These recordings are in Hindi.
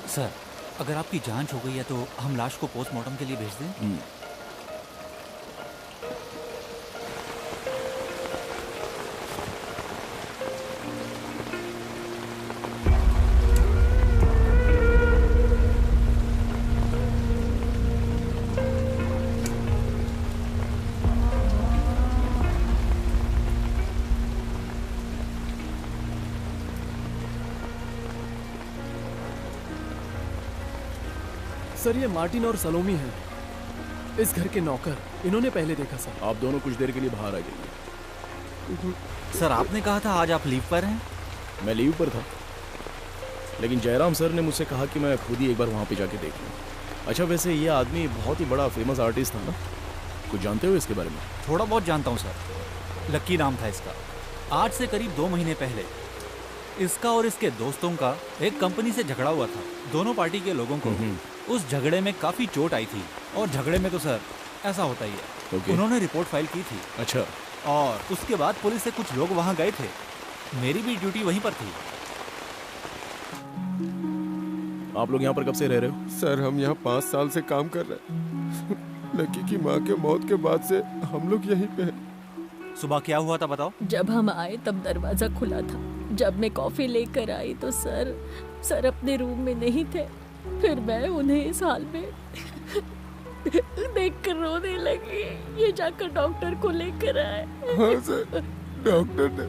सर, अगर आपकी जांच हो गई है तो हम लाश को पोस्टमार्टम के लिए भेज दें? सर, ये मार्टिन और सलोमी हैं, इस घर के नौकर। इन्होंने पहले देखा सर। आप दोनों कुछ देर के लिए बाहर आ जाइए। सर, आपने कहा था आज आप लीव पर हैं? मैं लीव पर था, लेकिन जयराम सर ने मुझसे कहा कि मैं खुद ही एक बार वहाँ पे जाके देख लूँ। अच्छा, वैसे ये आदमी बहुत ही बड़ा फेमस आर्टिस्ट था ना? कुछ जानते हो इसके बारे में? थोड़ा बहुत जानता हूँ सर। लक्की नाम था इसका। आज से करीब 2 महीने पहले इसका और इसके दोस्तों का एक कंपनी से झगड़ा हुआ था। दोनों पार्टी के लोगों को उस झगड़े में काफ़ी चोट आई थी, और झगड़े में तो सर ऐसा होता ही है। उन्होंने रिपोर्ट फाइल की थी। अच्छा। और उसके बाद पुलिस से कुछ लोग वहाँ गए थे। मेरी भी ड्यूटी वहीं पर थी। आप लोग यहाँ पर कब से रह रहे हो? सर, हम यहाँ 5 साल से काम कर रहे हैं। लकी की माँ के मौत के बाद से हम लोग यहीं पे हैं। सुबह क्या हुआ था बताओ? जब हम आए तब दरवाजा खुला था। जब मैं कॉफी लेकर आई तो सर अपने रूम में नहीं थे। फिर मैं उन्हें इस हाल में देखकर रोने लगी। ये जाकर डॉक्टर को लेकर आए। हाँ सर, डॉक्टर ने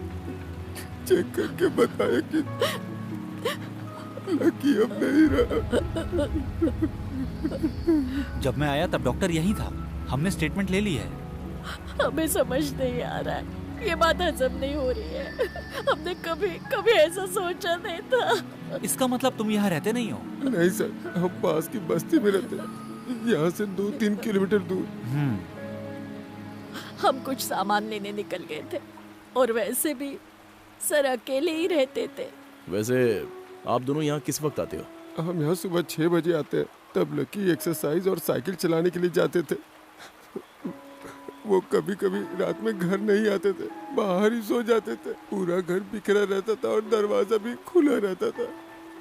चेक करके बताया कि लकी अब नहीं रहा। जब मैं आया तब डॉक्टर यहीं था। हमने स्टेटमेंट ले ली है। हमें समझ नहीं आ रहा है। ये बात हजम नहीं हो रही है। हमने कभी ऐसा सोचा नहीं था। इसका मतलब तुम यहाँ रहते नहीं हो? नहीं सर, हम पास की बस्ती में रहते हैं, यहाँ से 2-3 किलोमीटर दूर। हम कुछ सामान लेने निकल गए थे, और वैसे भी सर अकेले ही रहते थे। वैसे आप दोनों यहाँ किस वक्त आते हो? हम यहाँ सुबह 6 बजे आते हैं। तब लकी एक्सरसाइज और साइकिल चलाने के लिए जाते थे। वो कभी कभी रात में घर नहीं आते थे, बाहर ही सो जाते थे। पूरा घर बिखरा रहता था और दरवाजा भी खुला रहता था।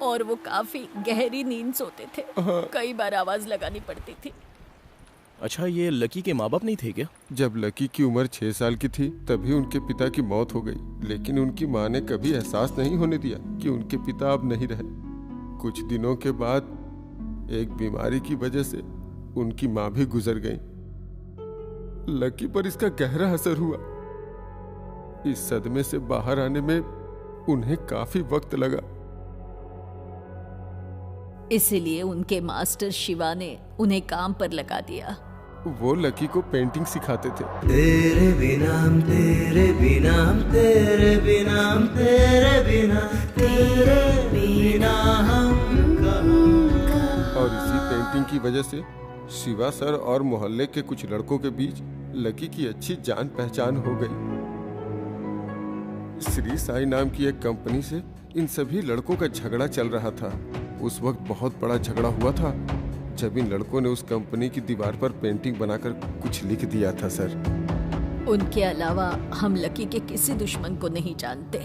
और वो काफी गहरी नींद सोते थे। हाँ। कई बार आवाज लगानी पड़ती थी। अच्छा, ये लकी के माँ बाप नहीं थे क्या? जब लकी की उम्र 6 साल की थी तभी उनके पिता की मौत हो गई, लेकिन उनकी माँ ने कभी एहसास नहीं होने दिया कि उनके पिता अब नहीं रहे। कुछ दिनों के बाद एक बीमारी की वजह से उनकी माँ भी गुजर गई। लकी पर इसका गहरा असर हुआ। इस सदमे से बाहर आने में उन्हें काफी वक्त लगा। इसीलिए उनके मास्टर शिवा ने उन्हें काम पर लगा दिया। वो लकी को पेंटिंग सिखाते थे। तेरे बिना तेरे बिना तेरे बिना तेरे बिना तेरे बिना हम कहाँ। और इसी पेंटिंग की वजह से शिवा सर और मोहल्ले के कुछ लड़कों के बीच लकी की अच्छी जान पहचान हो गई। श्री साई नाम की एक कंपनी से इन सभी लड़कों का झगड़ा चल रहा था। उस वक्त बहुत बड़ा झगड़ा हुआ था जब इन लड़कों ने उस कंपनी की दीवार पर पेंटिंग बनाकर कुछ लिख दिया था सर। उनके अलावा हम लकी के किसी दुश्मन को नहीं जानते।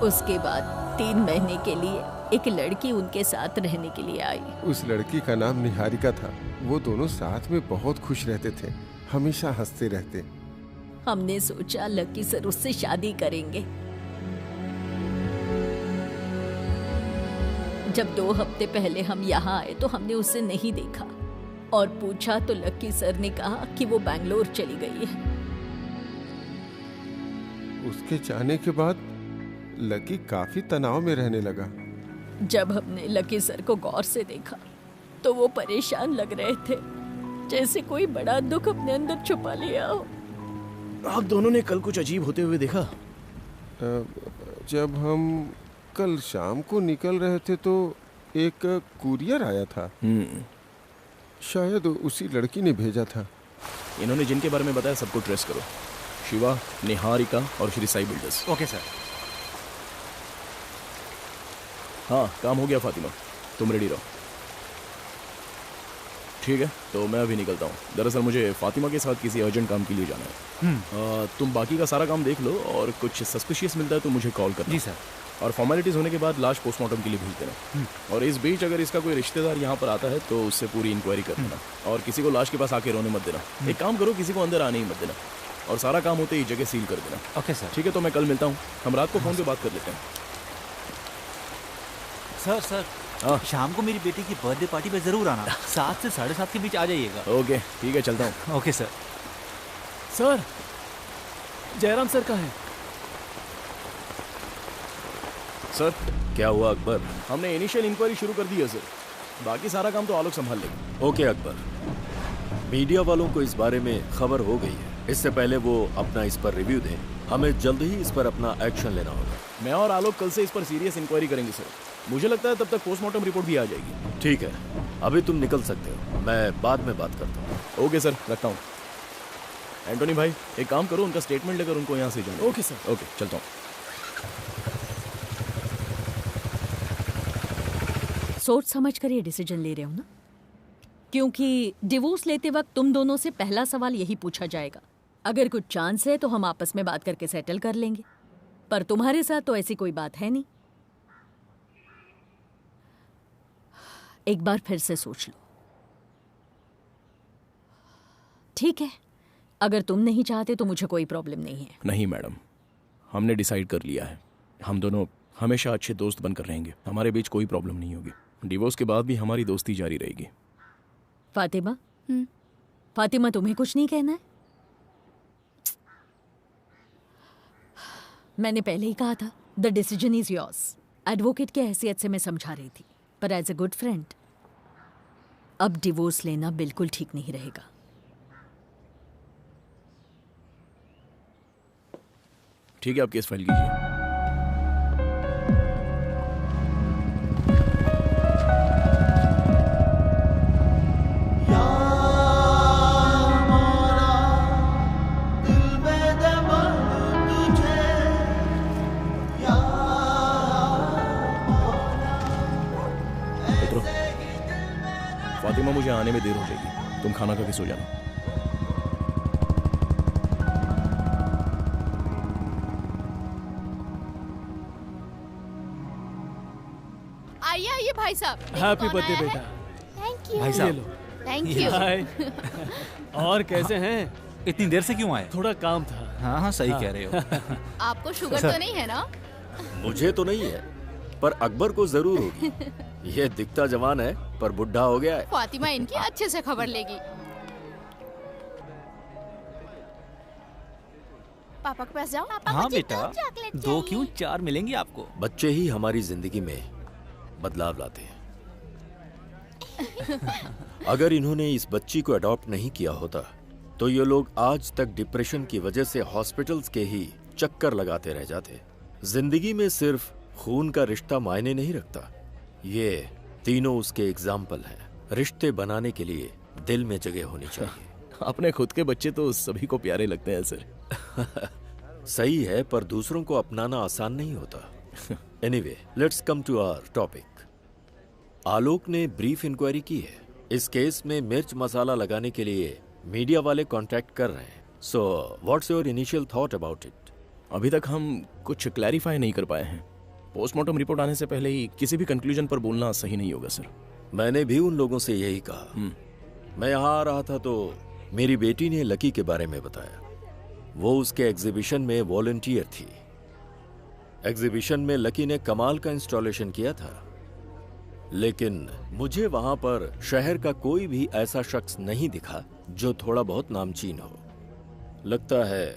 उसके बाद 3 महीने के लिए एक लड़की उनके साथ रहने के लिए आई। उस लड़की का नाम निहारिका था। वो दोनों साथ में बहुत खुश रहते थे, हमेशा हंसते रहते। हमने सोचा लकी सर उससे शादी करेंगे। जब 2 हफ्ते पहले हम यहाँ आए तो हमने उसे नहीं देखा, और पूछा तो लकी सर ने कहा कि वो बैंगलोर चली गई है। उसके जाने के बाद लकी काफी तनाव में रहने लगा। जब हमने लकी सर को गौर से देखा तो वो परेशान लग रहे थे, जैसे कोई बड़ा दुख अपने अंदर छुपा लिया हो। आप दोनों ने कल कुछ अजीब होते हुए देखा? जब हम कल शाम को निकल रहे थे तो एक कुरियर आया था। शायद उसी लड़की ने भेजा था। इन्होंने जिनके बारे में बताया सबको ट्रेस करो। शिवा, निहारिका और Shri Sai builders. Okay sir. हाँ, काम हो गया फातिमा, तुम रेडी रहो। ठीक है, तो मैं अभी निकलता हूँ। दरअसल मुझे फातिमा के साथ किसी अर्जेंट काम के लिए जाना है। तुम बाकी का सारा काम देख लो और कुछ सस्पिशियस मिलता है तो मुझे कॉल करना। जी सर। और फॉर्मेलिटीज होने के बाद लाश पोस्टमार्टम के लिए भेज देना। और इस बीच अगर इसका कोई रिश्तेदार यहाँ पर आता है तो उससे पूरी इंक्वायरी कर देना, और किसी को लाश के पास आके रोने मत देना। एक काम करो, किसी को अंदर आने ही मत देना, और सारा काम होते ही जगह सील कर देना। Okay sir. ठीक है, तो मैं कल मिलता हूँ, हम रात को फोन पे बात कर लेते हैं। सर हाँ। शाम को मेरी बेटी की बर्थडे पार्टी पे जरूर आना, 7 से 7:30 के बीच आ जाइएगा। ओके ठीक है, चलता हूँ। Okay sir. Sir, Jairam sir कहाँ है? सर, क्या हुआ अकबर? हमने इनिशियल इंक्वायरी शुरू कर दी है सर, बाकी सारा काम तो आलोक संभाल लेगा। ओके अकबर, मीडिया वालों को इस बारे में खबर हो गई है। इससे पहले वो अपना इस पर रिव्यू दें, हमें जल्द ही इस पर अपना एक्शन लेना होगा। मैं और आलोक कल से इस पर सीरियस इंक्वायरी करेंगे सर। मुझे लगता है तब तक पोस्टमार्टम रिपोर्ट भी आ जाएगी। ठीक है, अभी तुम निकल सकते हो, मैं बाद में बात करता हूँ। ओके सर, रखता हूँ। एंटोनी भाई, एक काम करो, उनका स्टेटमेंट लेकर उनको यहाँ से जाओ। Okay sir. ओके, चलता हूँ। सोच समझ कर ये डिसीजन ले रहे हो ना, क्योंकि डिवोर्स लेते वक्त तुम दोनों से पहला सवाल यही पूछा जाएगा। अगर कुछ चांस है तो हम आपस में बात करके सेटल कर लेंगे, पर तुम्हारे साथ तो ऐसी कोई बात है नहीं। एक बार फिर से सोच लो। ठीक है, अगर तुम नहीं चाहते तो मुझे कोई प्रॉब्लम नहीं है। नहीं मैडम, हमने डिसाइड कर लिया है, हम दोनों हमेशा अच्छे दोस्त बनकर रहेंगे, हमारे बीच कोई प्रॉब्लम नहीं होगी। डिवोर्स के बाद भी हमारी दोस्ती जारी रहेगी। फातिमा, फातिमा तुम्हें कुछ नहीं कहना है? मैंने पहले ही कहा था, the decision is yours. Advocate की हैसियत से मैं समझा रही थी, पर एज ए गुड फ्रेंड अब डिवोर्स लेना बिल्कुल ठीक नहीं रहेगा। ठीक है, आप केस फाइल कीजिए। फातिमा, मुझे आने में देर हो जाएगी, तुम खाना खा के सो जाना। आइए आइए भाई साहब। हैप्पी कौन बर्थडे आया है? बेटा। Thank you. भाई ये साहब, लो। Thank you. हाय। और कैसे हैं? इतनी देर से क्यों आए? थोड़ा काम था। हाँ, सही कह रहे हो। आपको शुगर तो नहीं है ना? मुझे तो नहीं है, पर अकबर को जरूर होगी। यह दिखता जवान है पर बुढ़ा हो गया है। फातिमा इनकी अच्छे से खबर लेगी। पापा के पास जाओ। पापा हाँ मुझे बेटा, 2 चॉकलेट 2 चाहिए। क्यों 4 मिलेंगे आपको। बच्चे ही हमारी जिंदगी में बदलाव लाते हैं। अगर इन्होंने इस बच्ची को अडॉप्ट नहीं किया होता तो ये लोग आज तक डिप्रेशन की वजह से हॉस्पिटल्स के ही चक्कर लगाते रह जाते। जिंदगी में सिर्फ खून का रिश्ता मायने नहीं रखता। ये तीनों उसके एग्जाम्पल हैं। रिश्ते बनाने के लिए दिल में जगह होनी चाहिए। अपने खुद के बच्चे तो सभी को प्यारे लगते हैं सर। सही है, पर दूसरों को अपनाना आसान नहीं होता। Anyway, let's come to our topic. Alok ने ब्रीफ इंक्वायरी की है। इस केस में मिर्च मसाला लगाने के लिए मीडिया वाले कांटेक्ट कर रहे हैं। So what's your initial thought about it? अभी तक हम कुछ क्लैरिफाई नहीं कर पाए हैं। पोस्टमार्टम रिपोर्ट आने से पहले ही किसी भी कंक्लूजन पर बोलना सही नहीं होगा सर। मैंने भी उन लोगों से यही कहा। मैं यहाँ आ रहा था तो मेरी बेटी ने लकी के बारे में बताया। वो उसके एग्जीबिशन में वॉलंटियर थी। एग्जीबिशन में लकी ने कमाल का इंस्टॉलेशन किया था, लेकिन मुझे वहां पर शहर का कोई भी ऐसा शख्स नहीं दिखा जो थोड़ा बहुत नामचीन हो। लगता है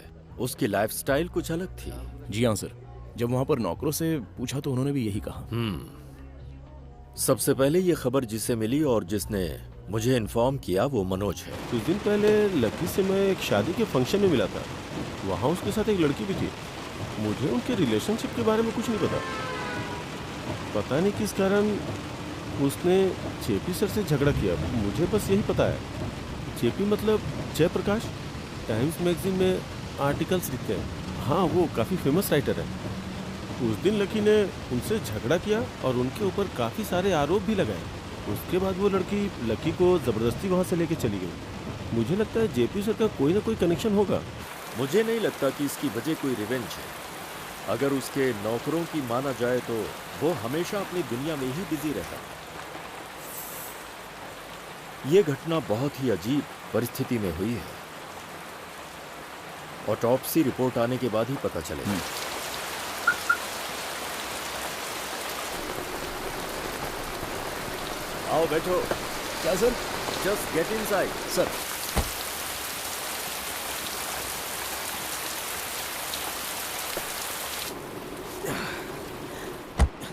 उसकी लाइफस्टाइल कुछ अलग थी। जी हाँ सर, जब वहां पर नौकरों से पूछा तो उन्होंने भी यही कहा। सबसे पहले ये खबर जिसे मिली और जिसने मुझे इन्फॉर्म किया वो मनोज है। कुछ दिन पहले लकी से मैं एक शादी के फंक्शन में मिला था। वहाँ उसके साथ एक लड़की भी थी। मुझे उनके रिलेशनशिप के बारे में कुछ नहीं पता नहीं किस कारण उसने जेपी सर से झगड़ा किया। मुझे बस यही पता है, जेपी मतलब जयप्रकाश, टाइम्स मैगजीन में आर्टिकल्स लिखते हैं। हाँ, वो काफ़ी फेमस राइटर है। उस दिन लकी ने उनसे झगड़ा किया और उनके ऊपर काफ़ी सारे आरोप भी लगाए। उसके बाद वो लड़की लकी को ज़बरदस्ती वहाँ से लेके चली गई। मुझे लगता है जेपी सर का कोई ना कोई कनेक्शन होगा। मुझे नहीं लगता कि इसकी वजह कोई रिवेंज है। अगर उसके नौकरों की माना जाए तो वो हमेशा अपनी दुनिया में ही बिजी रहता है। ये घटना बहुत ही अजीब परिस्थिति में हुई है। ऑटोप्सी रिपोर्ट आने के बाद ही पता चलेगा। आओ बैठो। क्या sir? Just get inside. Sir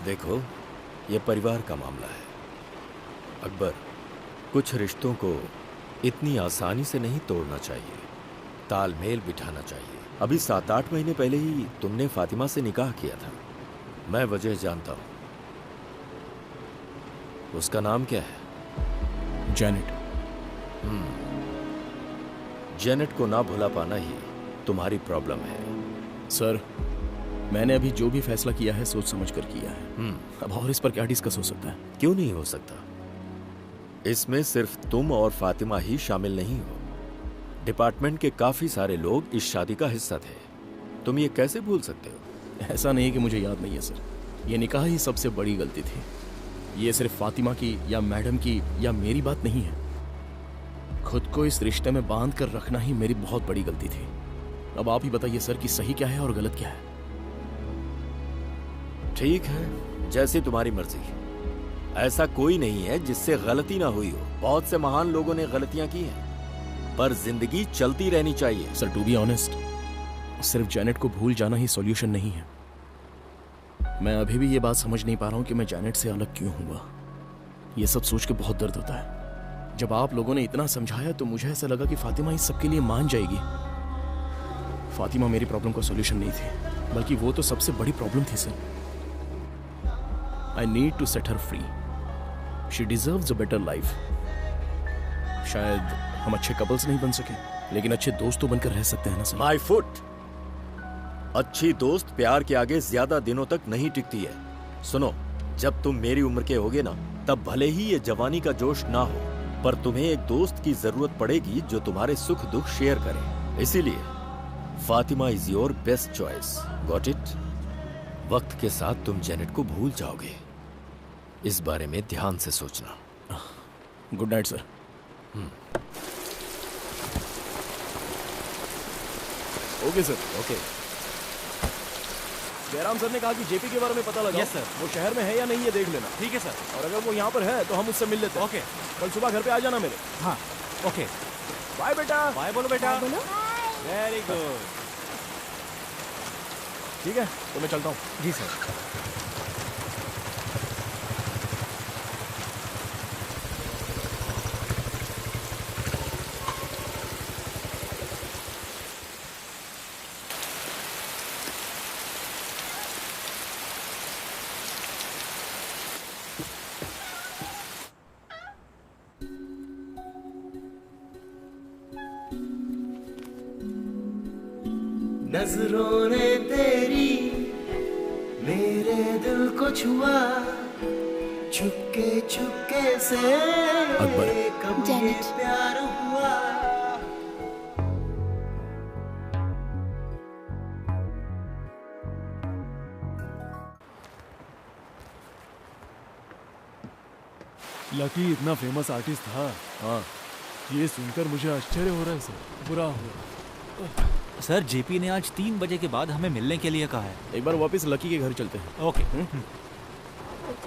देखो, ये परिवार का मामला है अकबर। कुछ रिश्तों को इतनी आसानी से नहीं तोड़ना चाहिए, तालमेल बिठाना चाहिए। अभी 7-8 महीने पहले ही तुमने फातिमा से निकाह किया था। मैं वजह जानता हूं। उसका नाम क्या है? जैनेट। जेनेट को ना भुला पाना ही तुम्हारी प्रॉब्लम है। सर मैंने अभी जो भी फैसला किया है सोच समझ कर किया है। अब और इस पर क्या डिस्कस हो सकता है? क्यों नहीं हो सकता? इसमें सिर्फ तुम और फातिमा ही शामिल नहीं हो। डिपार्टमेंट के काफी सारे लोग इस शादी का हिस्सा थे। तुम ये कैसे भूल सकते हो? ऐसा नहीं है कि मुझे याद नहीं है सर। ये निकाह ही सबसे बड़ी गलती थी। ये सिर्फ फातिमा की या मैडम की या मेरी बात नहीं है। खुद को इस रिश्ते में बांध कर रखना ही मेरी बहुत बड़ी गलती थी। अब आप ही बताइए सर कि सही क्या है और गलत क्या है। ठीक है, जैसी तुम्हारी मर्जी। ऐसा कोई नहीं है जिससे गलती ना हुई हो। बहुत से महान लोगों ने गलतियां की हैं, पर जिंदगी चलती रहनी चाहिए। सर टू बी ऑनेस्ट, सिर्फ जैनेट को भूल जाना ही सॉल्यूशन नहीं है। मैं अभी भी ये बात समझ नहीं पा रहा हूं कि मैं जैनेट से अलग क्यों हुआ। ये सब सोच के बहुत दर्द होता है। जब आप लोगों ने इतना समझाया तो मुझे ऐसा लगा कि फातिमा इस सब के लिए मान जाएगी। फातिमा मेरी प्रॉब्लम का सॉल्यूशन नहीं थी, बल्कि वो तो सबसे बड़ी प्रॉब्लम थी sir. I need to set her free. She deserves a better life. शायद हम अच्छे कपल्स नहीं बन सके, लेकिन अच्छे दोस्त तो बनकर रह सकते हैं ना सर। My foot. अच्छी दोस्त प्यार के आगे ज्यादा दिनों तक नहीं टिकती है। सुनो, जब तुम मेरी उम्र के होगे ना, तब भले ही ये जवानी का जोश ना हो, पर तुम्हें एक दोस्त की जरूरत पड़ेगी जो तुम्हारे सुख दुख शेयर करे। इसीलिए Fatima is your best choice. Got it? वक्त के साथ तुम जेनेट को भूल जाओगे। इस बारे में ध्यान से सोचना। Good night sir. Okay sir. Okay. Jairam sir ने कहा कि जेपी के बारे में पता लगा। Yes sir. वो शहर में है या नहीं ये देख लेना। ठीक है सर। और अगर वो यहाँ पर है तो हम उससे मिल लेते हैं। ओके। कल सुबह घर पे आ जाना मेरे। हाँ ओके। बाय बेटा। बाय बोलो बेटा। बोलो। Very good. ठीक है तो मैं चलता हूँ। जी सर। नजरों ने तेरी मेरे दिल को छुआ, चुपके चुपके से अकबर। कब ये जैनेट। प्यार हुआ। लकी इतना फेमस आर्टिस्ट था। हाँ ये सुनकर मुझे आश्चर्य हो रहा है सर। बुरा हुआ। सर जेपी ने आज 3 बजे के बाद हमें मिलने के लिए कहा है। एक बार वापस लकी के घर चलते हैं। ओके।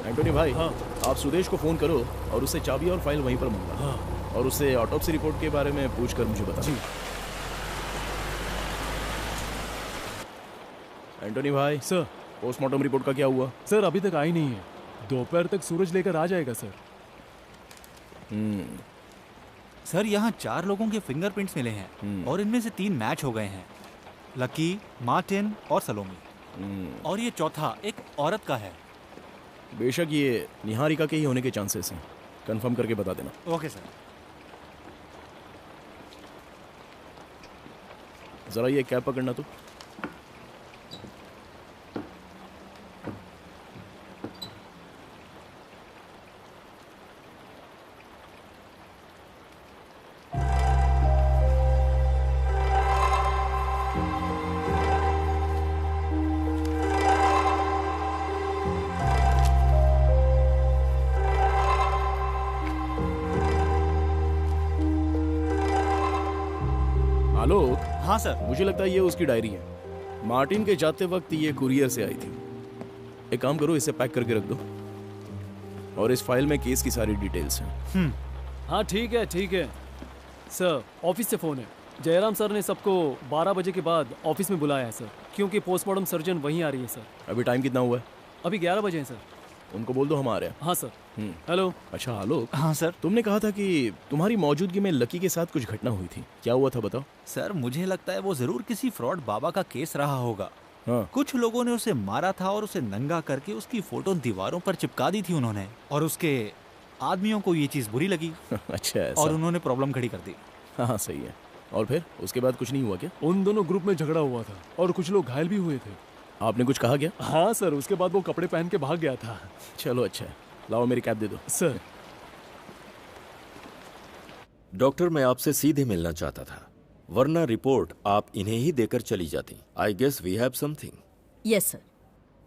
एंटोनी भाई। हाँ। आप सुदेश को फोन करो और उससे चाबी और फाइल वहीं पर मंगवा। हाँ। और उससे ऑटोप्सी रिपोर्ट के बारे में पूछकर मुझे बता। जी। एंटोनी भाई सर। पोस्टमार्टम रिपोर्ट का क्या हुआ? सर अभी तक आई नहीं है। दोपहर तक सूरज लेकर आ जाएगा सर। सर यहाँ 4 लोगों के फिंगरप्रिंट्स मिले हैं और इनमें से 3 मैच हो गए हैं। लकी, मार्टिन और सलोमी। और ये चौथा एक औरत का है। बेशक ये निहारिका के ही होने के चांसेस हैं। कंफर्म करके बता देना। Okay sir. जरा ये कैब पकड़ना तो। आलोक, हाँ सर। मुझे लगता है ये उसकी डायरी है। मार्टिन के जाते वक्त ये कुरियर से आई थी। एक काम करो, इसे पैक करके रख दो और इस फाइल में केस की सारी डिटेल्स हैं। हाँ ठीक है सर। ऑफिस से फ़ोन है। जयराम सर ने सबको 12 बजे के बाद ऑफिस में बुलाया है सर, क्योंकि पोस्टमार्टम सर्जन वहीं आ रही है सर। अभी टाइम कितना हुआ है? अभी 11 बजे हैं सर। उनको बोल दो हम आ रहे हैं। हाँ सर। हेलो। अच्छा आलोक, हाँ सर। तुमने कहा था कि तुम्हारी मौजूदगी में लकी के साथ कुछ घटना हुई थी, क्या हुआ था बताओ? सर मुझे लगता है वो जरूर किसी फ्रॉड बाबा का केस रहा होगा। हाँ। कुछ लोगों ने उसे मारा था और उसे नंगा करके उसकी फोटो दीवारों पर चिपका दी थी उन्होंने, और उसके आदमियों को ये चीज बुरी लगी। अच्छा ऐसा। और उन्होंने प्रॉब्लम खड़ी कर दी। हाँ सही है। और फिर उसके बाद कुछ नहीं हुआ क्या? उन दोनों ग्रुप में झगड़ा हुआ था और कुछ लोग घायल भी हुए थे। आपने कुछ कहा क्या? हाँ सर, उसके बाद वो कपड़े पहन के भाग गया था। चलो अच्छा है, लाओ मेरी कैब दे दो। सर। डॉक्टर, मैं आपसे सीधे मिलना चाहता था, वरना रिपोर्ट आप इन्हें ही देकर चली जाती। I guess we have something. Yes sir,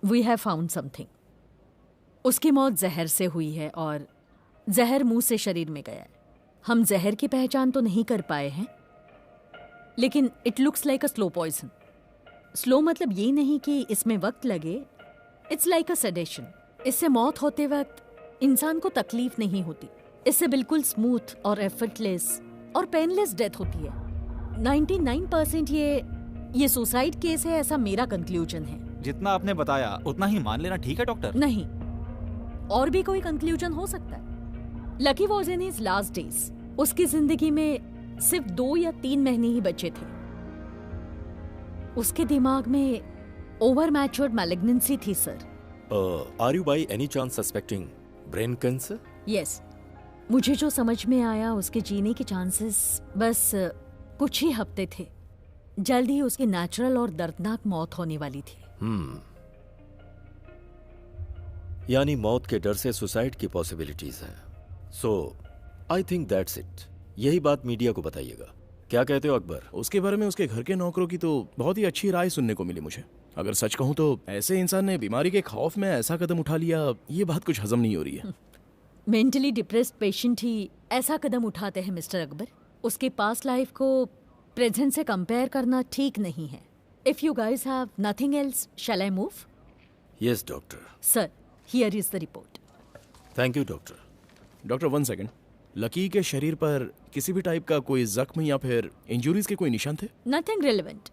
we have found something. उसकी मौत जहर से हुई है और जहर मुंह से शरीर में गया है। हम जहर की पहचान तो नहीं कर पाए हैं, लेकिन it looks like a slow poison. Slow मतलब ये नहीं कि इसमें वक्त लगे, इट्स लाइक अ सेडेशन। इससे मौत होते वक्त इंसान को तकलीफ नहीं होती। इससे बिल्कुल स्मूथ और एफर्टलेस और पेनलेस डेथ होती है। 99% ये सुसाइड केस है, ऐसा मेरा कंक्लूजन है। जितना आपने बताया उतना ही मान लेना ठीक है डॉक्टर? नहीं, और भी कोई कंक्लूजन हो सकता है। Lucky was in his last days. उसकी जिंदगी में सिर्फ 2 या 3 महीने ही बचे थे। उसके दिमाग में ओवर मैच्योर्ड मैलिग्नेंसी थी सर। Are you by any chance suspecting brain cancer? Yes. मुझे जो समझ में आया, उसके जीने के चांसेस बस कुछ ही हफ्ते थे। जल्द ही उसकी नेचुरल और दर्दनाक मौत होने वाली थी। यानी मौत के डर से सुसाइड की पॉसिबिलिटीज हैं। सो आई थिंक दैट्स इट। यही बात मीडिया को बताइएगा। क्या कहते हो अकबर? उसके बारे में उसके घर के नौकरों की तो बहुत ही अच्छी राय सुनने को मिली मुझे। अगर सच कहूं तो ऐसे इंसान ने बीमारी के खौफ में ऐसा कदम उठा लिया, ये बात कुछ हजम नहीं हो रही है। मेंटली डिप्रेस्ड पेशेंट ही ऐसा कदम उठाते हैं मिस्टर अकबर। उसके पास्ट लाइफ को प्रेजेंट से कंपेयर करना ठीक नहीं है। If you guys have nothing else, shall I move? Yes doctor. Sir, here is the report. Thank you doctor. Doctor 1 second. Lucky के शरीर पर किसी भी टाइप का कोई जख्म या फिर इंजुरीज के कोई निशान थे? Nothing relevant.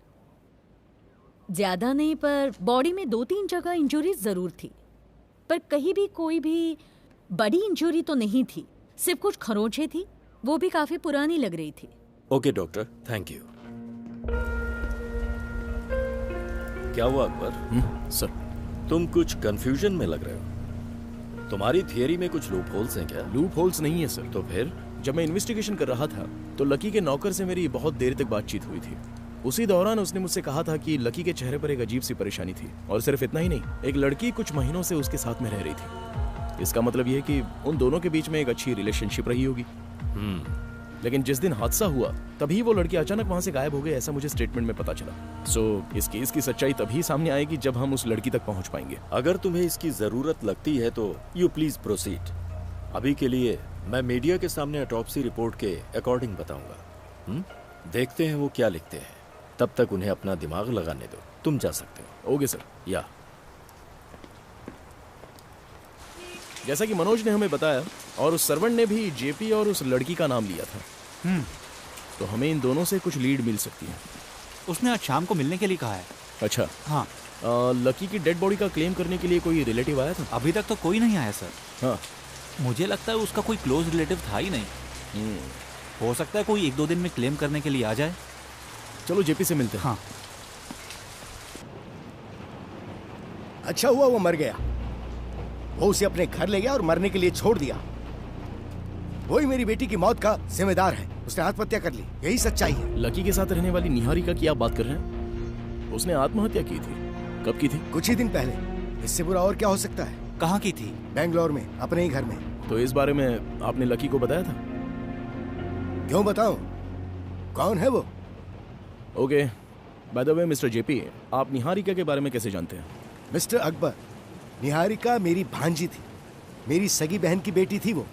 ज्यादा नहीं, पर बॉडी में 2-3 जगह इंजुरीज जरूर थी, पर कहीं भी कोई भी बड़ी इंजुरी तो नहीं थी। सिर्फ कुछ खरोंचें थी, वो भी काफी पुरानी लग रही थी। Okay doctor, thank you. क्या हुआ अकबर? सर, तुम कुछ कंफ्यूजन में लग रहे हो। तुम्हारी थियरी में कुछ लूप होल्स हैं क्या? लूप होल्स नहीं है सर। तो फिर? जब मैं इन्वेस्टिगेशन कर रहा था तो लकी के नौकर से मेरी बहुत देर तक बातचीत हुई थी। उसी दौरान उसने मुझसे कहा था कि लकी के चेहरे पर एक अजीब सी परेशानी थी, और सिर्फ इतना ही नहीं, एक लड़की कुछ महीनों से उसके साथ में रह रही थी। इसका मतलब यह कि उन दोनों के बीच में एक अच्छी रिलेशनशिप रही होगी। लेकिन जिस दिन हादसा हुआ तभी वो लड़की अचानक वहां से गायब हो गई, ऐसा मुझे स्टेटमेंट में पता चला। सो इस केस की सच्चाई तभी सामने आएगी जब हम उस लड़की तक पहुंच पाएंगे। अगर तुम्हें इसकी जरूरत लगती है तो यू प्लीज प्रोसीड। अभी के लिए मैं मीडिया के सामने ऑटोप्सी रिपोर्ट के अकॉर्डिंग बताऊंगा। देखते हैं वो क्या लिखते हैं। तब तक उन्हें अपना दिमाग लगाने दो। तुम जा सकते हो। Okay sir. या जैसा कि मनोज ने हमें बताया और उस सर्वेंट ने भी जेपी और उस लड़की का नाम लिया था, तो हमें इन दोनों से कुछ लीड मिल सकती है। उसने आज शाम को मिलने के लिए कहा है। अच्छा। हाँ। लकी की डेड बॉडी का क्लेम करने के लिए कोई रिलेटिव आया था? अभी तक तो कोई नहीं आया सर। हाँ। मुझे लगता है उसका कोई क्लोज रिलेटिव था ही नहीं। हो सकता है कोई 1-2 दिन में क्लेम करने के लिए आ जाए। चलो जेपी से मिलते हैं। हाँ। अच्छा हुआ वो मर गया। वो उसे अपने घर ले गया और मरने के लिए छोड़ दिया। वही मेरी बेटी की मौत का जिम्मेदार है। उसने आत्महत्या कर ली, यही सच्चाई है। लकी के साथ रहने वाली निहारिका की आप बात कर रहे हैं? उसने आत्महत्या की थी? कब की थी? कुछ ही दिन पहले। इससे बुरा और क्या हो सकता है? कहाँ की थी? बेंगलोर में, अपने ही घर में। तो इस बारे में आपने लकी को बताया था? क्यों बताऊं? कौन है वो? Okay, by the way mister JP, आप निहारिका के बारे में कैसे जानते हैं? मिस्टर अकबर, निहारिका मेरी भांजी थी। मेरी सगी बहन की बेटी थी वो।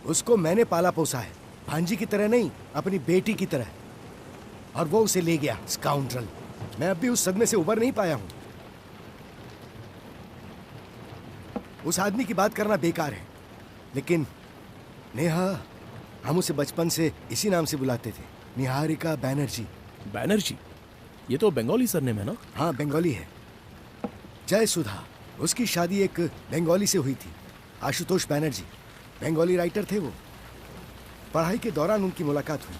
उसको मैंने पाला पोसा है, भांजी की तरह नहीं, अपनी बेटी की तरह। और वो उसे ले गया, स्काउंड्रल। मैं अब भी उस सदमे से उबर नहीं पाया हूं। उस आदमी की बात करना बेकार है, लेकिन नेहा, हम उसे बचपन से इसी नाम से बुलाते थे, निहारिका बैनर्जी। बैनर्जी? ये तो बंगाली सरनेम है ना? हाँ, बंगाली है। जय सुधा, उसकी शादी एक बंगाली से हुई थी, आशुतोष बैनर्जी। बंगाली राइटर थे वो। पढ़ाई के दौरान उनकी मुलाकात हुई।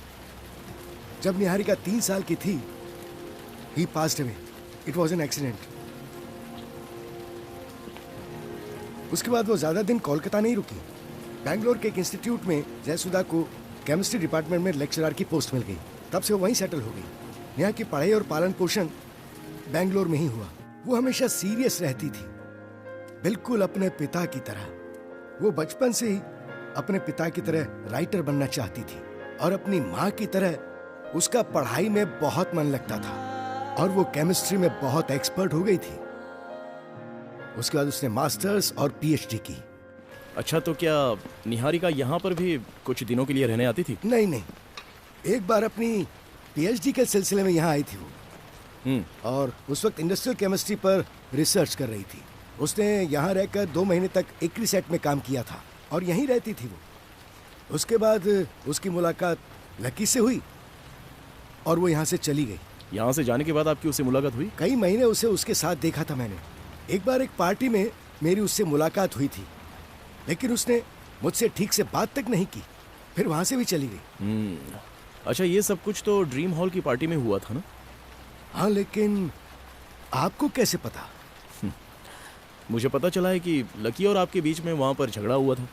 जब निहारिका 3 साल की थी, he passed away. It was an accident. उसके बाद वो ज्यादा दिन कोलकाता नहीं रुकी। बैंगलोर के एक इंस्टीट्यूट में जयसुधा को केमिस्ट्री डिपार्टमेंट में लेक्चरर की पोस्ट मिल गई। तब से वो वहीं सेटल हो गई। यहाँ की पढ़ाई और पालन पोषण बैंगलोर में ही हुआ। वो हमेशा सीरियस रहती थी, बिल्कुल अपने पिता की तरह। वो बचपन से ही अपने पिता की तरह राइटर बनना चाहती थी और अपनी माँ की तरह उसका पढ़ाई में बहुत मन लगता था और वो केमिस्ट्री में बहुत एक्सपर्ट हो गई थी। उसके बाद उसने मास्टर्स और पीएचडी की। अच्छा, तो क्या निहारिका यहाँ पर भी कुछ दिनों के लिए रहने आती थी? नहीं, एक बार अपनी पीएचडी के सिलसिले में यहाँ आई थी वो। और उस वक्त इंडस्ट्रियल केमिस्ट्री पर रिसर्च कर रही थी। उसने यहाँ रहकर 2 महीने तक एक्रीसेट में काम किया था और यहीं रहती थी वो। उसके बाद उसकी मुलाकात लकी से हुई और वो यहाँ से चली गई। यहाँ से जाने के बाद आपकी उससे मुलाकात हुई? कई महीने उसे उसके साथ देखा था मैंने। एक बार एक पार्टी में मेरी उससे मुलाकात हुई थी, लेकिन उसने मुझसे ठीक से बात तक नहीं की, फिर वहाँ से भी चली गई। अच्छा, ये सब कुछ तो ड्रीम हॉल की पार्टी में हुआ था ना? हाँ, लेकिन आपको कैसे पता? मुझे पता चला है कि लकी और आपके बीच में वहाँ पर झगड़ा हुआ था।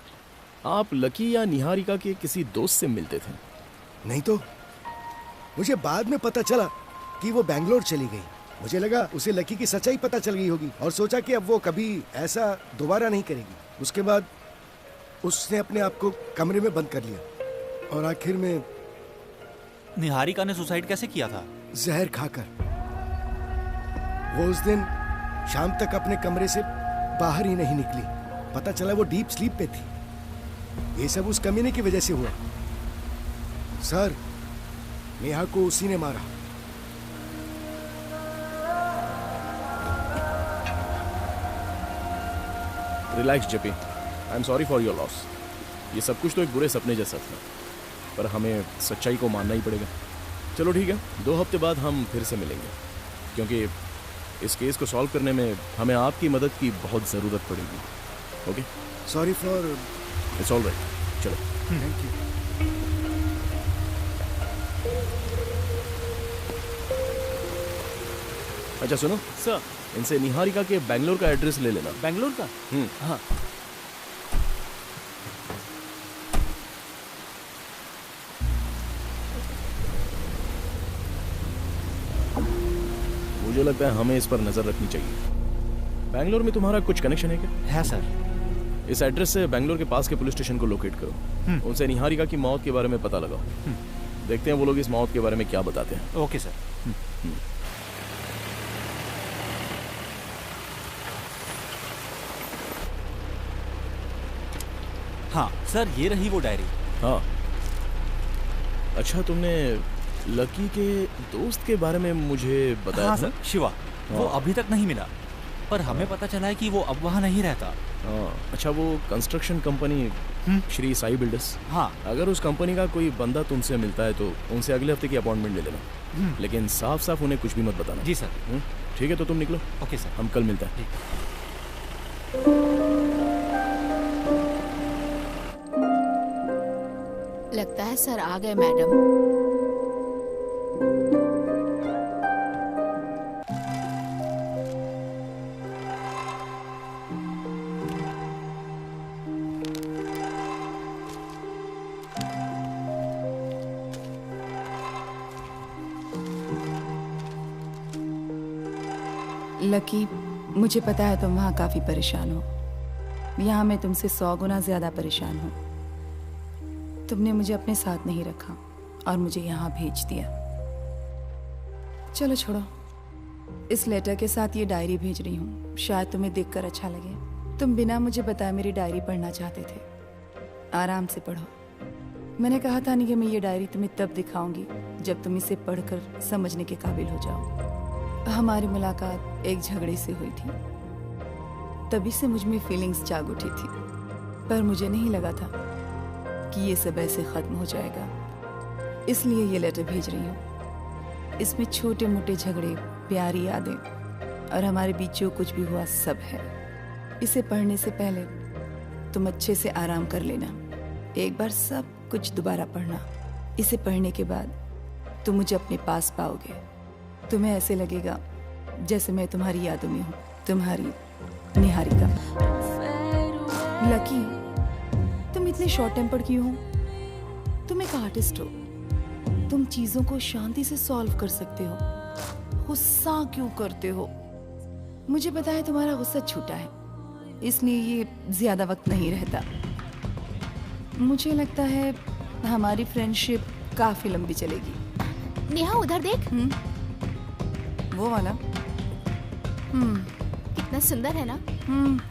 आप लकी या निहारिका के किसी दोस्त से मिलते थे? नहीं तो। मुझे बाद में पता चला कि वो बैंगलोर चली गई। मुझे लगा उसे लकी की सच्चाई पता चल गई होगी और सोचा कि अब वो कभी ऐसा दोबारा नहीं करेगी। उसके बाद उसने अपने आप को कमरे में बंद कर लिया और आखिर में निहारिका ने सुसाइड कैसे किया था? जहर खाकर। वो उस दिन शाम तक अपने कमरे से बाहर ही नहीं निकली। पता चला वो डीप स्लीप पे थी। ये सब उस कमीने की वजह से हुआ। सर, नेहा को उसी ने मारा। Relax JP, I am sorry for your loss. ये सब कुछ तो एक बुरे सपने जैसा था, पर हमें सच्चाई को मानना ही पड़ेगा। चलो ठीक है, 2 हफ्ते बाद हम फिर से मिलेंगे, क्योंकि इस केस को सॉल्व करने में हमें आपकी मदद की बहुत ज़रूरत पड़ेगी। Okay? Sorry for. It's all right. चलो, थैंक यू। अच्छा सुनो सर, इनसे निहारिका के बैंगलोर का एड्रेस ले लेना। बैंगलोर का? हाँ। मुझे लगता है हमें इस पर नजर रखनी चाहिए। बैंगलोर में तुम्हारा कुछ कनेक्शन है क्या? है सर। इस एड्रेस से बैंगलोर के पास के पुलिस स्टेशन को लोकेट करो। उनसे निहारिका की मौत के बारे में पता लगाओ। देखते हैं वो लोग इस मौत के बारे में क्या बताते हैं। Okay sir. हाँ सर, ये रही वो डायरी। हाँ, अच्छा, तुमने लकी के दोस्त के बारे में मुझे बताया हाँ था? सर, शिवा। वो अभी तक नहीं मिला, पर हमें पता चला है कि वो अब वहाँ नहीं रहता। अच्छा, वो construction company Shri Sai builders. हाँ। अगर उस कंपनी का कोई बंदा तुमसे मिलता है तो उनसे अगले हफ्ते की अपॉइंटमेंट ले लेना, लेकिन साफ साफ उन्हें कुछ भी मत बताना। जी सर। ठीक है, तो तुम निकलो। Okay sir. हम कल मिलते हैं। लगता है सर आ गए मैडम। लकी, मुझे पता है तुम वहाँ काफ़ी परेशान हो। यहाँ मैं तुमसे 100 गुना ज़्यादा परेशान हूँ। तुमने मुझे अपने साथ नहीं रखा और मुझे यहाँ भेज दिया। चलो छोड़ो, इस लेटर के साथ ये डायरी भेज रही हूँ, शायद तुम्हें देखकर अच्छा लगे। तुम बिना मुझे बताए मेरी डायरी पढ़ना चाहते थे। आराम से पढ़ो। मैंने कहा था नहीं कि मैं ये डायरी तुम्हें तब दिखाऊंगी जब तुम इसे पढ़कर समझने के काबिल हो जाओ। हमारी मुलाकात एक झगड़े से हुई थी, तभी से मुझ में फीलिंग्स जाग उठी थी, पर मुझे नहीं लगा था कि ये सब ऐसे खत्म हो जाएगा, इसलिए ये लेटर भेज रही हूँ। इसमें छोटे मोटे झगड़े, प्यारी यादें और हमारे बीच जो कुछ भी हुआ सब है। इसे पढ़ने से पहले तुम अच्छे से आराम कर लेना, एक बार सब कुछ दोबारा पढ़ना। इसे पढ़ने के बाद तुम मुझे अपने पास पाओगे। तुम्हें ऐसे लगेगा जैसे मैं तुम्हारी यादों में हूँ। तुम्हारी निहारिका। लकी, तुम इतने शॉर्ट टेम्पर्ड क्यों हो? तुम एक आर्टिस्ट हो, तुम चीजों को शांति से सॉल्व कर सकते हो, गुस्सा क्यों करते हो? मुझे पता है तुम्हारा गुस्सा छूटा है, इसलिए ये ज्यादा वक्त नहीं रहता। मुझे लगता है हमारी फ्रेंडशिप काफी लंबी चलेगी। नेहा उधर देख। वो वाला? कितना सुंदर है ना?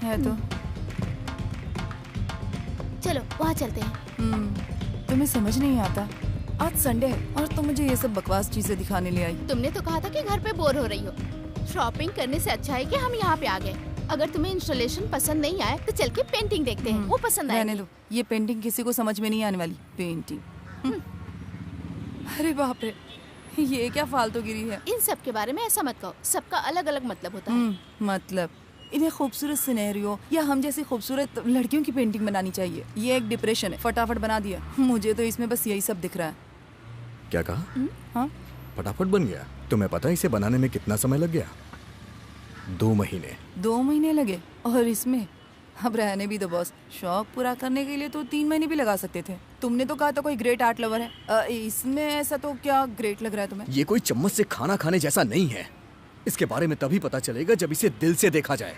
है तो। चलो वहाँ चलते हैं। तुम्हें समझ नहीं आता, आज संडे है और तुम मुझे ये सब बकवास चीजें दिखाने ले आई। तुमने तो कहा था कि घर पे बोर हो रही हो, शॉपिंग करने से अच्छा है कि हम यहाँ पे आ गए। अगर तुम्हें इंस्टॉलेशन पसंद नहीं आए तो चल के पेंटिंग देखते हैं, वो पसंद आएगी। रहने दो, ये पेंटिंग किसी को समझ में नहीं आने वाली। पेंटिंग? अरे बाप रे, ये क्या फालतूगिरी है। इन सब के बारे में ऐसा मत कहो, सबका अलग अलग मतलब होता है। मतलब इन्हें खूबसूरत सिनेरियो या हम जैसी खूबसूरत लड़कियों की पेंटिंग बनानी चाहिए। ये एक डिप्रेशन है, फटाफट बना दिया। मुझे तो इसमें बस यही सब दिख रहा है। क्या कहा? हाँ, फटाफट बन गया? तुम्हें पता है इसे बनाने में कितना समय लग गया? 2 महीने। 2 महीने लगे? और इसमें अब रहने भी दो बॉस, शौक पूरा करने के लिए तो 3 महीने भी लगा सकते थे। तुमने तो कहा था कोई ग्रेट आर्ट लवर है, इसमें ऐसा तो क्या ग्रेट लग रहा है तुम्हें? ये कोई चम्मच से खाना खाने जैसा नहीं है। इसके बारे में तभी पता चलेगा जब इसे दिल से देखा जाए।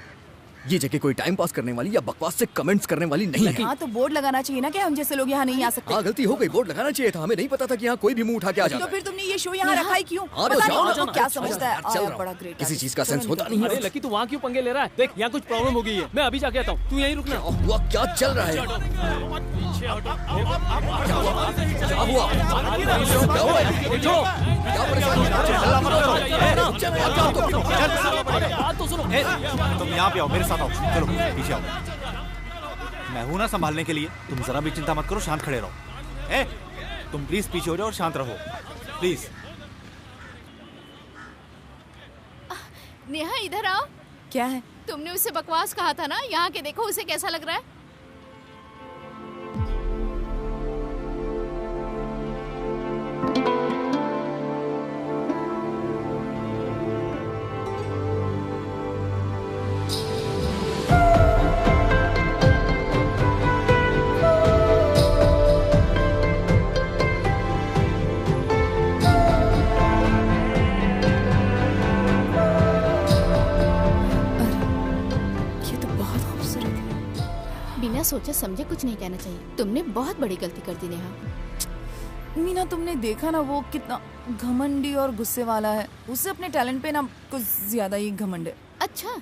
ये जगह कोई टाइम पास करने वाली या बकवास से कमेंट्स करने वाली नहीं है। हाँ तो बोर्ड लगाना चाहिए ना कि हम जैसे लोग यहाँ नहीं आ सकते। हाँ गलती हो गई, बोर्ड लगाना चाहिए था। हमें नहीं पता था कि यहाँ कोई भी मुंह उठा के आ जाता तो फिर तुमने ये शो यहाँ रखा ही क्यों? हाँ, पता जाओ नहीं ना, वो क्या चल समझता है। चल रहा बड़ा हूँ। ग्रेट किसी चीज का सेंस होता नहीं है। अरे लकी, तू वहाँ क्यों पंगे ले रहा है? देख यहाँ कुछ प्रॉब्लम हो गई है, मैं अभी जाके आता हूँ, तू यहीं रुकना। हुआ क्या चल रहा है? क्या हुआ? तुम यहाँ पे आओ, मेरे साथ आओ। चलो पीछे आओ, मैं हूं ना संभालने के लिए। तुम जरा भी चिंता मत करो, शांत खड़े रहो। तुम प्लीज पीछे हो जाओ और शांत रहो, प्लीज। नेहा इधर आओ। क्या है? तुमने उसे बकवास कहा था ना, यहाँ के देखो उसे कैसा लग रहा है। सोचे समझे कुछ नहीं कहना चाहिए। तुमने बहुत बड़ी गलती कर दी नेहा। मीना, तुमने देखा ना वो कितना घमंडी और गुस्से वाला है। उससे अपने टैलेंट पे ना कुछ ज्यादा ही घमंड है। अच्छा,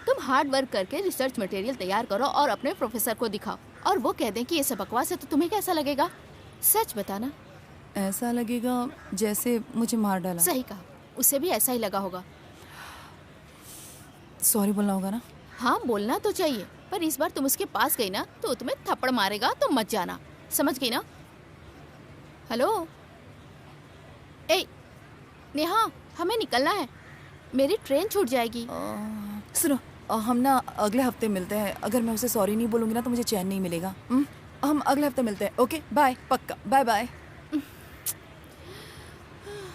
तुम हार्ड वर्क करके रिसर्च मटेरियल तैयार करो और अपने प्रोफेसर को दिखाओ और वो कह दें कि ये सब बकवास है, तो तुम्हें कैसा लगेगा? सच बताना। ऐसा लगेगा जैसे मुझे मार डाला। सही कहा, उसे भी ऐसा ही लगा होगा। सॉरी बोलना होगा ना? हाँ, बोलना तो चाहिए, पर इस बार तुम उसके पास गई ना तो तुम्हें थप्पड़ मारेगा, तो मत जाना, समझ गई ना? हेलो ए नेहा, हमें निकलना है, मेरी ट्रेन छूट जाएगी। सुनो, हम ना अगले हफ्ते मिलते हैं। अगर मैं उसे सॉरी नहीं बोलूंगी ना तो मुझे चैन नहीं मिलेगा। हम अगले हफ्ते मिलते हैं। ओके बाय, पक्का बाय बाय।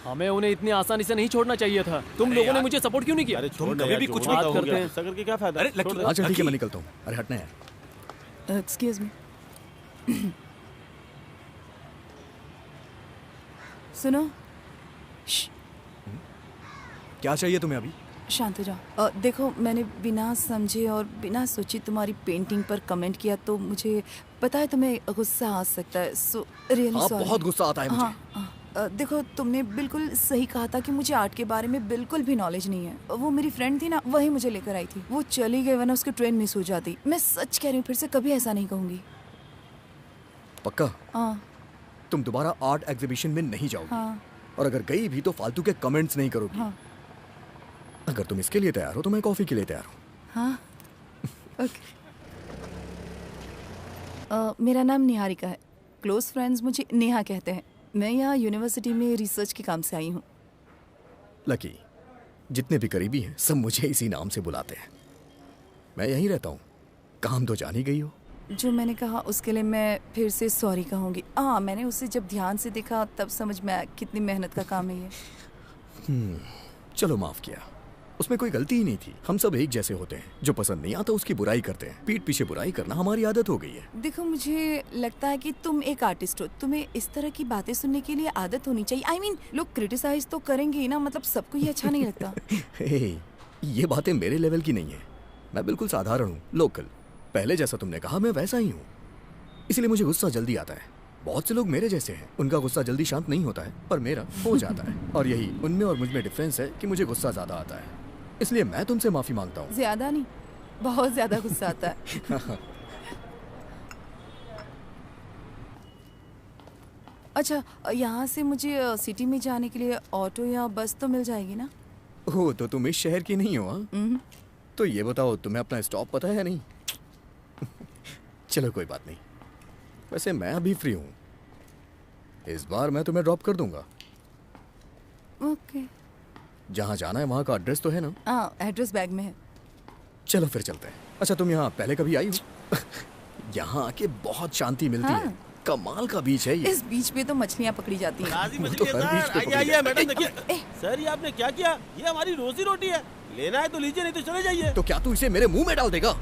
हमें उन्हें इतनी आसानी से नहीं छोड़ना चाहिए था। तुम लोगों ने मुझे सपोर्ट क्यों नहीं किया? तुम कभी भी कुछ बात करते हैं। ऐसा करके क्या फायदा? अरे लकी, अच्छा ठीक है, मैं निकलता हूँ। अरे हटना यार। Excuse me. सुनो, क्या चाहिए तुम्हें अभी? शांत हो जाओ। देखो, मैंने बिना समझे और बिना सोचे तुम्हारी पेंटिंग पर कमेंट किया, तो मुझे पता है तुम्हें गुस्सा आ सकता है। So really sorry. बहुत गुस्सा आता है मुझे। हाँ, देखो, तुमने बिल्कुल सही कहा था कि मुझे आर्ट के बारे में बिल्कुल भी नॉलेज नहीं है। वो मेरी फ्रेंड थी ना, वही मुझे लेकर आई थी। वो चली गई, वरना उसकी ट्रेन मिस हो जाती। मैं सच कह रही हूँ, फिर से कभी ऐसा नहीं कहूँगी। पक्का? हाँ। तुम दोबारा आर्ट एग्जीबिशन में नहीं जाओगी। हाँ। और अगर गई भी तो फालतू के कमेंट्स नहीं करोगी। हाँ। अगर तुम इसके लिए तैयार हो तो मैं कॉफी के लिए तैयार हूँ। हाँ ओके। मेरा नाम निहारिका है, क्लोज फ्रेंड्स मुझे नेहा कहते हैं। मैं यहाँ यूनिवर्सिटी में रिसर्च के काम से आई हूँ। लकी, जितने भी करीबी हैं सब मुझे इसी नाम से बुलाते हैं। मैं यहीं रहता हूँ, काम तो जान ही गई हो। जो मैंने कहा उसके लिए मैं फिर से सॉरी कहूँगी। हाँ, मैंने उसे जब ध्यान से देखा तब समझ में आया कितनी मेहनत का काम है ये। चलो माफ किया, उसमें कोई गलती ही नहीं थी। हम सब एक जैसे होते हैं, जो पसंद नहीं आता उसकी बुराई करते हैं। पीठ पीछे बुराई करना हमारी आदत हो गई है। देखो, मुझे लगता है कि तुम एक आर्टिस्ट हो, तुम्हें इस तरह की बातें सुनने के लिए आदत होनी चाहिए। I mean, लोग क्रिटिसाइज तो करेंगे ही ना, मतलब सबको ये अच्छा नहीं लगता। ये बातें मेरे लेवल की नहीं है। मैं बिल्कुल साधारण हूँ, लोकल। पहले जैसा तुमने कहा मैं वैसा ही हूँ, इसलिए मुझे गुस्सा जल्दी आता है। बहुत से लोग मेरे जैसे हैं, उनका गुस्सा जल्दी शांत नहीं होता है, पर मेरा हो जाता है। और यही उनमें और मुझमें डिफरेंस है कि मुझे गुस्सा ज्यादा आता है। इसलिए मैं तुमसे माफी मांगता हूँ। ज्यादा नहीं, बहुत ज्यादा गुस्सा आता है। अच्छा, यहाँ से मुझे सिटी में जाने के लिए ऑटो या बस तो मिल जाएगी ना? हो तो तुम इस शहर की नहीं हो? हाँ, तो ये बताओ तुम्हें अपना स्टॉप पता है नहीं? चलो कोई बात नहीं, वैसे मैं अभी फ्री हूँ, इस बार मैं तुम्हें ड्रॉप कर दूंगा। ओके। जहाँ जाना है वहाँ का एड्रेस तो है ना? हाँ, एड्रेस बैग में है। चलो फिर चलते हैं। अच्छा, तुम यहाँ पहले कभी आई हो? यहाँ आके बहुत शांति मिलती है। कमाल का बीच है ये। इस बीच पे तो मछलियाँ पकड़ी जाती हैं। तो हर बीच पे पकड़ी आइए मैडम, देखिए सर, ये आपने क्या किया? ये हमारी रोजी रोटी है, लेना है तो लीजिए, नहीं तो चले जाइए। तो क्या तू इसे मेरे मुंह में डाल देगा?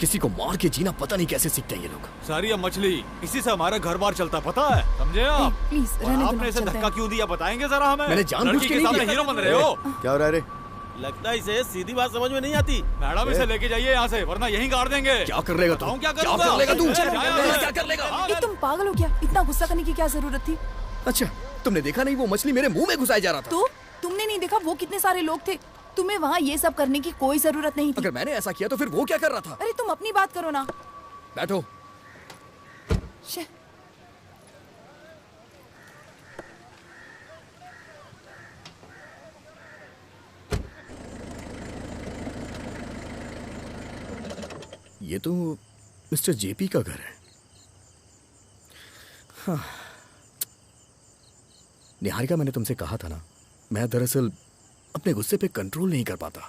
किसी को मार के जीना पता नहीं कैसे सीखते हैं ये लोग। सारी ये मछली, इसी से हमारा घर बार चलता, पता है? समझे आप? प्लीज और आपने इसे धक्का क्यों दिया, बताएंगे जरा हमें? मैंने जानबूझ के नहीं दिया। हीरो बन रहे हो क्या हो रहा है रे? लगता है इसे सीधी बात समझ में नहीं आती। मैडम, इसे लेके जाइए यहाँ से, वरना यहीं गाड़ देंगे। क्या कर लेगा तू? क्या कर लेगा तू? क्या कर लेगा? तुम पागल हो क्या? इतना गुस्सा करने की क्या जरूरत थी? अच्छा, तुमने देखा नहीं वो मछली मेरे मुंह में घुसाई जा रहा था? तो तुमने नहीं देखा वो कितने सारे लोग थे? तुम्हें वहाँ ये सब करने की कोई जरूरत नहीं थी। अगर मैंने ऐसा किया तो फिर वो क्या कर रहा था? अरे तुम अपनी बात करो ना। बैठो। ये तो मिस्टर जेपी का घर है। हाँ। निहारिका, मैंने तुमसे कहा था ना, मैं दरअसल अपने गुस्से पे कंट्रोल नहीं कर पाता।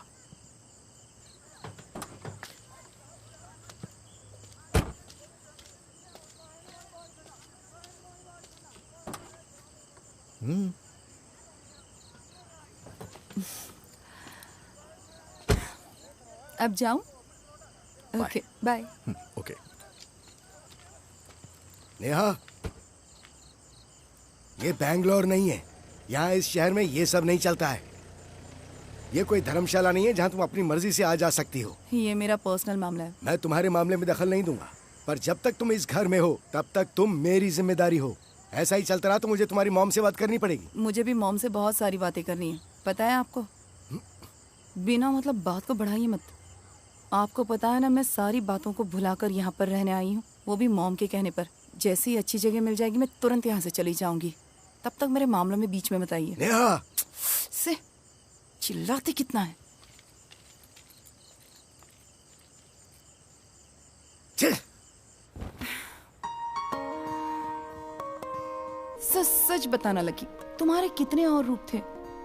अब जाऊं? Okay, bye. ओके। नेहा, ये बैंगलोर नहीं है। यहाँ इस शहर में ये सब नहीं चलता है। ये कोई धर्मशाला नहीं है जहाँ तुम अपनी मर्जी से आ जा सकती हो। ये मेरा पर्सनल मामला है। मैं तुम्हारे मामले में दखल नहीं दूंगा, पर जब तक तुम इस घर में हो तब तक तुम मेरी जिम्मेदारी हो। ऐसा ही चलता रहा तो मुझे तुम्हारी मॉम से बात करनी पड़ेगी। मुझे भी मॉम से बहुत सारी बातें करनी है, पता है आपको। बिना मतलब बात को बढ़ाइए मत। आपको पता है ना, मैं सारी बातों को भुलाकर यहाँ पर रहने आई हूँ, वो भी मॉम के कहने पर। जैसे ही अच्छी जगह मिल जाएगी मैं तुरंत यहाँ से चली जाऊंगी। तब तक मेरे मामलों में बीच में मत आइए। नेहा, से चिल्लाते कितना है। सच बताना लकी, तुम्हारे कितने और रूप थे।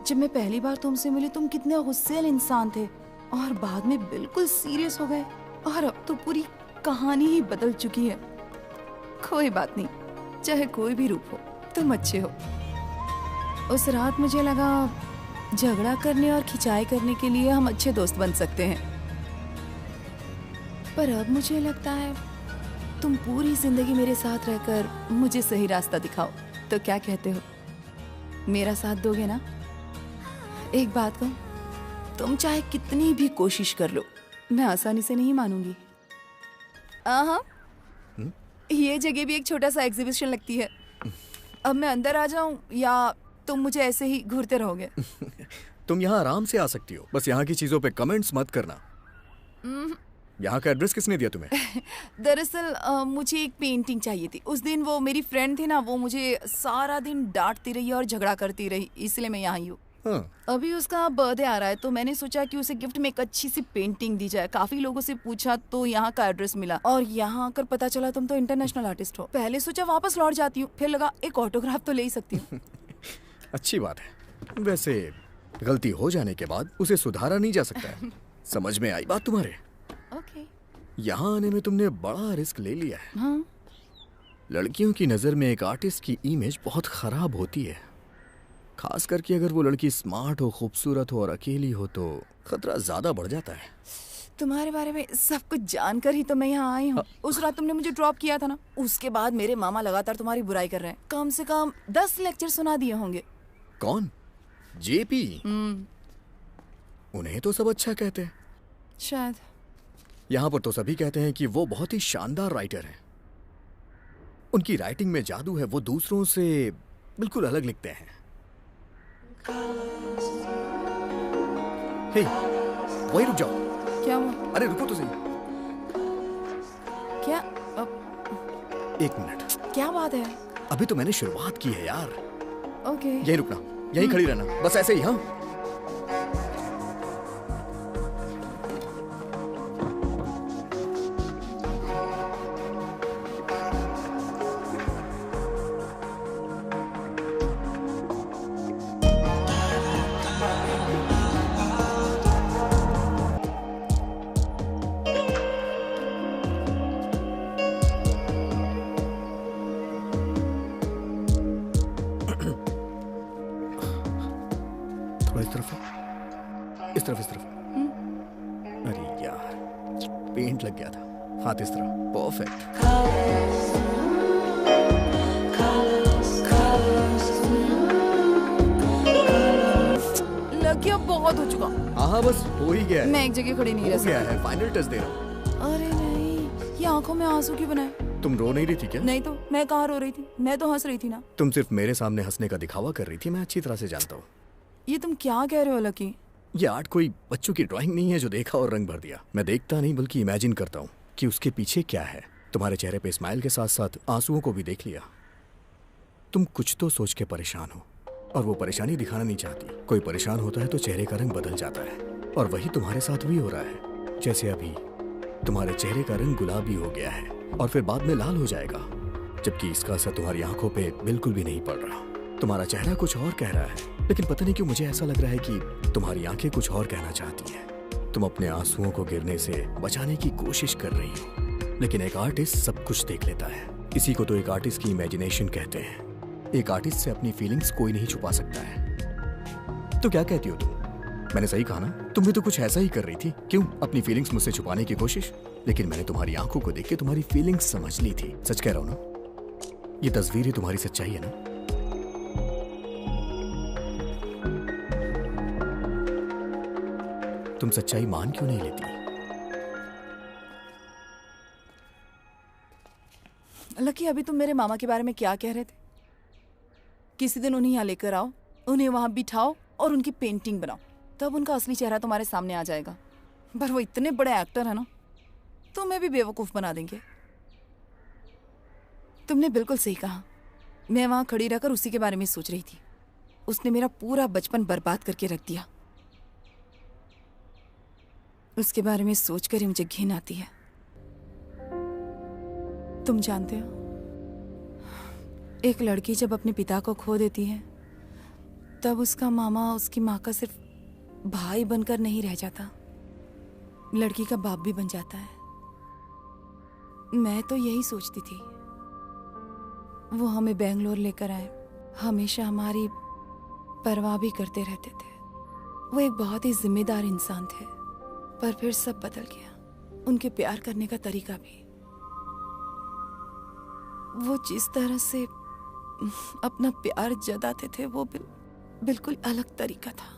जब मैं पहली बार तुमसे मिली तुम कितने गुस्सैल इंसान थे, और बाद में बिल्कुल सीरियस हो गए, और अब तो पूरी कहानी ही बदल चुकी है। कोई बात नहीं, चाहे कोई भी रूप हो, तुम अच्छे हो। उस रात मुझे लगा झगड़ा करने और खिंचाई करने के लिए हम अच्छे दोस्त बन सकते हैं, पर अब मुझे लगता है तुम पूरी जिंदगी मेरे साथ रहकर मुझे सही रास्ता दिखाओ। तो क्या कहते हो, मेरा साथ दोगे ना? एक बात कहूं, तुम चाहे कितनी भी कोशिश कर लो, मैं आसानी से नहीं मानूंगी। हाँ, ये जगह भी एक छोटा सा एग्जीबिशन लगती है। अब मैं अंदर आ जाऊं या तुम मुझे ऐसे ही घूरते रहोगे? तुम यहाँ आराम से आ सकती हो, बस यहाँ की चीजों पे कमेंट्स मत करना। यहाँ का एड्रेस किसने दिया तुम्हें? दरअसल मुझे एक पेंटिंग चाहिए थी। उस दिन वो मेरी फ्रेंड थी ना, वो मुझे सारा दिन डांटती रही और झगड़ा करती रही, इसलिए मैं यहाँ हूँ। हाँ। अभी उसका बर्थडे आ रहा है तो मैंने सोचा कि उसे गिफ्ट में एक अच्छी सी पेंटिंग दी जाए। काफी लोगों से पूछा तो यहाँ का एड्रेस मिला और यहाँ आकर पता चला तुम तो इंटरनेशनल आर्टिस्ट हो। पहले सोचा वापस लौट जाती हूँ, फिर लगा एक ऑटोग्राफ तो ले ही सकती हूँ। अच्छी बात है। वैसे गलती हो जाने के बाद उसे सुधारा नहीं जा सकता है। समझ में आई बात तुम्हारे? ओके। यहाँ आने में तुमने बड़ा रिस्क ले लिया है। हाँ। लड़कियों की नजर में एक आर्टिस्ट की इमेज बहुत खराब होती है, खास करके अगर वो लड़की स्मार्ट हो, खूबसूरत हो और अकेली हो तो खतरा ज्यादा बढ़ जाता है। तुम्हारे बारे में सब कुछ जानकर ही तो मैं यहाँ आई हूँ। उस रात तुमने मुझे ड्रॉप किया था ना, उसके बाद मेरे मामा लगातार तुम्हारी बुराई कर रहे हैं। कम से कम 10 लेक्चर सुना दिए होंगे। कौन? जेपी? उन्हें तो सब अच्छा कहते हैं। शायद। यहाँ पर तो सभी कहते हैं कि वो बहुत ही शानदार राइटर हैं। उनकी राइटिंग में जादू है, वो दूसरों से बिल्कुल अलग लिखते हैं। हे, वही रुक जाओ। क्या हुआ? अरे रुको तो सही। क्या? एक मिनट। क्या बात है? अभी तो मैंने शुरुआत की है यार। ओके। यही रुकना, यही खड़ी रहना, बस ऐसे ही। हाँ। इस तरफ। अरे यार, पेंट लग गया था। हाथ इस तरफ। परफेक्ट। लग गया, बहुत हो चुका। हाँ बस हो ही गया है। मैं एक जगह खड़ी नहीं रह सकती। हो गया है, फाइनल टच दे रहा हूँ। अरे नहीं, ये आंखों में आंसू क्यों बनाए? तुम रो नहीं रही थी क्या? नहीं तो मैं कहाँ रो रही थी, मैं तो हंस रही थी ना। तुम सिर्फ मेरे सामने हंसने का दिखावा कर रही थी, मैं अच्छी तरह से जानता हूँ। ये तुम क्या कह रहे हो लकी? ये आर्ट कोई बच्चों की ड्राइंग नहीं है जो देखा और रंग भर दिया। मैं देखता नहीं बल्कि इमेजिन करता हूँ कि उसके पीछे क्या है। तुम्हारे चेहरे पे स्माइल के साथ साथ आंसुओं को भी देख लिया। तुम कुछ तो सोच के परेशान हो और वो परेशानी दिखाना नहीं चाहती। कोई परेशान होता है तो चेहरे का रंग बदल जाता है और वही तुम्हारे साथ भी हो रहा है। जैसे अभी तुम्हारे चेहरे का रंग गुलाबी हो गया है और फिर बाद में लाल हो जाएगा, जबकि इसका असर तुम्हारी आंखों पे बिल्कुल भी नहीं पड़ रहा। तुम्हारा चेहरा कुछ और कह रहा है, लेकिन पता नहीं क्यों मुझे ऐसा लग रहा है कि तुम्हारी आंखें कुछ और कहना चाहती हैं। तुम अपने आंसुओं को गिरने से बचाने की कोशिश कर रही हो, लेकिन एक आर्टिस्ट सब कुछ देख लेता है। इसी को तो एक आर्टिस्ट की इमेजिनेशन कहते हैं। एक आर्टिस्ट से अपनी फीलिंग्स कोई नहीं छुपा सकता है। तो क्या कहती हो तुम? मैंने सही कहा ना? तुम भी तो कुछ ऐसा ही कर रही थी। क्यों अपनी फीलिंग्स मुझसे छुपाने की कोशिश? लेकिन मैंने तुम्हारी आंखों को देख के तुम्हारी फीलिंग्स समझ ली थी। सच कह रहा हूं ना? ये तस्वीर ही तुम्हारी सच्चाई है ना? तुम सच्चाई मान क्यों नहीं लेती? लकी, अभी तुम मेरे मामा के बारे में क्या कह रहे थे? किसी दिन उन्हें यहाँ लेकर आओ, उन्हें वहां बिठाओ और उनकी पेंटिंग बनाओ, तब उनका असली चेहरा तुम्हारे सामने आ जाएगा। पर वो इतने बड़े एक्टर है ना, तुम्हें भी बेवकूफ बना देंगे। तुमने बिल्कुल सही कहा। मैं वहां खड़ी रहकर उसी के बारे में सोच रही थी। उसने मेरा पूरा बचपन बर्बाद करके रख दिया। उसके बारे में सोचकर ही मुझे घिन आती है। तुम जानते हो, एक लड़की जब अपने पिता को खो देती है तब उसका मामा उसकी माँ का सिर्फ भाई बनकर नहीं रह जाता, लड़की का बाप भी बन जाता है। मैं तो यही सोचती थी। वो हमें बेंगलोर लेकर आए, हमेशा हमारी परवाह भी करते रहते थे। वो एक बहुत ही जिम्मेदार इंसान थे, पर फिर सब बदल गया। उनके प्यार करने का तरीका भी। वो जिस तरह से अपना प्यार जताते थे वो बिल्कुल अलग तरीका था।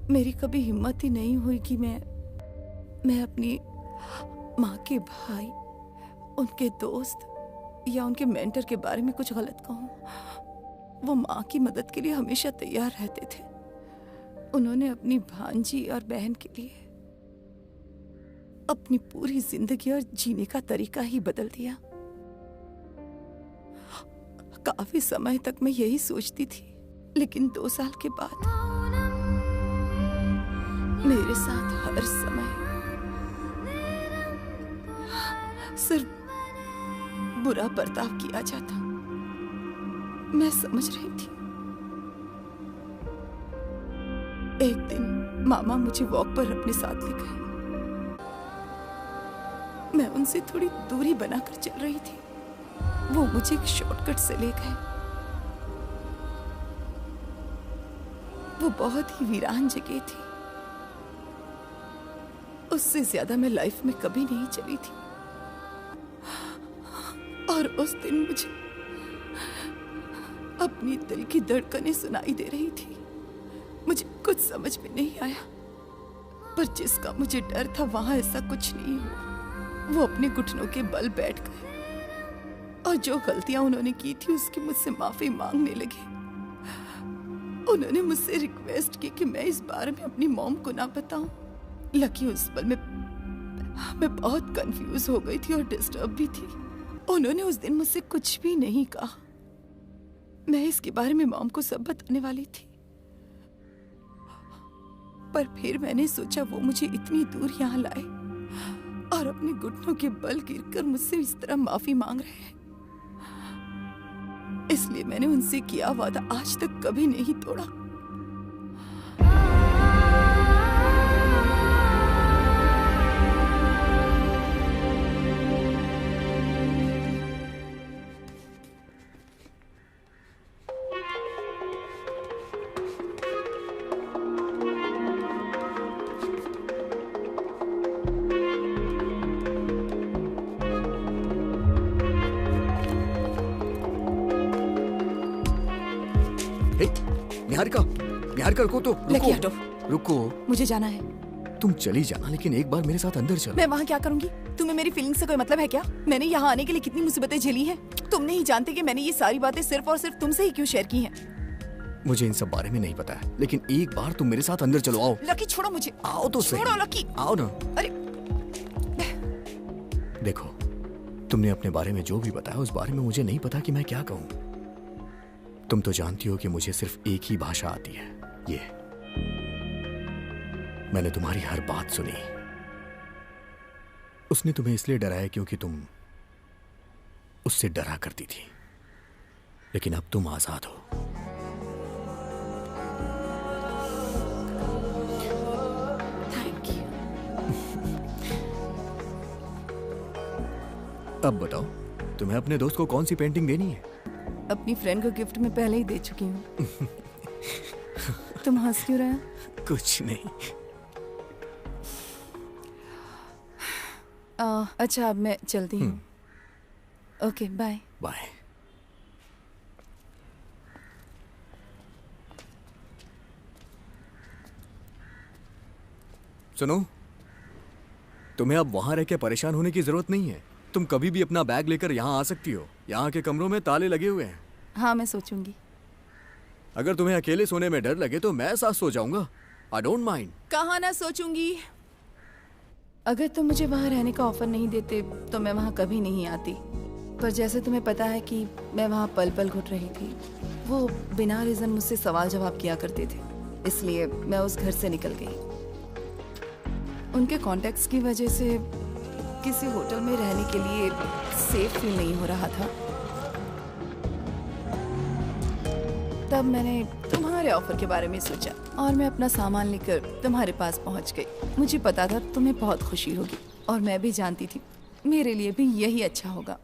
मेरी कभी हिम्मत ही नहीं हुई कि मैं अपनी माँ के भाई, उनके दोस्त या उनके मेंटर के बारे में कुछ गलत कहूँ। वो माँ की मदद के लिए हमेशा तैयार रहते थे। उन्होंने अपनी भांजी और बहन के लिए अपनी पूरी जिंदगी और जीने का तरीका ही बदल दिया। काफी समय तक मैं यही सोचती थी, लेकिन 2 साल के बाद मेरे साथ हर समय सिर्फ बुरा बर्ताव किया जाता। मैं समझ रही थी। एक दिन मामा मुझे वॉक पर अपने साथ ले गए। मैं उनसे थोड़ी दूरी बनाकर चल रही थी। वो मुझे एक शॉर्टकट से ले गए। वो बहुत ही वीरान जगह थी। उससे ज्यादा मैं लाइफ में कभी नहीं चली थी। और उस दिन मुझे अपनी दिल की धड़कनें सुनाई दे रही थी। मुझे कुछ समझ में नहीं आया, पर जिसका मुझे डर था वहां ऐसा कुछ नहीं हुआ। वो अपने घुटनों के बल बैठ गए और जो गलतियां उन्होंने की थी उसकी मुझसे माफी मांगने लगे। उन्होंने मुझसे रिक्वेस्ट की कि मैं इस बारे में अपनी मॉम को ना बताऊं। लकी उस पल में मैं बहुत कंफ्यूज हो गई थी और डिस्टर्ब भी थी। उन्होंने उस दिन मुझसे कुछ भी नहीं कहा। मैं इसके बारे में मॉम को सब बताने वाली थी, पर फिर मैंने सोचा वो मुझे इतनी दूर यहाँ लाए और अपने घुटनों के बल गिरकर मुझसे इस तरह माफी मांग रहे हैं, इसलिए मैंने उनसे किया वादा आज तक कभी नहीं तोड़ा। निहारिका रुको तो, लकी हटो। रुको, मुझे जाना है। तुम चली जाना, लेकिन एक बार मेरे साथ अंदर चलो। मैं वहाँ क्या करूंगी? तुम्हें मेरी फीलिंग से कोई मतलब है क्या? मैंने यहाँ आने के लिए कितनी मुसीबतें झेली हैं। तुम नहीं जानते कि मैंने ये सारी बातें सिर्फ और सिर्फ तुमसे ही क्यों शेयर की हैं। मुझे इन सब बारे में नहीं पता है, लेकिन एक बार तुम मेरे साथ अंदर चलो। आओ। लकी छोड़ो मुझे। आओ तो सही। छोड़ो लकी। आओ ना। अरे देखो, तुमने अपने बारे में जो भी बताया उस बारे में मुझे नहीं पता कि मैं क्या कहूँ। तुम तो जानती हो कि मुझे सिर्फ एक ही भाषा आती है, ये। मैंने तुम्हारी हर बात सुनी। उसने तुम्हें इसलिए डराया क्योंकि तुम उससे डरा करती थी, लेकिन अब तुम आजाद हो। Thank you. अब बताओ, तुम्हें अपने दोस्त को कौन सी पेंटिंग देनी है? अपनी फ्रेंड को गिफ्ट में पहले ही दे चुकी हूँ। तुम हंस क्यों रहे हो? कुछ नहीं। अच्छा, अब मैं चलती हूँ। Okay, bye. बाय। सुनो, तुम्हें अब वहां रह के परेशान होने की जरूरत नहीं है। तुम कभी भी अपना बैग लेकर यहाँ आ सकती हो। यहाँ के कमरों में ताले लगे हुए हैं। हाँ, मैं सोचूंगी। अगर तुम्हें अकेले सोने में डर लगे तो मैं साथ सो जाऊंगा। I don't mind. कहाँ ना सोचूंगी। अगर तुम मुझे वहाँ रहने का ऑफर नहीं देते तो मैं वहाँ कभी नहीं आती। पर जैसे तुम्हें पता है कि मैं वहाँ पल पल घुट रही थी। वो बिना रीजन मुझसे सवाल जवाब किया करते थे, इसलिए मैं उस घर से निकल गई। उनके कॉन्टेक्ट्स की वजह से किसी होटल में रहने के लिए सेफ फील नहीं हो रहा था। तब मैंने तुम्हारे ऑफर के बारे में सोचा और मैं अपना सामान लेकर तुम्हारे पास पहुंच गई। मुझे पता था तुम्हें बहुत खुशी होगी और मैं भी जानती थी मेरे लिए भी यही अच्छा होगा।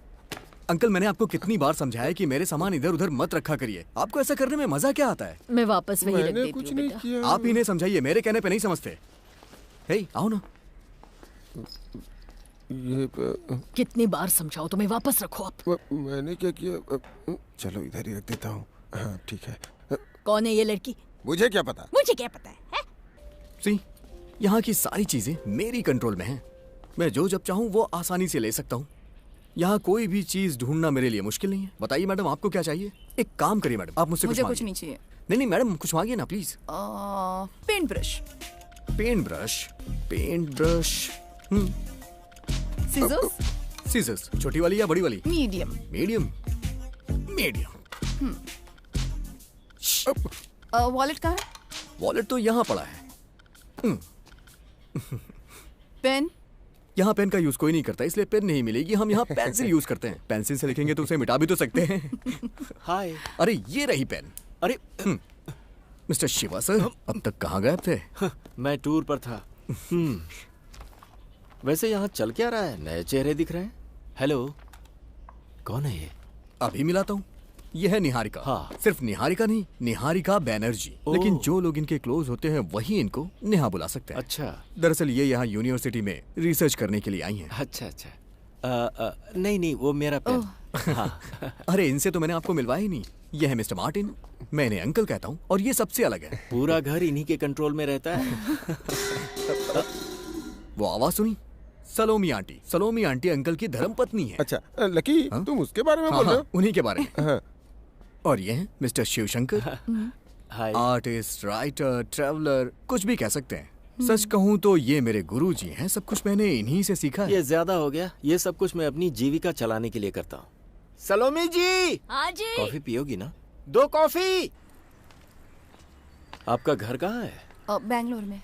अंकल, मैंने आपको कितनी बार समझाया कि मेरे सामान इधर उधर मत रखा करिए। आपको ऐसा करने में मजा क्या आता है? मैं वापस वही रख देती कुछ हूँ नहीं बेटा। किया। आप इन्हें समझाइए, मेरे कहने पे नहीं समझते। हे, आओ ना। ये कितनी बार समझाओ, तुम्हें वापस रखो आप। मैंने क्या किया? चलो इधर ही रख देता हूँ। हाँ ठीक है। कौन है ये लड़की? मुझे क्या पता? मुझे क्या पता है? सी, यहाँ की सारी चीजें मेरी कंट्रोल में हैं। मैं जो जब चाहूँ वो आसानी से ले सकता हूँ। यहाँ कोई भी चीज ढूंढना मेरे लिए मुश्किल नहीं है। बताइए मैडम, आपको क्या चाहिए? एक काम करिए मैडम, आप मुझसे मुझे कुछ कुछ नहीं चाहिए। नहीं मैडम, कुछ मांगिए ना please. Paint brush. Paint brush. Paint brush. Scissors scissors, छोटी वाली या बड़ी वाली? मीडियम। मीडियम। मीडियम। वॉलेट कहाँ है? वॉलेट तो यहाँ पड़ा है। पेन? यहाँ पेन का यूज कोई नहीं करता, इसलिए पेन नहीं मिलेगी। हम यहाँ पेंसिल यूज करते हैं। पेंसिल से लिखेंगे तो उसे मिटा भी तो सकते हैं। हाय। अरे ये रही पेन। अरे मिस्टर शिवा सर, अब तक कहाँ गायब थे? मैं टूर पर था। वैसे यहाँ चल क्या रहा है? नए चेहरे दिख रहे हैं। हेलो, कौन है ये? अभी मिलाता हूँ। ये है निहारिका। हाँ। सिर्फ निहारिका नहीं, निहारिका बैनर्जी। लेकिन जो लोग इनके क्लोज होते हैं वही इनको नेहा बुला सकते हैं। अच्छा। दरअसल ये यहाँ यूनिवर्सिटी में रिसर्च करने के लिए आई हैं। अच्छा अच्छा। नहीं, वो मेरा पेन। हाँ। अरे इनसे तो मैंने आपको मिलवाया ही नहीं। ये है मिस्टर मार्टिन, मैं इन्हें अंकल कहता हूँ, और ये सबसे अलग है। पूरा घर इन्हीं के कंट्रोल में रहता है। वो आवाज सुनी? सलोमी आंटी। सलोमी आंटी अंकल की धर्मपत्नी है। अच्छा लकी, तुम उसके बारे में बोल रहे हो? उन्हीं के बारे में। और ये हैं मिस्टर शिवशंकर, हाय। आर्टिस्ट, राइटर, ट्रैवलर, कुछ भी कह सकते हैं। सच कहूँ तो ये मेरे गुरुजी हैं। सब कुछ मैंने इन्हीं से सीखा है। ये ज्यादा हो गया। ये सब कुछ मैं अपनी जीविका चलाने के लिए करता हूँ। सलोमी जी, हाँ जी। कॉफी पियोगी ना? 2 कॉफी। आपका घर कहाँ है? बैंगलोर में।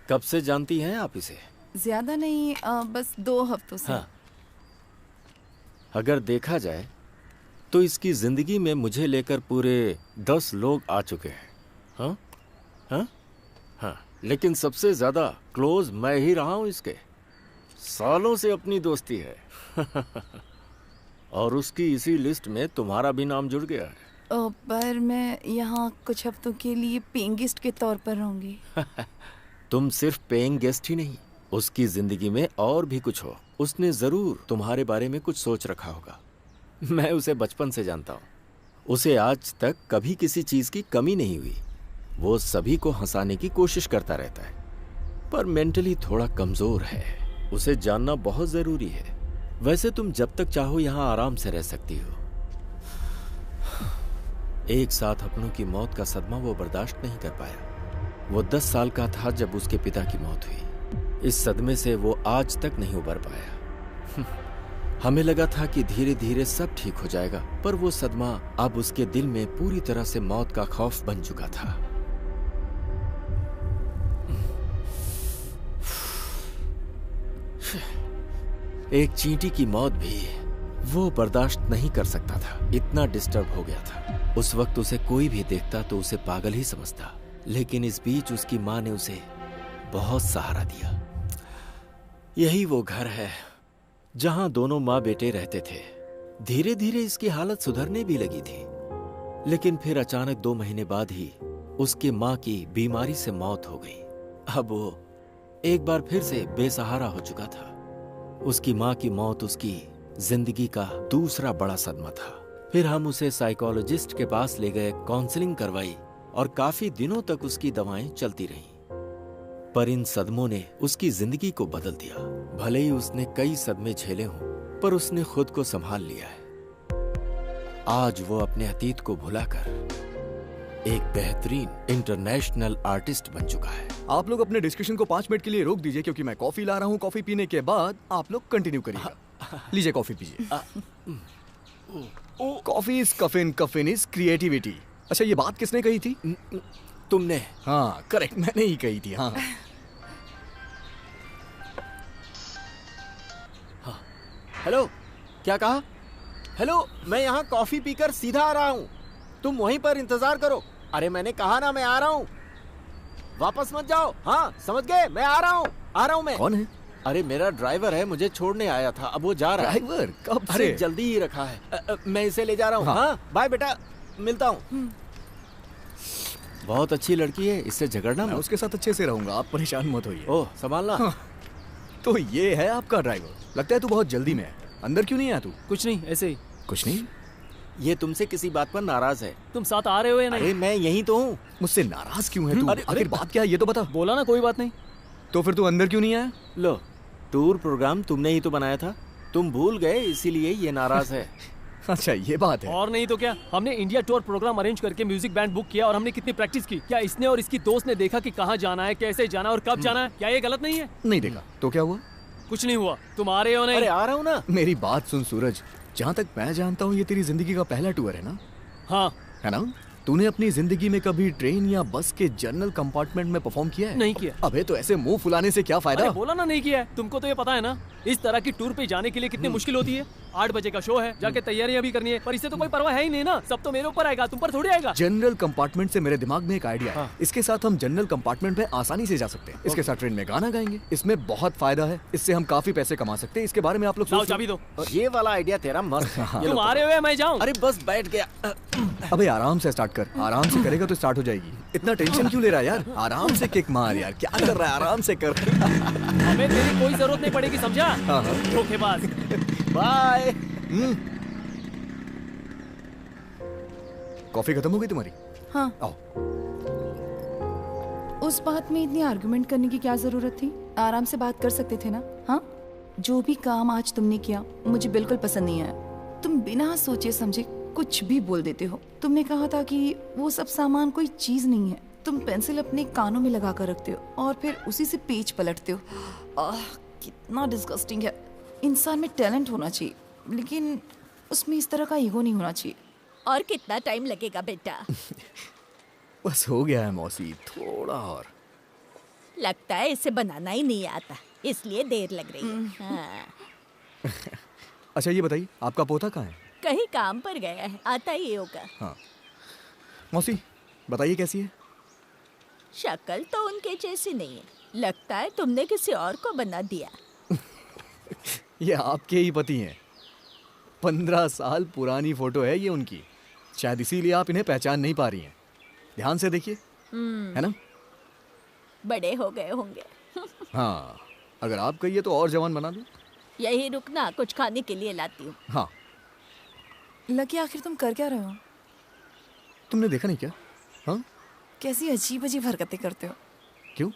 कब से जानती हैं आप इसे? ज्यादा नहीं, बस 2 हफ्तों से। हाँ। अगर देखा जाए तो इसकी जिंदगी में मुझे लेकर पूरे 10 लोग आ चुके हैं। हाँ हाँ हाँ, लेकिन सबसे ज्यादा क्लोज मैं ही रहा हूं इसके। सालों से अपनी दोस्ती है। और उसकी इसी लिस्ट में तुम्हारा भी नाम जुड़ गया है। पर मैं यहाँ कुछ हफ्तों के लिए पेइंग गेस्ट के तौर पर रहूंगी। तुम सिर्फ पेइंग गेस्ट ही नहीं, उसकी जिंदगी में और भी कुछ हो। उसने जरूर तुम्हारे बारे में कुछ सोच रखा होगा। मैं उसे बचपन से जानता हूँ। उसे आज तक कभी किसी चीज की कमी नहीं हुई। वो सभी को हंसाने की कोशिश करता रहता है, पर मेंटली थोड़ा कमजोर है। उसे जानना बहुत जरूरी है। वैसे तुम जब तक चाहो यहाँ आराम से रह सकती हो। एक साथ अपनों की मौत का सदमा वो बर्दाश्त नहीं कर पाया। वो 10 साल का था जब उसके पिता की मौत हुई। इस सदमे से वो आज तक नहीं उबर पाया। हमें लगा था कि धीरे धीरे सब ठीक हो जाएगा, पर वो सदमा अब उसके दिल में पूरी तरह से मौत का खौफ बन चुका था। एक चींटी की मौत भी वो बर्दाश्त नहीं कर सकता था। इतना डिस्टर्ब हो गया था। उस वक्त उसे कोई भी देखता तो उसे पागल ही समझता। लेकिन इस बीच उसकी माँ ने उसे बहुत सहारा दिया। यही वो घर है जहां दोनों माँ बेटे रहते थे। धीरे धीरे इसकी हालत सुधरने भी लगी थी, लेकिन फिर अचानक 2 महीने बाद ही उसकी माँ की बीमारी से मौत हो गई। अब वो एक बार फिर से बेसहारा हो चुका था। उसकी माँ की मौत उसकी जिंदगी का दूसरा बड़ा सदमा था। फिर हम उसे साइकोलॉजिस्ट के पास ले गए, काउंसलिंग करवाई और काफी दिनों तक उसकी दवाएं चलती रहीं। पर इन सदमों ने उसकी जिंदगी को बदल दिया। भले ही उसने कई सदमे झेले हों, पर उसने खुद को संभाल लिया है। आज वो अपने अतीत को भुलाकर एक बेहतरीन इंटरनेशनल आर्टिस्ट बन चुका है। आप लोग अपने डिस्कशन को 5 मिनट के लिए रोक दीजिए, क्योंकि मैं कॉफी ला रहा हूँ। कॉफी पीने के बाद आप लोग कंटिन्यू करिएगा। लीजिए कॉफी पीजिए। Coffee is caffeine, caffeine is creativity. अच्छा, ये बात किसने कही थी? तुमने। हाँ करेक्ट, मैंने ही कही थी। हाँ हेलो, क्या कहा? हेलो, मैं यहाँ कॉफी पीकर सीधा आ रहा हूँ। तुम वहीं पर इंतजार करो। अरे मैंने कहा ना, मैं आ रहा हूँ। वापस मत जाओ। हाँ समझ गए, मैं आ रहा हूँ मैं। कौन है? अरे मेरा ड्राइवर है, मुझे छोड़ने आया था, अब वो जा रहा है। ड्राइवर? कब से? अरे जल्दी ही रखा है। मैं इसे ले जा रहा हूँ। हाँ बाय बेटा, मिलता हूँ। बहुत अच्छी लड़की है, इससे झगड़ना मैं मत। उसके साथ अच्छे से रहूंगा, आप परेशान मत होइए। ओह संभालना। हाँ। तो ये है आपका ड्राइवर। लगता है तू बहुत जल्दी में है। अंदर क्यों नहीं आया तू? कुछ नहीं, ऐसे ही। कुछ नहीं? ये तुमसे किसी बात पर नाराज है। तुम साथ आ रहे हो या नहीं? अरे मैं यहीं तो हूँ। मुझसे नाराज क्यों है तू? अरे, आखिर बात क्या है ये तो बता। बोला ना कोई बात नहीं। तो फिर तू अंदर क्यों नहीं आया? लो, टूर प्रोग्राम तुमने ही तो बनाया था, तुम भूल गए, इसीलिए ये नाराज है। अच्छा ये बात है। और नहीं तो क्या, हमने इंडिया टूर प्रोग्राम अरेंज करके म्यूजिक बैंड बुक किया और हमने कितनी प्रैक्टिस की। क्या इसने और इसकी दोस्त ने देखा कि कहाँ जाना है, कैसे जाना है और कब जाना है? क्या ये गलत नहीं है? नहीं देखा तो क्या हुआ? कुछ नहीं हुआ, तुम आ रहे हो नहीं? अरे आ रहा हूँ ना। मेरी बात सुन सूरज, जहाँ तक मैं जानता हूँ ये तेरी जिंदगी का पहला टूर है ना? हाँ। है ना? तूने अपनी जिंदगी में कभी ट्रेन या बस के जनरल कंपार्टमेंट में परफॉर्म किया है? नहीं किया। अबे तो ऐसे मुंह फुलाने से क्या फायदा? अरे बोला ना नहीं किया है। तुमको तो ये पता है ना इस तरह की टूर पे जाने के लिए कितनी मुश्किल होती है। 8 बजे का शो है, जाके तैयारियां भी करनी है, पर इससे तो कोई परवाह है ही नहीं ना। सब तो मेरे ऊपर आएगा, तुम पर थोड़ी आएगा। जनरल कंपार्टमेंट से मेरे दिमाग में एक आइडिया है। इसके साथ हम जनरल कंपार्टमेंट में आसानी से जा सकते हैं। इसके साथ ट्रेन में गाना गाएंगे, इसमें बहुत फायदा है। इससे हम काफी पैसे कमा सकते हैं। इसके बारे में आप लोग चाबी दो। ये वाला आइडिया तेरा मस्त है। तुम आ रहे हो या मैं जाऊँ? अरे बस बैठ गया। अबे आराम से स्टार्ट कर, आराम से करेगा तो स्टार्ट हो जाएगी। इतना टेंशन क्यों ले रहा है यार? आराम से किक मार यार, क्या कर रहा है? आराम से कर। हमें तेरी कोई जरूरत नहीं पड़ेगी, समझा? धोखेबाज। बाय। कॉफी खत्म हो गई तुम्हारी? हाँ। आओ। उस बात में इतनी आर्गुमेंट करने की क्या जरूरत थी? आराम से बात कर सकते थे ना? हाँ, जो भी काम आज तुमने किया मुझे बिल्कुल पसंद नहीं आया। तुम बिना सोचे समझे कुछ भी बोल देते हो। तुमने कहा था कि वो सब सामान कोई चीज नहीं है। तुम पेंसिल अपने कानों में लगा कर रखते हो और फिर उसी से पेज पलटते हो। कितना डिस्गस्टिंग है। इंसान में टैलेंट होना चाहिए, लेकिन उसमें इस तरह का ईगो नहीं होना चाहिए। और कितना टाइम लगेगा बेटा? बस हो गया है मौसी, थोड़ा और। लगता है इसे बनाना ही नहीं आता, इसलिए देर लग रही है। हाँ। अच्छा ये बताइए, आपका पोता कहाँ है? कहीं काम पर गया है, आता ही होगा। हाँ मौसी बताइए कैसी है? शक्ल तो उनके जैसी नहीं है, लगता है तुमने किसी और को बना दिया। ये आपके ही पति हैं। 15 साल पुरानी फोटो है ये उनकी, शायद इसीलिए आप इन्हें पहचान नहीं पा रही हैं। ध्यान से देखिए, है ना? बड़े हो गए होंगे। हाँ, अगर आप कहिए तो और जवान बना दूं। यही रुकना, कुछ खाने के लिए लाती हूँ। हाँ। लकी आखिर तुम कर क्या रहे हो? तुमने देखा नहीं क्या? हाँ? कैसी अजीब अजीब हरकतें करते हो। क्यों?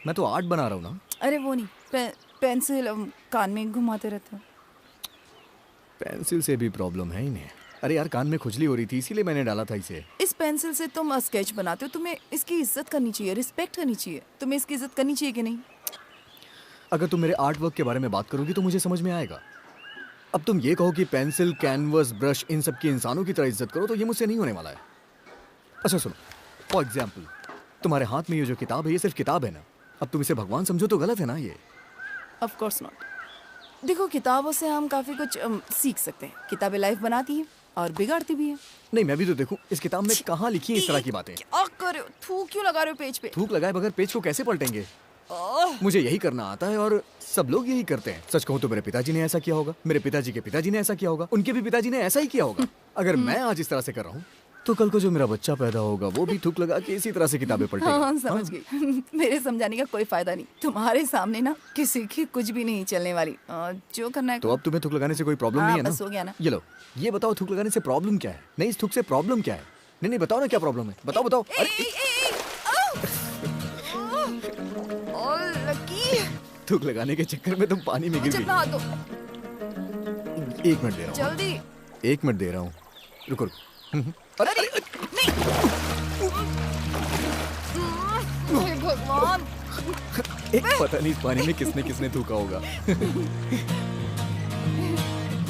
मैं तो आर्ट बना रहा हूँ ना। अरे वो नहीं, पेंसिल कान में घुमाते रहते हो। पेंसिल से भी प्रॉब्लम है इन्हें। अरे यार कान में खुजली हो रही थी इसीलिए मैंने डाला था इसे। इस पेंसिल से तुम स्केच बनाते हो, तुम्हें इसकी इज्जत करनी चाहिए, रिस्पेक्ट करनी चाहिए। तुम्हें इसकी इज्जत करनी चाहिए कि नहीं? अगर तुम मेरे आर्ट वर्क के बारे में बात करोगी तो मुझे समझ में आएगा। अब तुम ये कहो कि पेंसिल, कैनवस, ब्रश इन सब की इंसानों की तरह इज्जत करो तो ये मुझसे नहीं होने वाला है। अच्छा सुनो, फॉर एग्जाम्पल तुम्हारे हाथ में ये जो किताब है ये सिर्फ किताब है ना। अब तुम इसे भगवान समझो तो गलत है ना ये। Of course not. देखो किताबों से हम काफी कुछ सीख सकते हैं। किताबें लाइफ बनाती हैं और बिगाड़ती भी हैं। नहीं मैं भी तो देखूं इस किताब में कहाँ लिखी है इस तरह की बातें। क्या कर रहे हो? थूक क्यों लगा रहे हो पेज पे? थूक लगाए बगैर पेज को कैसे पलटेंगे? मुझे यही करना आता है और सब लोग यही करते हैं। सच कहूं तो मेरे पिताजी ने ऐसा किया होगा, मेरे पिताजी के पिताजी ने ऐसा किया होगा, उनके भी पिताजी ने ऐसा ही किया होगा। अगर मैं आज इस तरह से कर रहा हूँ तो कल को जो मेरा बच्चा पैदा होगा वो भी थूक लगा के इसी तरह से किताबें पलटेगा। हाँ, समझ गई। मेरे समझाने का कोई फायदा नहीं। तुम्हारे सामने ना किसी की कुछ भी नहीं चलने वाली। जो करना है तो अब तुम्हें थूक लगाने से कोई प्रॉब्लम नहीं है ना? बस हो गया ना। ये लो, ये बताओ थूक लगाने से प्रॉब्लम क्या है? नहीं इस थूक से प्रॉब्लम क्या है? नहीं बताओ ना क्या प्रॉब्लम है, बताओ बताओ। थूक लगाने के चक्कर में तुम पानी में गिर गई। 1 मिनट दे रहा हूँ। जल्दी 1 मिनट दे रहा हूँ, रुको रुको। अरे नहीं भगवान, एक पता नहीं इस पानी में किसने किसने थूका होगा।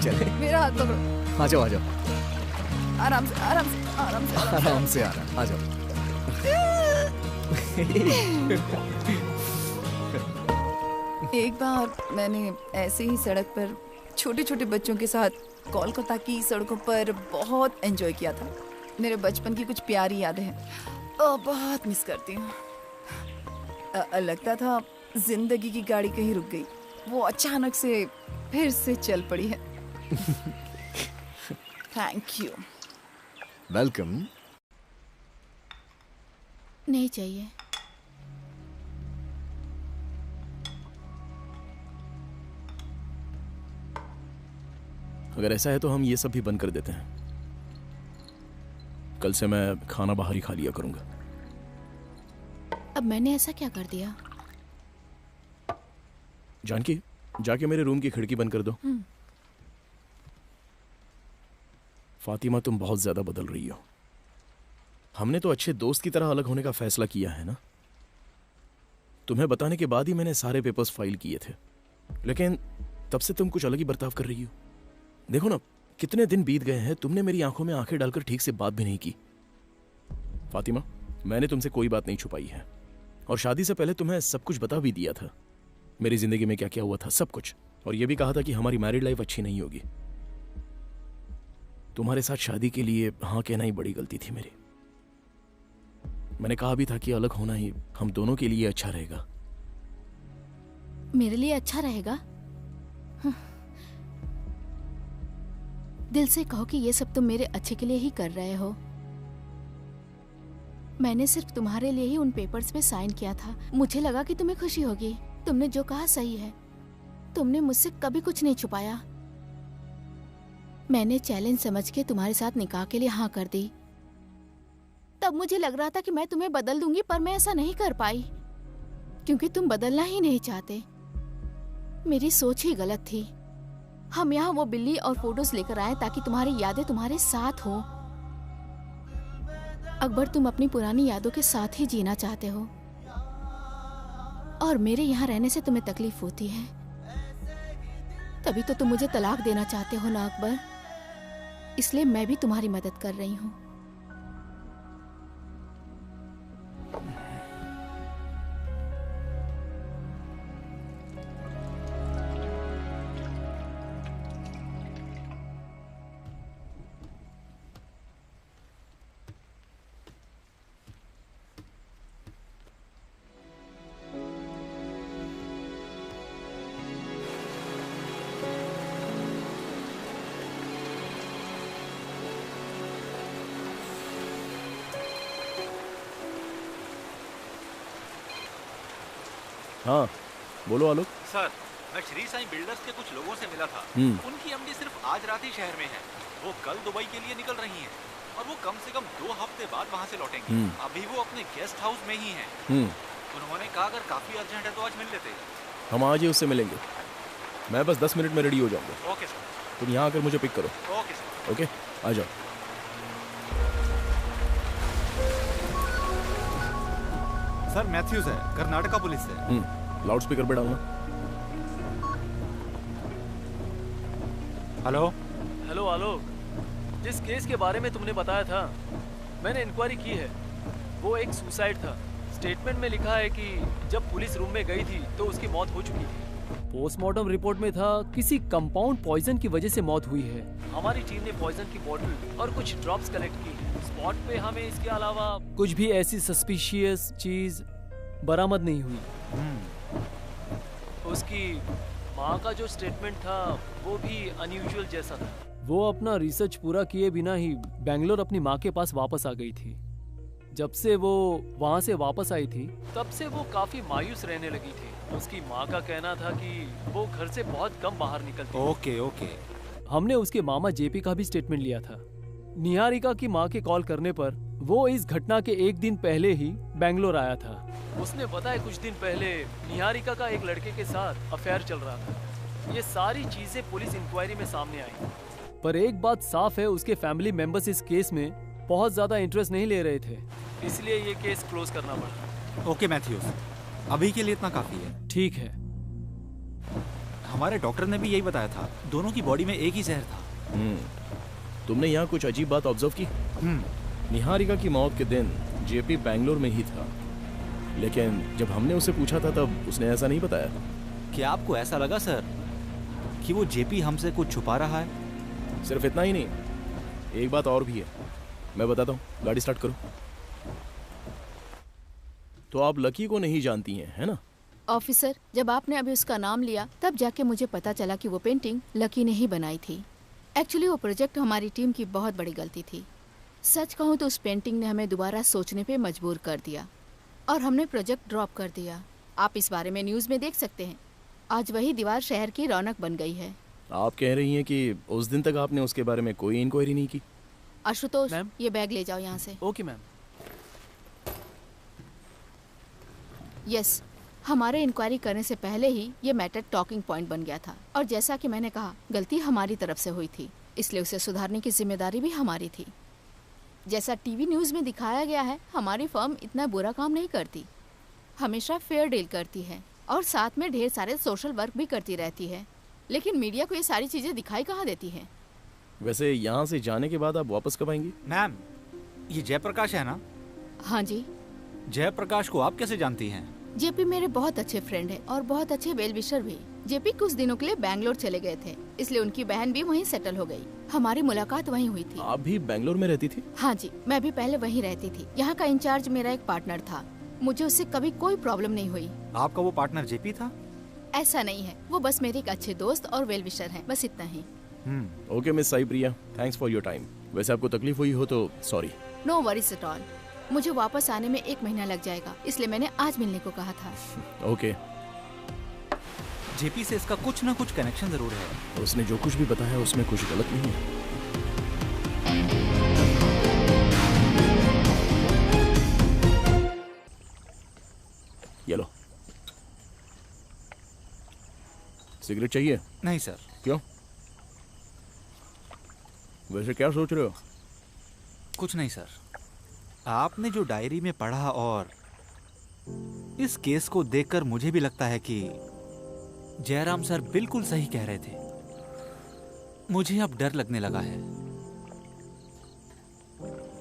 चले मेरा हाथ पकड़ो। आ जाओ आ जाओ। आराम से आराम से आराम से आराम से आ जाओ। एक बार मैंने ऐसे ही सड़क पर छोटे छोटे बच्चों के साथ कोलकाता की सड़कों पर बहुत एंजॉय किया था। मेरे बचपन की कुछ प्यारी यादें हैं, बहुत मिस करती हूँ। लगता था जिंदगी की गाड़ी कहीं रुक गई, वो अचानक से फिर से चल पड़ी है। Thank you. वेलकम। नहीं चाहिए। अगर ऐसा है तो हम ये सब भी बंद कर देते हैं। कल से मैं खाना बाहर ही खा लिया करूंगा। अब मैंने ऐसा क्या कर दिया? जानकी, जाके मेरे रूम की खिड़की बंद कर दो। फातिमा तुम बहुत ज्यादा बदल रही हो। हमने तो अच्छे दोस्त की तरह अलग होने का फैसला किया है ना। तुम्हें बताने के बाद ही मैंने सारे पेपर्स फाइल किए थे। लेकिन तब से तुम कुछ अलग ही बर्ताव कर रही हो। देखो ना, कितने दिन बीत गए हैं, तुमने मेरी आंखों में आंखें डालकर ठीक से बात भी नहीं की। फातिमा, मैंने तुमसे कोई बात नहीं छुपाई है और शादी से पहले तुम्हें सब कुछ बता भी दिया था, मेरी जिंदगी में क्या क्या हुआ था, सब कुछ। और यह भी कहा था कि हमारी मैरिड लाइफ अच्छी नहीं होगी। तुम्हारे साथ शादी के लिए हाँ कहना ही बड़ी गलती थी मेरी। मैंने कहा भी था कि अलग होना ही हम दोनों के लिए अच्छा रहेगा। मेरे लिए अच्छा रहेगा? दिल से कहो कि ये सब तुम मेरे अच्छे के लिए ही कर रहे हो। मैंने सिर्फ तुम्हारे लिए ही उन पेपर्स पे साइन किया था। मुझे लगा कि तुम्हें खुशी होगी। तुमने जो कहा सही है। तुमने मुझसे कभी कुछ नहीं छुपाया। मैंने चैलेंज समझ के तुम्हारे साथ निकाह के लिए हाँ कर दी। तब मुझे लग रहा था कि मैं तुम्हें बदल दूंगी, पर मैं ऐसा नहीं कर पाई क्योंकि तुम बदलना ही नहीं चाहते। मेरी सोच ही गलत थी। हम यहाँ वो बिल्ली और फोटोज लेकर आए ताकि तुम्हारी यादें तुम्हारे साथ हो। अकबर, तुम अपनी पुरानी यादों के साथ ही जीना चाहते हो और मेरे यहाँ रहने से तुम्हें तकलीफ होती है। तभी तो तुम मुझे तलाक देना चाहते हो ना अकबर। इसलिए मैं भी तुम्हारी मदद कर रही हूँ। हाँ बोलो आलोक। सर, मैं श्री साईं बिल्डर्स के कुछ लोगों से मिला था। उनकी एमडी सिर्फ आज रात ही शहर में है। वो कल दुबई के लिए निकल रही हैं और वो कम से कम 2 हफ्ते बाद वहाँ से लौटेंगी। अभी वो अपने गेस्ट हाउस में ही हैं। उन्होंने कहा अगर काफी अर्जेंट है तो आज मिल लेते। हम आज ही उससे मिलेंगे। मैं बस 10 मिनट में रेडी हो जाऊंगा। Okay sir. तुम यहाँ आकर मुझे पिक करो। Okay sir. ओके, आ जाओ। सर, मैथ्यूज है, कर्नाटका पुलिस से। लाउड स्पीकर पे डालना। हेलो हेलो आलोक, जिस केस के बारे में तुमने बताया था मैंने इंक्वायरी की है। वो एक सुसाइड था। स्टेटमेंट में लिखा है कि जब पुलिस रूम में गई थी तो उसकी मौत हो चुकी थी। पोस्टमार्टम रिपोर्ट में था किसी कंपाउंड पॉइजन की वजह से मौत हुई है। हमारी टीम ने पॉइजन की बोतल और कुछ ड्रॉप्स कलेक्ट की है। स्पॉट पे हमें इसके अलावा कुछ भी ऐसी सस्पिशियस चीज बरामद नहीं हुई। उसकी माँ का जो स्टेटमेंट था वो भी अनयूजुअल जैसा था। वो अपना रिसर्च पूरा किए बिना ही बेंगलोर अपनी माँ के पास वापस आ गई थी। जब से वो वहाँ से वापस आई थी तब से वो काफी मायूस रहने लगी थी। उसकी माँ का कहना था कि वो घर से बहुत कम बाहर निकलती। Okay okay. हमने उसके मामा जेपी का भी स्टेटमेंट लिया था। निहारिका की माँ के कॉल करने पर वो इस घटना के एक दिन पहले ही बेंगलोर आया था। उसने बताया कुछ दिन पहले निहारिका का एक लड़के के साथ अफेयर चल रहा था। ये सारी चीजें पुलिस इंक्वायरी में सामने आई। पर एक बात साफ है, उसके फैमिली मेंबर्स इस केस में बहुत ज्यादा इंटरेस्ट नहीं ले रहे थे, इसलिए ये केस क्लोज करना पड़ा। ओके मैथ्यूज, अभी के लिए इतना काफी है। ठीक है। हमारे डॉक्टर ने भी यही बताया था, दोनों की बॉडी में एक ही जहर था। तुमने यहाँ कुछ अजीब बात ऑब्जर्व की? निहारिका की मौत के दिन जेपी बेंगलोर में ही था, लेकिन जब हमने उसे पूछा था तब उसने ऐसा नहीं बताया। क्या आपको ऐसा लगा सर कि वो जेपी हमसे कुछ छुपा रहा है? सिर्फ इतना ही नहीं, एक बात और भी है, मैं बताता हूँ। गाड़ी स्टार्ट करो। तो आप लकी को नहीं जानती हैं, है ना? ऑफिसर, जब आपने अभी उसका नाम लिया तब जाके मुझे पता चला कि वो पेंटिंग लकी ने ही बनाई थी। एक्चुअली वो प्रोजेक्ट हमारी टीम की बहुत बड़ी गलती थी। सच कहूँ तो उस पेंटिंग ने हमें दोबारा सोचने पे मजबूर कर दिया और हमने प्रोजेक्ट ड्रॉप कर दिया। आप इस बारे में न्यूज़ में देख सकते हैं। आज वही दीवार शहर की रौनक बन गई है। आप कह रही हैं कि उस दिन तक आपने उसके बारे में कोई इंक्वायरी नहीं की? आशुतोष, ये बैग ले जाओ यहाँ से। Okay ma'am. यस, हमारे इंक्वायरी करने से पहले ही ये मैटर टॉकिंग पॉइंट बन गया था और जैसा कि मैंने कहा, गलती हमारी तरफ से हुई थी, इसलिए उसे सुधारने की जिम्मेदारी भी हमारी थी। जैसा टीवी न्यूज़ में दिखाया गया है, हमारी फर्म इतना बुरा काम नहीं करती, हमेशा फेयर डील करती है। और साथ में ढेर सारे सोशल वर्क भी करती रहती है, लेकिन मीडिया को ये सारी चीजें दिखाई कहाँ देती है। वैसे यहाँ से जाने के बाद आप वापस कब आएंगी? मैम, ये जयप्रकाश है ना? हाँ जी। जयप्रकाश को आप कैसे जानती हैं? जेपी मेरे बहुत अच्छे फ्रेंड है और बहुत अच्छे वेल विशर भी। जेपी कुछ दिनों के लिए बैंगलोर चले गए थे, इसलिए उनकी बहन भी वहीं सेटल हो गई। हमारी मुलाकात वहीं हुई थी। आप भी बैंगलोर में रहती थी? हाँ जी, मैं भी पहले वहीं रहती थी। यहाँ का इंचार्ज मेरा एक पार्टनर था, मुझे उससे कभी कोई प्रॉब्लम नहीं हुई। आपका वो पार्टनर जेपी था? ऐसा नहीं है, वो बस मेरे एक अच्छे दोस्त और वेल विशर हैं, बस इतना ही। Okay miss Sai Priya, thanks for your time. वैसे आपको तकलीफ हुई हो तो sorry. No worries at all. मुझे वापस आने में 1 महीना लग जाएगा, इसलिए मैंने आज मिलने को कहा था। ओके। जेपी से इसका कुछ ना कुछ कनेक्शन जरूर है। उसने जो कुछ भी बताया उसमें कुछ गलत नहीं है। ये लो। सिगरेट चाहिए? नहीं सर। क्यों? वैसे क्या सोच रहे हो? कुछ नहीं सर। आपने जो डायरी में पढ़ा और इस केस को देखकर मुझे भी लगता है कि जयराम सर बिल्कुल सही कह रहे थे। मुझे अब डर लगने लगा है।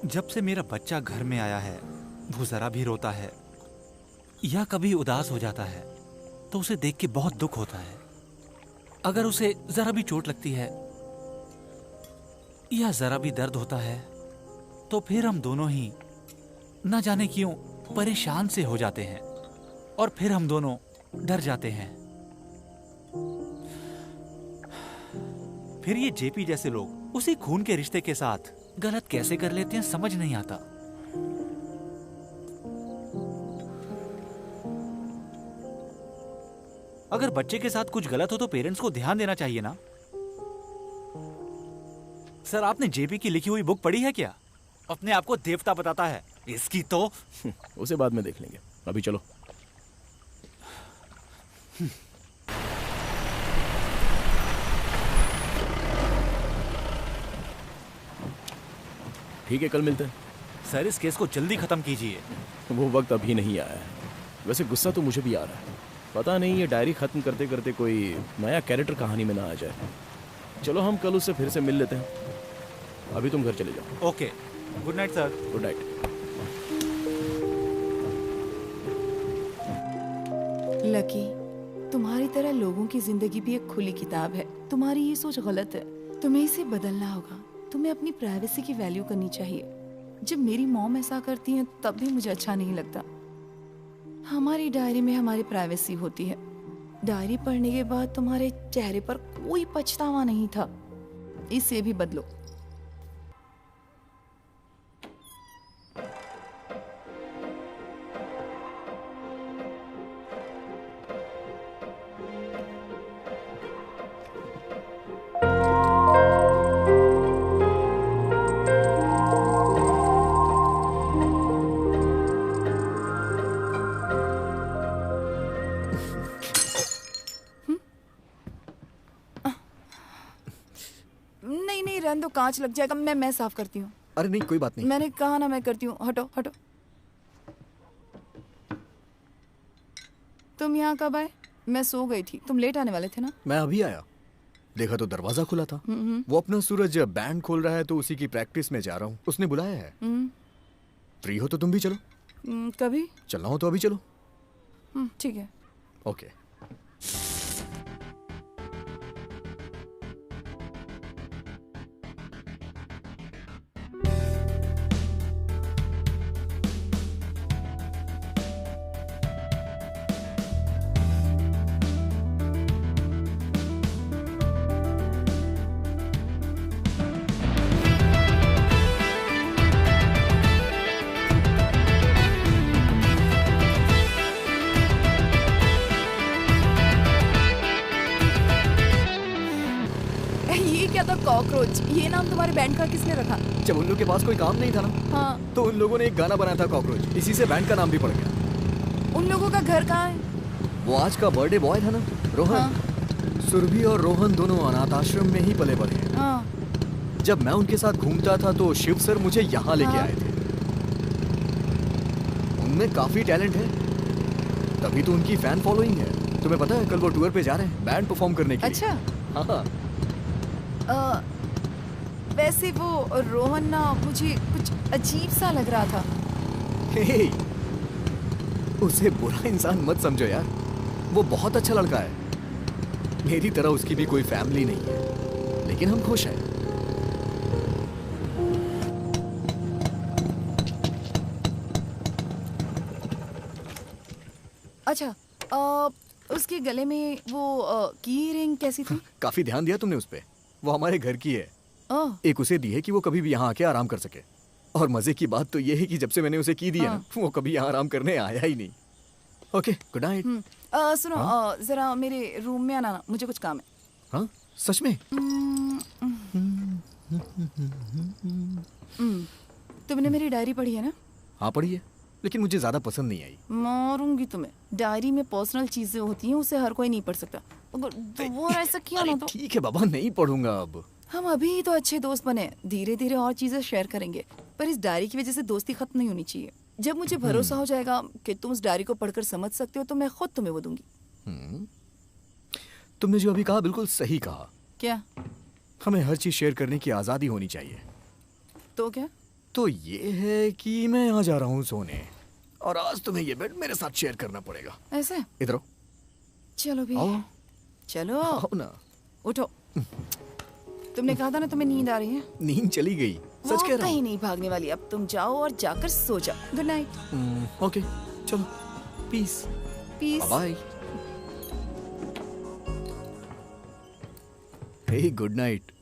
जब से मेरा बच्चा घर में आया है, वो जरा भी रोता है या कभी उदास हो जाता है तो उसे देख के बहुत दुख होता है। अगर उसे जरा भी चोट लगती है या जरा भी दर्द होता है तो फिर हम दोनों ही न जाने क्यों परेशान से हो जाते हैं और फिर हम दोनों डर जाते हैं। फिर ये जेपी जैसे लोग उसी खून के रिश्ते के साथ गलत कैसे कर लेते हैं समझ नहीं आता। अगर बच्चे के साथ कुछ गलत हो तो पेरेंट्स को ध्यान देना चाहिए ना। सर, आपने जेपी की लिखी हुई बुक पढ़ी है क्या? अपने आप को देवता बताता है। इसकी तो उसे बाद में देख लेंगे, अभी चलो। ठीक है, कल मिलते हैं। सर, इस केस को जल्दी खत्म कीजिए। वो वक्त अभी नहीं आया है। वैसे गुस्सा तो मुझे भी आ रहा है। पता नहीं ये डायरी खत्म करते करते कोई नया कैरेक्टर कहानी में ना आ जाए। चलो हम कल उससे फिर से मिल लेते हैं। अभी तुम घर चले जाओ। Okay, good night sir. Good night. Lucky, तुम्हारी तरह लोगों की जिंदगी भी एक खुली किताब है। तुम्हारी ये सोच गलत है, तुम्हें इसे बदलना होगा। तुम्हें अपनी प्राइवेसी की वैल्यू करनी चाहिए। जब मेरी मॉम ऐसा करती है तब भी मुझे अच्छा नहीं लगता। हमारी डायरी में हमारी प्राइवेसी होती है। डायरी पढ़ने के बाद तुम्हारे चेहरे पर कोई पछतावा नहीं था। इसे भी बदलो। नहीं, रहने दो, कांच लग जाएगा। मैं साफ करती हूँ। अरे नहीं, कोई बात नहीं। मैंने कहा ना मैं करती हूँ। हटो हटो। तुम यहाँ कब आए? मैं सो गई थी। तुम लेट आने वाले थे ना? मैं अभी आया, देखा तो दरवाजा खुला था। वो अपना सूरज बैंड खोल रहा है तो उसी की प्रैक्टिस में जा रहा हूँ। उसने बुलाया है। फ्री हो तो तुम भी चलो। कभी चलना हो तो अभी चलो। ठीक है। ओके। कॉकरोच, ये नाम तुम्हारे बैंड का किसने रखा? जब उन लोगों के पास कोई काम नहीं था ना, हाँ, तो उन लोगों ने एक गाना बनाया था कॉकरोच। इसी से बैंड का नाम भी पड़ गया। उन लोगों का घर कहाँ है? वो आज का बर्थडे बॉय था ना, रोहन। हाँ। सुरभि और रोहन दोनों अनाथ आश्रम में ही पले बड़े हैं। हाँ। जब मैं उनके साथ घूमता था तो शिव सर मुझे यहाँ लेके आए थे। उनमें काफी टैलेंट है, तभी तो उनकी फैन फॉलोइंग है। तुम्हें पता है कल वो टूर पे जा रहे हैं बैंड परफॉर्म करने के लिए। अच्छा। हाँ। वैसे वो रोहन ना मुझे कुछ अजीब सा लग रहा था। हे, उसे बुरा इंसान मत समझो यार, वो बहुत अच्छा लड़का है। मेरी तरह उसकी भी कोई फैमिली नहीं है, लेकिन हम खुश हैं। अच्छा, उसके गले में वो की रिंग कैसी थी? काफी ध्यान दिया तुमने उस पे। वो हमारे घर की है। एक उसे दी है कि वो कभी भी यहाँ आके आराम कर सके। और मजे की बात तो ये है कि जब से मैंने उसे की दी है ना, वो कभी यहाँ आराम करने आया ही नहीं। Okay, good night. सुनो, जरा मेरे रूम में आना, मुझे कुछ काम है। हाँ, सच में? तुमने मेरी डायरी पढ़ी है ना? हाँ पढ़ी है, लेकिन मुझे ज्यादा पसंद नहीं आई। मारूंगी तुम्हें। डायरी में पर्सनल चीजें होती हैं, उसे हर कोई नहीं पढ़ सकता। अगर वो ऐसा किया ना तो ठीक है बाबा, नहीं पढ़ूंगा अब। हम अभी तो अच्छे दोस्त बने, धीरे धीरे और चीजें शेयर करेंगे, पर इस डायरी की वजह से दोस्ती खत्म नहीं होनी चाहिए। जब मुझे भरोसा हो जाएगा कि तुम उस डायरी को पढ़कर समझ सकते हो तो मैं खुद तुम्हें वो दूंगी। तुमने जो अभी कहा बिल्कुल सही कहा। क्या? हमें हर चीज शेयर करने की आजादी होनी चाहिए। तो क्या? तो ये है कि मैं यहाँ जा रहा हूँ सोने, और आज तुम्हें ये बेड मेरे साथ शेयर करना पड़ेगा। ऐसे? इधर आओ। चलो भी। चलो। आओ ना। उठो। तुमने कहा था ना तुम्हें नींद आ रही है। नींद चली गई, सच कह रहा हूँ। कहीं नहीं भागने वाली। अब तुम जाओ और जाकर सो जाओ। Good night. ओके, चलो। Peace. Peace. Bye. Hey, good night.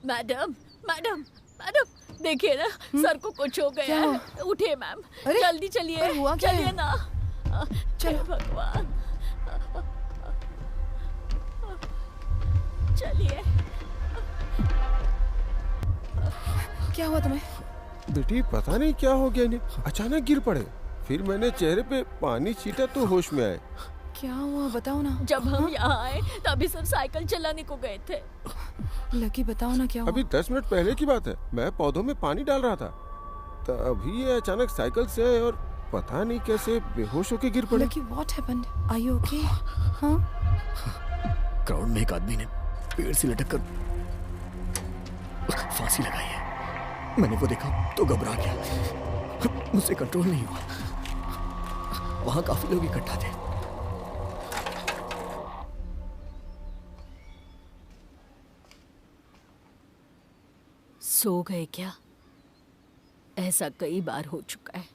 Madam, madam, madam, देखिए ना, सर को कुछ हो गया है। उठिए मैम, जल्दी चलिए। हुआ क्या? चलिए ना। चलो भगवान, चलिए। क्या हुआ तुम्हें? बेटी पता नहीं क्या हो गया इन्हें, अचानक गिर पड़े। फिर मैंने चेहरे पे पानी छीटा तो होश में आए। क्या हुआ बताओ ना। जब हम यहाँ आए तभी सब साइकिल चलाने को गए थे। लकी बताओ ना क्या हुआ। अभी 10 मिनट पहले की बात है, मैं पौधों में पानी डाल रहा था, तभी ये अचानक साइकिल से आए और पता नहीं कैसे बेहोश होके गिर पड़े। Lucky what happened? Are you okay? हाँ? ग्राउंड में एक आदमी ने पेड़ से लटक कर फांसी लगाई है। मैंने वो देखा तो घबरा गया, मुझसे कंट्रोल नहीं हुआ। वहां काफी लोग इकट्ठा थे। सो गए क्या? ऐसा कई बार हो चुका है।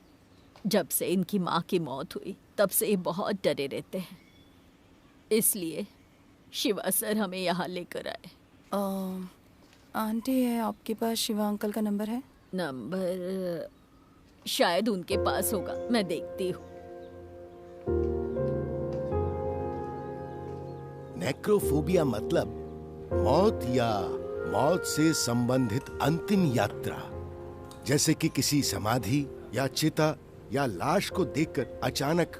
जब से इनकी माँ की मौत हुई तब से ये बहुत डरे रहते हैं, इसलिए शिवा सर हमें यहाँ लेकर आए। आंटी है आपके पास? शिवा अंकल का नंबर है? नंबर शायद उनके पास होगा, मैं देखती हूँ। नेक्रोफोबिया मतलब मौत या मौत से संबंधित अंतिम यात्रा, जैसे कि किसी समाधि या चिता या लाश को देखकर अचानक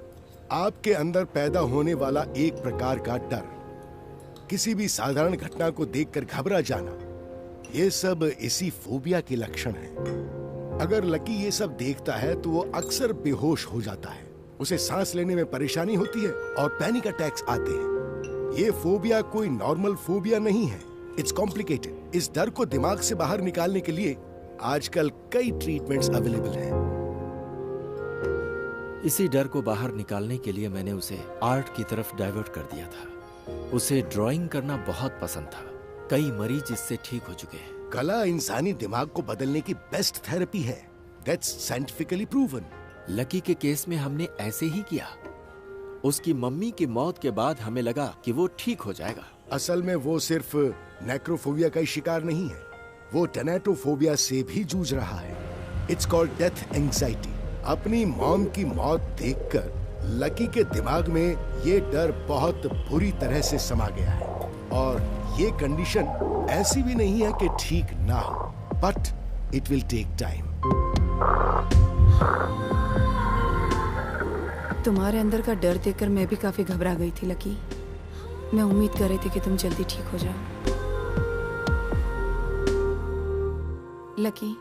आपके अंदर पैदा होने वाला एक प्रकार का डर, किसी भी साधारण घटना को देखकर घबरा जाना, ये सब इसी फोबिया के लक्षण हैं। अगर लकी ये सब देखता है तो वो अक्सर बेहोश हो जाता है, उसे सांस लेने में परेशानी होती है और पैनिक अटैक्स आते हैं। ये फोबिया कोई नॉर्मल फोबिया नहीं है, इट्स कॉम्प्लिकेटेड। इस डर को दिमाग से बाहर निकालने के लिए आजकल कई ट्रीटमेंट्स अवेलेबल हैं। इसी डर को बाहर निकालने के लिए मैंने उसे आर्ट की तरफ डाइवर्ट कर दिया था। उसे ड्राइंग करना बहुत पसंद था। कई मरीज इससे ठीक हो चुके हैं। कला इंसानी दिमाग को बदलने की बेस्ट थेरेपी है, दैट्स साइंटिफिकली प्रूवन। लकी के केस में हमने ऐसे ही किया। उसकी मम्मी की मौत के बाद हमें लगा कि वो ठीक हो जाएगा। असल में वो सिर्फ नेक्रोफोबिया का ही शिकार नहीं है, वो टेनेटोफोबिया से भी जूझ रहा है। It's called death anxiety. अपनी मॉम की मौत देखकर लकी के दिमाग में ये डर बहुत बुरी तरह से समा गया है, और ये कंडीशन ऐसी भी नहीं है कि ठीक ना हो, but it will take time. तुम्हारे अंदर का डर देखकर मैं भी काफी घबरा गई थी लकी। मैं उम्मीद कर रही थी कि तुम जल्दी ठीक हो जाओ। लकी,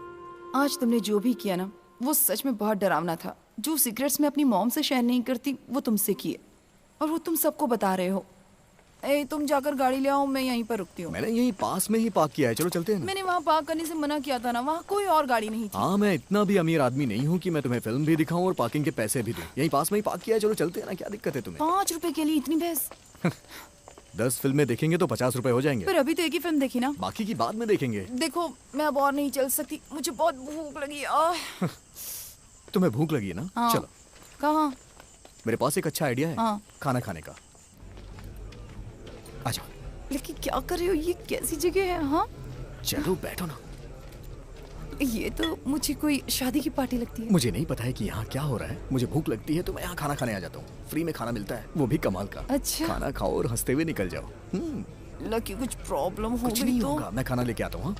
आज तुमने जो भी किया ना, वो सच में बहुत डरावना था। जो सीक्रेट्स मैं अपनी मॉम से शेयर नहीं करती वो तुमसे किए, और वो तुम सबको बता रहे हो। ए, तुम जाकर गाड़ी ले आओ, मैं यहीं पर रुकती हूँ। मैंने यहीं पास में ही पार्क किया है, चलो चलते हैं ना। मैंने वहाँ पार्क करने से मना किया था ना, वहाँ कोई और गाड़ी नहीं थी। हाँ, मैं इतना भी अमीर आदमी नहीं हूँ कि मैं तुम्हें फिल्म भी दिखाऊं और पार्किंग के पैसे भी दूं। यहीं पास में ही पार्क किया है, चलो चलते हैं ना, क्या दिक्कत है तुम्हें? 5 रुपए के लिए इतनी बहस? 10 फिल्में देखेंगे तो 50 रुपए हो जाएंगे। पर अभी तो एक ही फिल्म देखी ना, बाकी की बाद में देखेंगे। देखो मैं अब और नहीं चल सकती, मुझे बहुत भूख लगी। तुम्हें भूख लगी है ना? हाँ। चलो। कहाँ? मेरे पास एक अच्छा आइडिया है। हाँ। खाना खाने का। आजा। लेकिन क्या कर रहे हो, ये कैसी जगह है? हाँ चलो बैठो ना। ये तो मुझे कोई शादी की पार्टी लगती है। मुझे नहीं पता है कि यहाँ क्या हो रहा है, मुझे भूख लगती है तो मैं यहाँ खाना खाने आ जाता हूँ। फ्री में खाना मिलता है, वो भी कमाल का। अच्छा। खाना खाओ और हंसते हुए निकल जाओ। लकी कुछ प्रॉब्लम हो कुछ गई नहीं तो? होगा, मैं खाना लेके आता हूँ।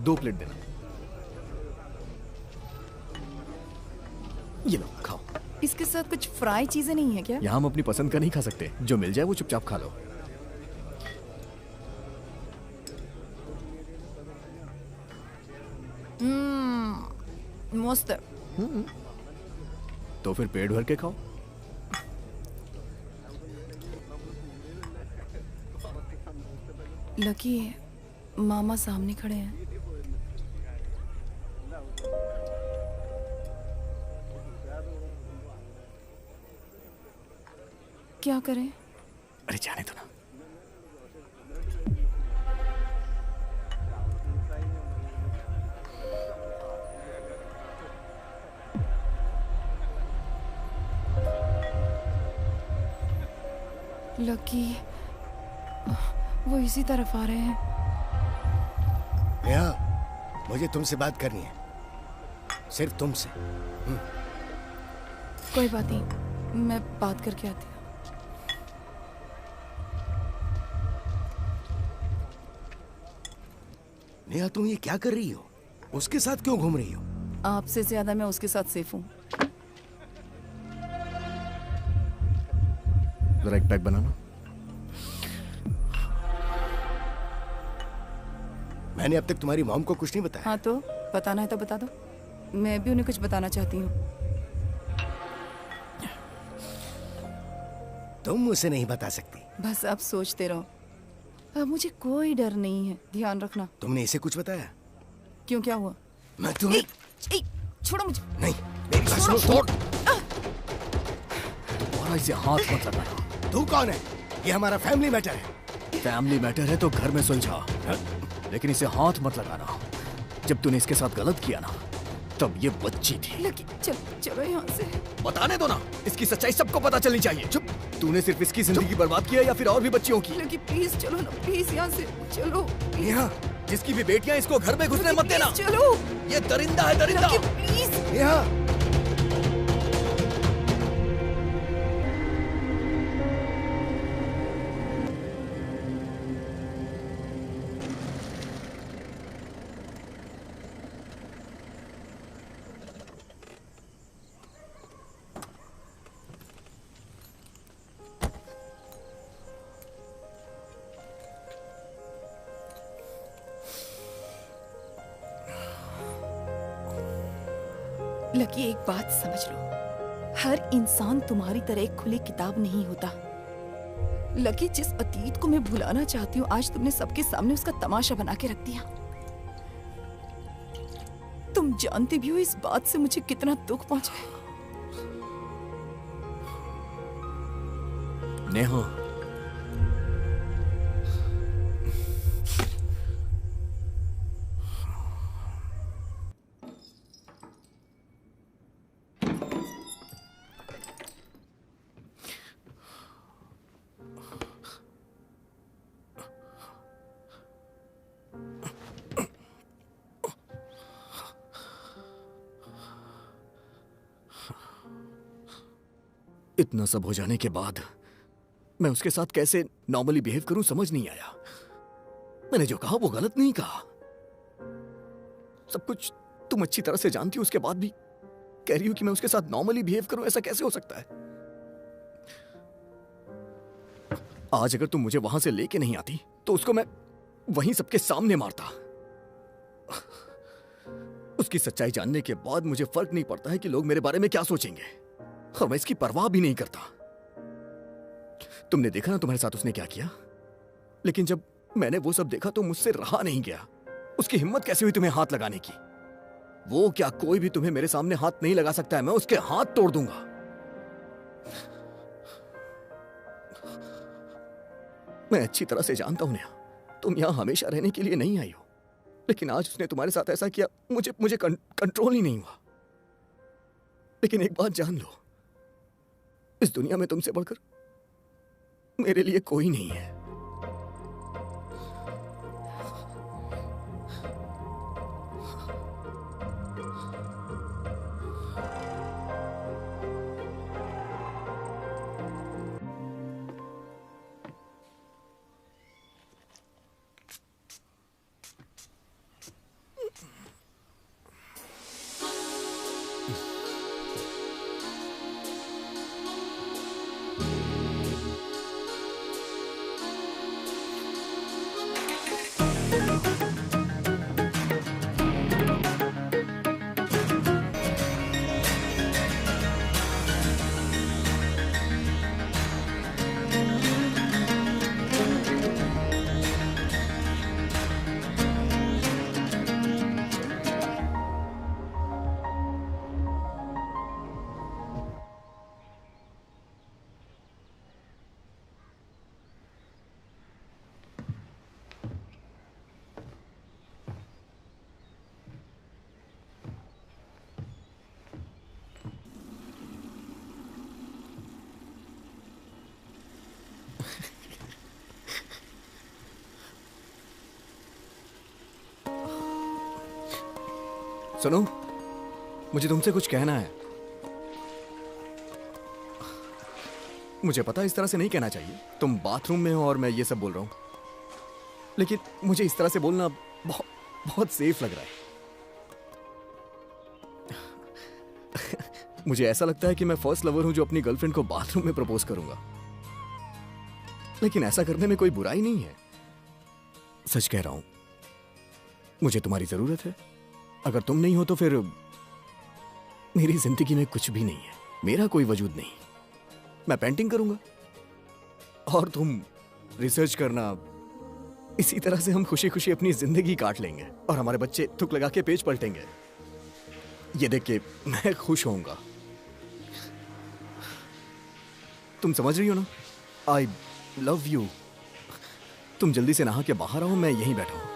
2 प्लेट देना। ये लो खाओ। इसके साथ कुछ फ्राई चीजें नहीं है क्या? यहाँ हम अपनी पसंद का नहीं खा सकते, जो मिल जाए वो चुपचाप खा लो। मस्त है। तो फिर पेट भर के खाओ। लकी मामा सामने खड़े हैं। क्या करें? अरे जाने दो ना। लकी वो इसी तरफ आ रहे हैं। नेहा, मुझे तुमसे बात करनी है, सिर्फ तुमसे। कोई बात नहीं, मैं बात करके आती हूँ। नेहा, तुम ये क्या कर रही हो? उसके साथ क्यों घूम रही हो? आपसे ज्यादा मैं उसके साथ सेफ हूँ। जरा एक पैक बनाना। मैंने अब तक तुम्हारी मॉम को कुछ नहीं बताया। हाँ तो बताना है तो बता दो, मैं भी उन्हें कुछ बताना चाहती हूँ। तुम उसे नहीं बता सकती। बस अब सोचते रहो, अब मुझे कोई डर नहीं है, ध्यान रखना। तुमने इसे कुछ बताया? क्यों, क्या हुआ? मैं तुम्हें छोड़ो मुझे। नहीं, मेरी बात सुनो। छोड़। तुम्हारा इसे हाथ मत लगाना। तू कौन है? ये हमारा फैमिली मैटर है। फैमिली मैटर है तो घर में सुलझा, लेकिन इसे हाथ मत लगाना। जब तूने इसके साथ गलत किया ना, तब ये बच्ची थी। लकी चलो यहाँ से। बताने दो ना, इसकी सच्चाई सबको पता चलनी चाहिए। चुप। तूने सिर्फ इसकी जिंदगी बर्बाद किया या फिर और भी बच्चियों की? लकी प्लीज चलो ना, प्लीज यहाँ से चलो। नेहा, जिसकी भी बेटियां, इसको घर में घुसने मत देना। चलो। ये दरिंदा है, दरिंदा। प्लीज। नेहा। लकी एक बात समझ लो, हर इंसान तुम्हारी तरह एक खुली किताब नहीं होता। लकी, जिस अतीत को मैं भुलाना चाहती हूँ, आज तुमने सबके सामने उसका तमाशा बना के रख दिया। तुम जानती भी हो इस बात से मुझे कितना दुख पहुंचा है। नेहा, इतना सब हो जाने के बाद मैं उसके साथ कैसे नॉर्मली बिहेव करूं समझ नहीं आया। मैंने जो कहा वो गलत नहीं कहा। सब कुछ तुम अच्छी तरह से जानती हो, उसके बाद भी कह रही हो कि मैं उसके साथ नॉर्मली बिहेव करूं। ऐसा कैसे हो सकता है? आज अगर तुम मुझे वहां से लेके नहीं आती तो उसको मैं वहीं सबके सामने मारता। उसकी सच्चाई जानने के बाद मुझे फर्क नहीं पड़ता है कि लोग मेरे बारे में क्या सोचेंगे, और मैं इसकी परवाह भी नहीं करता। तुमने देखा ना तुम्हारे साथ उसने क्या किया, लेकिन जब मैंने वो सब देखा तो मुझसे रहा नहीं गया। उसकी हिम्मत कैसे हुई तुम्हें हाथ लगाने की? वो क्या कोई भी तुम्हें मेरे सामने हाथ नहीं लगा सकता है, मैं उसके हाथ तोड़ दूंगा। मैं अच्छी तरह से जानता हूं नेहा, तुम यहां हमेशा रहने के लिए नहीं आई हो, लेकिन आज उसने तुम्हारे साथ ऐसा किया, मुझे कंट्रोल ही नहीं हुआ। लेकिन एक बात जान लो, इस दुनिया में तुमसे बढ़कर मेरे लिए कोई नहीं है। सुनो, मुझे तुमसे कुछ कहना है। मुझे पता इस तरह से नहीं कहना चाहिए, तुम बाथरूम में हो और मैं ये सब बोल रहा हूं, लेकिन मुझे इस तरह से बोलना बहुत सेफ लग रहा है। मुझे ऐसा लगता है कि मैं फर्स्ट लवर हूं जो अपनी गर्लफ्रेंड को बाथरूम में प्रपोज करूंगा, लेकिन ऐसा करने में कोई बुराई नहीं है। सच कह रहा हूं, मुझे तुम्हारी जरूरत है। अगर तुम नहीं हो तो फिर मेरी जिंदगी में कुछ भी नहीं है, मेरा कोई वजूद नहीं। मैं पेंटिंग करूंगा और तुम रिसर्च करना, इसी तरह से हम खुशी खुशी अपनी जिंदगी काट लेंगे और हमारे बच्चे थुक लगा के पेज पलटेंगे। ये देख के मैं खुश होऊंगा। तुम समझ रही हो ना? I love you. तुम जल्दी से नहा के बाहर आओ, मैं यहीं बैठा हूं।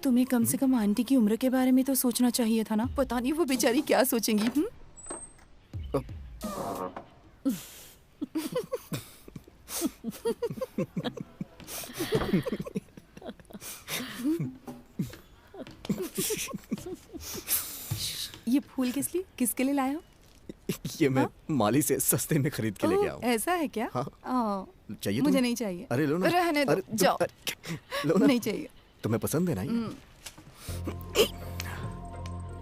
तुम्हें कम से कम आंटी की उम्र के बारे में तो सोचना चाहिए था ना। पता नहीं वो बेचारी क्या सोचेंगी। ये फूल किसके लिए लाए हो? ये मैं माली से सस्ते में खरीद के लेके आया हूं। ऐसा है क्या? हाँ। चाहिए मुझे तुम्हें? नहीं चाहिए। अरे लो ना। रहने दो, जाओ। लो ना। नहीं चाहिए। तुम्हें पसंद है ना ये?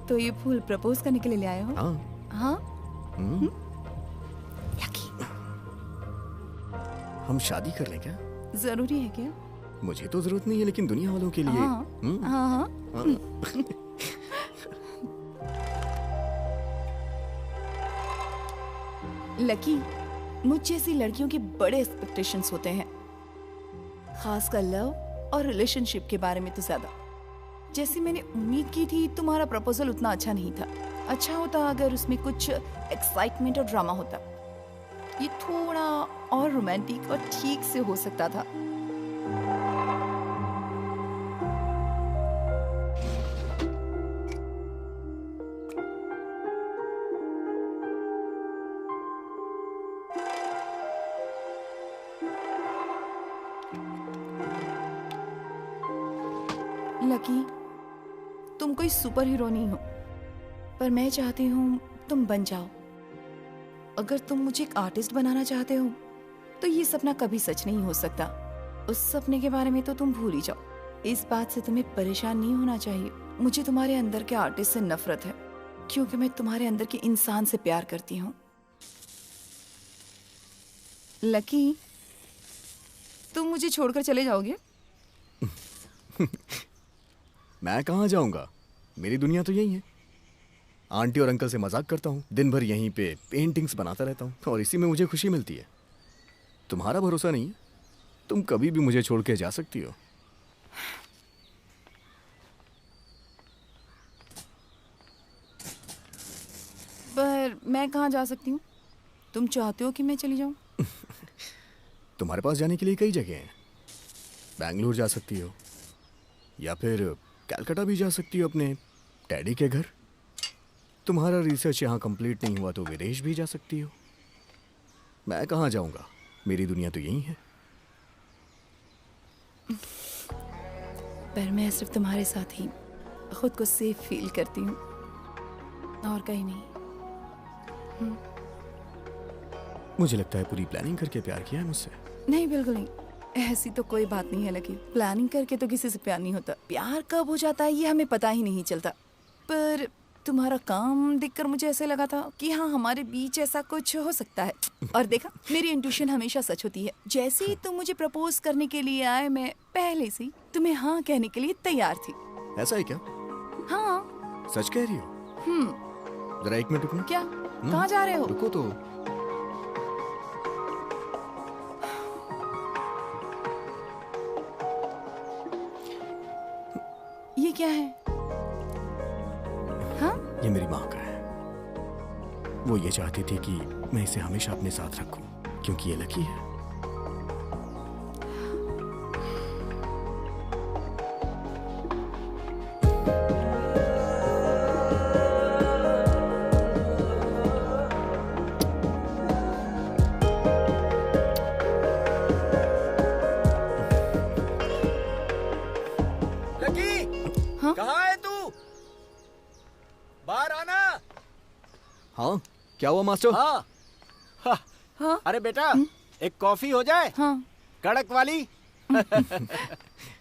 तो ये फूल प्रपोज करने के लिए ले आए हो? हाँ। हाँ? हम शादी कर लें क्या? जरूरी है क्या? मुझे तो जरूरत नहीं है, लेकिन दुनिया वालों के लिए। हाँ, हाँ। लकी, मुझ जैसी लड़कियों के बड़े एक्सपेक्टेशंस होते हैं, खासकर लव और रिलेशनशिप के बारे में तो ज्यादा। जैसे मैंने उम्मीद की थी, तुम्हारा प्रपोजल उतना अच्छा नहीं था। अच्छा होता अगर उसमें कुछ एक्साइटमेंट और ड्रामा होता। ये थोड़ा और रोमांटिक और ठीक से हो सकता था। लकी, तुम कोई सुपर हीरो नहीं हो, पर मैं चाहती हूँ तुम बन जाओ। अगर तुम मुझे एक आर्टिस्ट बनाना चाहते हो तो ये सपना कभी सच नहीं हो सकता। उस सपने के बारे में तो तुम भूल ही जाओ। इस बात से तुम्हें परेशान नहीं होना चाहिए। मुझे तुम्हारे अंदर के आर्टिस्ट से नफरत है, क्योंकि मैं तुम्हारे अंदर के इंसान से प्यार करती हूँ। लकी, तुम मुझे छोड़कर चले जाओगे? मैं कहाँ जाऊंगा, मेरी दुनिया तो यही है। आंटी और अंकल से मजाक करता हूँ, दिन भर यहीं पे पेंटिंग्स बनाता रहता हूँ और इसी में मुझे खुशी मिलती है। तुम्हारा भरोसा नहीं है, तुम कभी भी मुझे छोड़ के जा सकती हो। पर मैं कहाँ जा सकती हूँ? तुम चाहते हो कि मैं चली जाऊँ? तुम्हारे पास जाने के लिए कई जगह हैं। बैंगलोर जा सकती हो या फिर कलकत्ता भी जा सकती हो अपने डैडी के घर। तुम्हारा रिसर्च यहाँ कंप्लीट नहीं हुआ तो विदेश भी जा सकती हो। मैं कहाँ जाऊँगा, मेरी दुनिया तो यही है। पर मैं सिर्फ तुम्हारे साथ ही खुद को सेफ फील करती हूँ और कहीं नहीं। मुझे लगता है पूरी प्लानिंग करके प्यार किया है मुझसे। नहीं, बिल्कुल नहीं। ऐसी तो कोई बात नहीं है लकी। प्लानिंग करके तो किसी से प्यार नहीं होता। प्यार कब हो जाता है ये हमें पता ही नहीं चलता। पर तुम्हारा काम देखकर मुझे ऐसे लगा था कि हाँ, हमारे बीच ऐसा कुछ हो सकता है। और देखा, मेरी इंट्यूशन हमेशा सच होती है। जैसे ही तुम मुझे प्रपोज करने के लिए आए, मैं पहले से ही तुम्हें हाँ कहने के लिए तैयार थी। ऐसा है क्या? हाँ, सच कह रही हो? जरा 1 मिनट रुकना। क्या? कहाँ जा रहे हो? रुको तो। ये क्या है? हाँ? ये मेरी माँ का है। वो ये चाहती थी कि मैं इसे हमेशा अपने साथ रखूं, क्योंकि ये लकी है। क्या हुआ मास्टर? हाँ। अरे बेटा, एक कॉफी हो जाए? हाँ। कड़क वाली।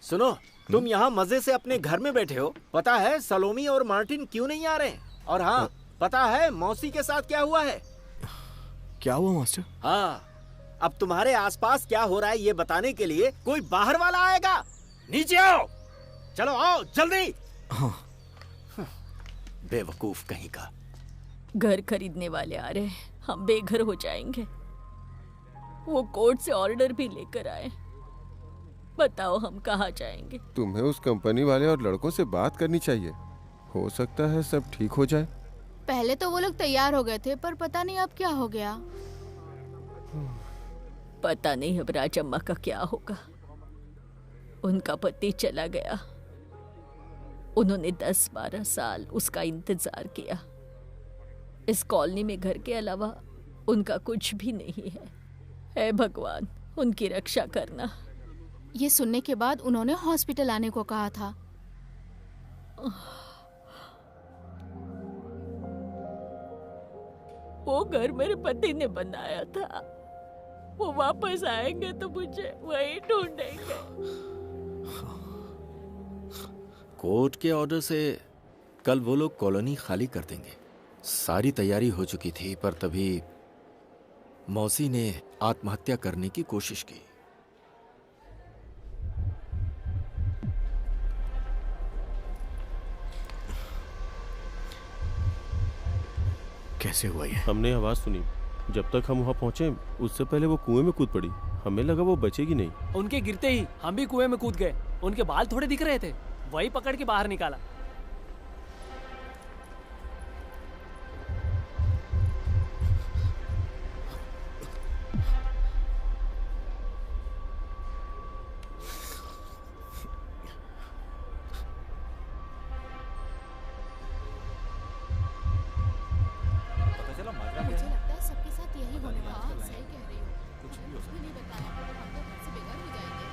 सुनो, तुम यहाँ मजे से अपने घर में बैठे हो। पता है सलोमी और मार्टिन क्यों नहीं आ रहे? और हाँ, पता है मौसी के साथ क्या हुआ है? क्या हुआ मास्टर? हाँ, अब तुम्हारे आसपास क्या हो रहा है ये बताने के लिए कोई बाहर वाला आएगा। नीचे आओ, चलो आओ जल्दी। हाँ। बेवकूफ कहीं का। घर खरीदने वाले आ रहे हैं, हम बेघर हो जाएंगे। वो कोर्ट से ऑर्डर भी लेकर आए। बताओ हम कहाँ जाएंगे? तुम्हें उस कंपनी वाले और लड़कों से बात करनी चाहिए। हो सकता है सब ठीक हो जाए। पहले तो वो लोग तैयार हो गए थे, पर पता नहीं अब क्या हो गया। पता नहीं अब राजम्मा का क्या होगा। उनका पति चला गया। उन्होंने 10-12 साल उसका इंतजार किया। इस कॉलोनी में घर के अलावा उनका कुछ भी नहीं है। हे भगवान, उनकी रक्षा करना। ये सुनने के बाद उन्होंने हॉस्पिटल आने को कहा था। वो घर मेरे पति ने बनाया था। वो वापस आएंगे तो मुझे वहीं ढूंढेंगे। कोर्ट के ऑर्डर से कल वो लोग कॉलोनी खाली कर देंगे। सारी तैयारी हो चुकी थी, पर तभी मौसी ने आत्महत्या करने की कोशिश की। कैसे हुआ ये? हमने आवाज सुनी। जब तक हम वहाँ पहुंचे उससे पहले वो कुएं में कूद पड़ी। हमें लगा वो बचेगी नहीं। उनके गिरते ही हम भी कुएं में कूद गए। उनके बाल थोड़े दिख रहे थे, वही पकड़ के बाहर निकाला। मुझे लगता है सबके साथ यही होने वाला है। सही कह रही हो। कुछ भी नहीं बताया, हम तो घर से बेघर हो जाएंगे।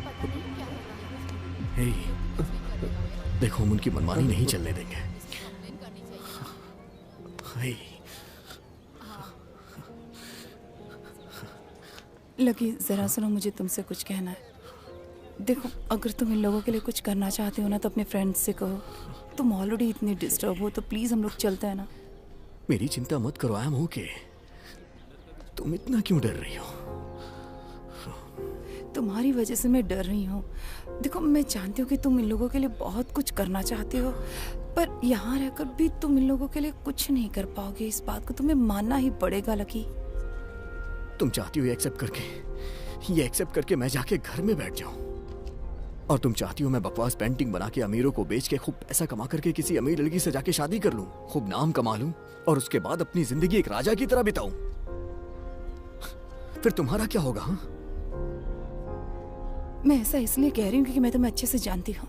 पता नहीं क्या होगा। हे, देखो हम उनकी मनमानी नहीं चलने देंगे। हे। लकी, जरा सुनो, मुझे तुमसे कुछ कहना है। देखो, अगर तुम इन लोगों के लिए कुछ करना चाहते हो ना तो अपने फ्रेंड्स से कहो। तुम ऑलरेडी इतने डिस्टर्ब हो तो प्लीज हम लोग चलते हैं ना। मेरी चिंता मत करो, आई एम ओके। तुम इतना क्यों डर रही हो? तुम्हारी वजह से मैं डर रही हूँ। देखो, मैं जानती हूँ कि तुम इन लोगों के लिए बहुत कुछ करना चाहते हो, पर यहाँ रहकर भी तुम इन लोगों के लिए कुछ नहीं कर पाओगे। इस बात को तुम्हें मानना ही पड़ेगा लकी। तुम चाहती हो ये एक्सेप्ट करके मैं जाके घर में बैठ जाऊं, और तुम चाहती हो मैं बकवास पेंटिंग बना के अमीरों को बेच के खूब पैसा कमा करके किसी अमीर लड़की से जाके शादी कर लूं, खूब नाम कमा लूं, और उसके बाद अपनी जिंदगी एक राजा की तरह बिताऊं। फिर तुम्हारा क्या होगा? हाँ, मैं ऐसा इसलिए कह रही हूँ क्योंकि मैं तुम्हें अच्छे से जानती हूँ।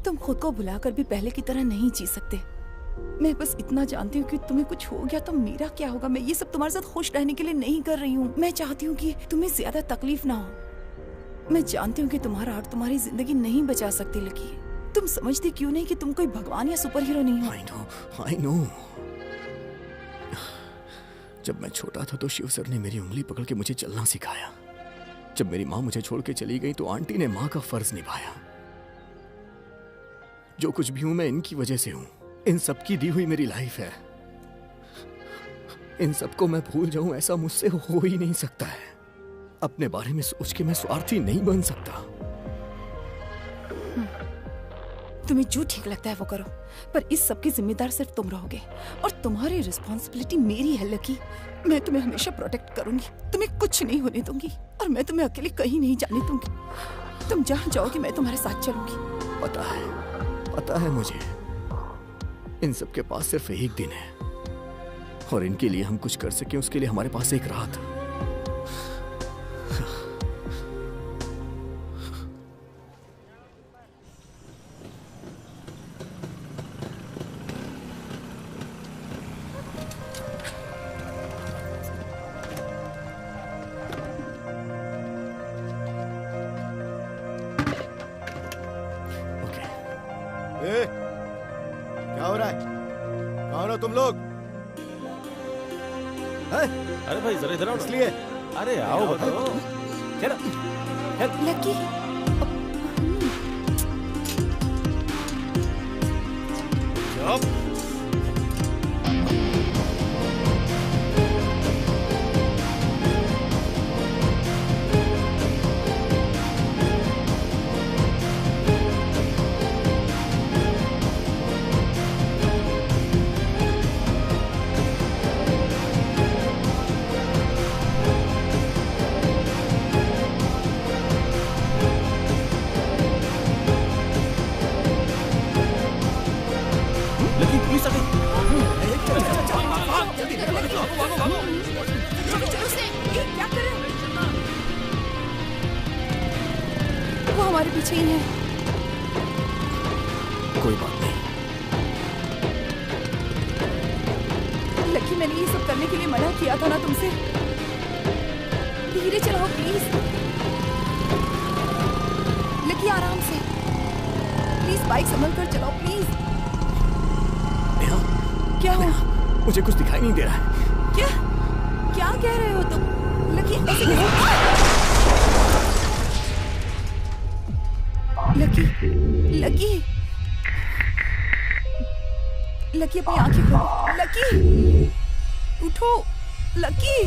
तुम खुद को भुलाकर भी पहले की तरह नहीं जी सकते। मैं बस इतना जानती हूँ कि तुम्हें कुछ हो गया तो मेरा क्या होगा। मैं ये सब तुम्हारे साथ खुश रहने के लिए नहीं कर रही हूँ। मैं चाहती हूँ कि तुम्हें ज्यादा तकलीफ ना हो। मैं जानती हूँ कि तुम्हारा आर्ट तुम्हारी जिंदगी नहीं बचा सकती लकी। तुम समझती क्यों नहीं कि तुम कोई भगवान या सुपर हीरो नहीं हो? I know। जब मैं छोटा था तो शिव सर ने मेरी उंगली पकड़ के मुझे चलना सिखाया। जब मेरी माँ मुझे छोड़ के चली गई तो आंटी ने माँ का फर्ज निभाया। जो कुछ भी हूं मैं इनकी वजह से हूं। इन सबकी दी हुई मेरी लाइफ है। इन सबको मैं भूल जाऊं ऐसा मुझसे हो ही नहीं सकता है। अपने बारे में सोच के मैं स्वार्थी नहीं बन सकता। तुम्हें जो ठीक लगता है वो करो, पर इस सब की जिम्मेदार सिर्फ तुम रहोगे और तुम्हारी रिस्पॉन्सिबिलिटी मेरी है लकी। मैं तुम्हें हमेशा प्रोटेक्ट करूंगी, तुम्हें कुछ नहीं होने दूंगी, और मैं तुम्हें अकेले कहीं नहीं जाने दूंगी। तुम जहाँ जाओगे मैं तुम्हारे साथ चलूंगी। पता है मुझे। इन सब के पास सिर्फ एक दिन है, और इनके लिए हम कुछ कर सके उसके लिए हमारे पास एक रात। क्या हो रहा है? कौन हो तुम लोग? अरे भाई जरा इधर आओ। इसलिए अरे आओ बताओ। चलो लकी। वो हमारे पीछे ही है। कोई बात नहीं। लकी, मैंने ये सब करने के लिए मना किया था ना तुमसे। धीरे चलाओ प्लीज। लकी आराम से, प्लीज बाइक संभल कर चलाओ प्लीज। क्या हुआ? मुझे कुछ दिखाई नहीं दे रहा है। क्या कह रहे हो तुम? लकी ऐसे कैसे? लकी अपनी आंखें खोलो। लकी उठो। लकी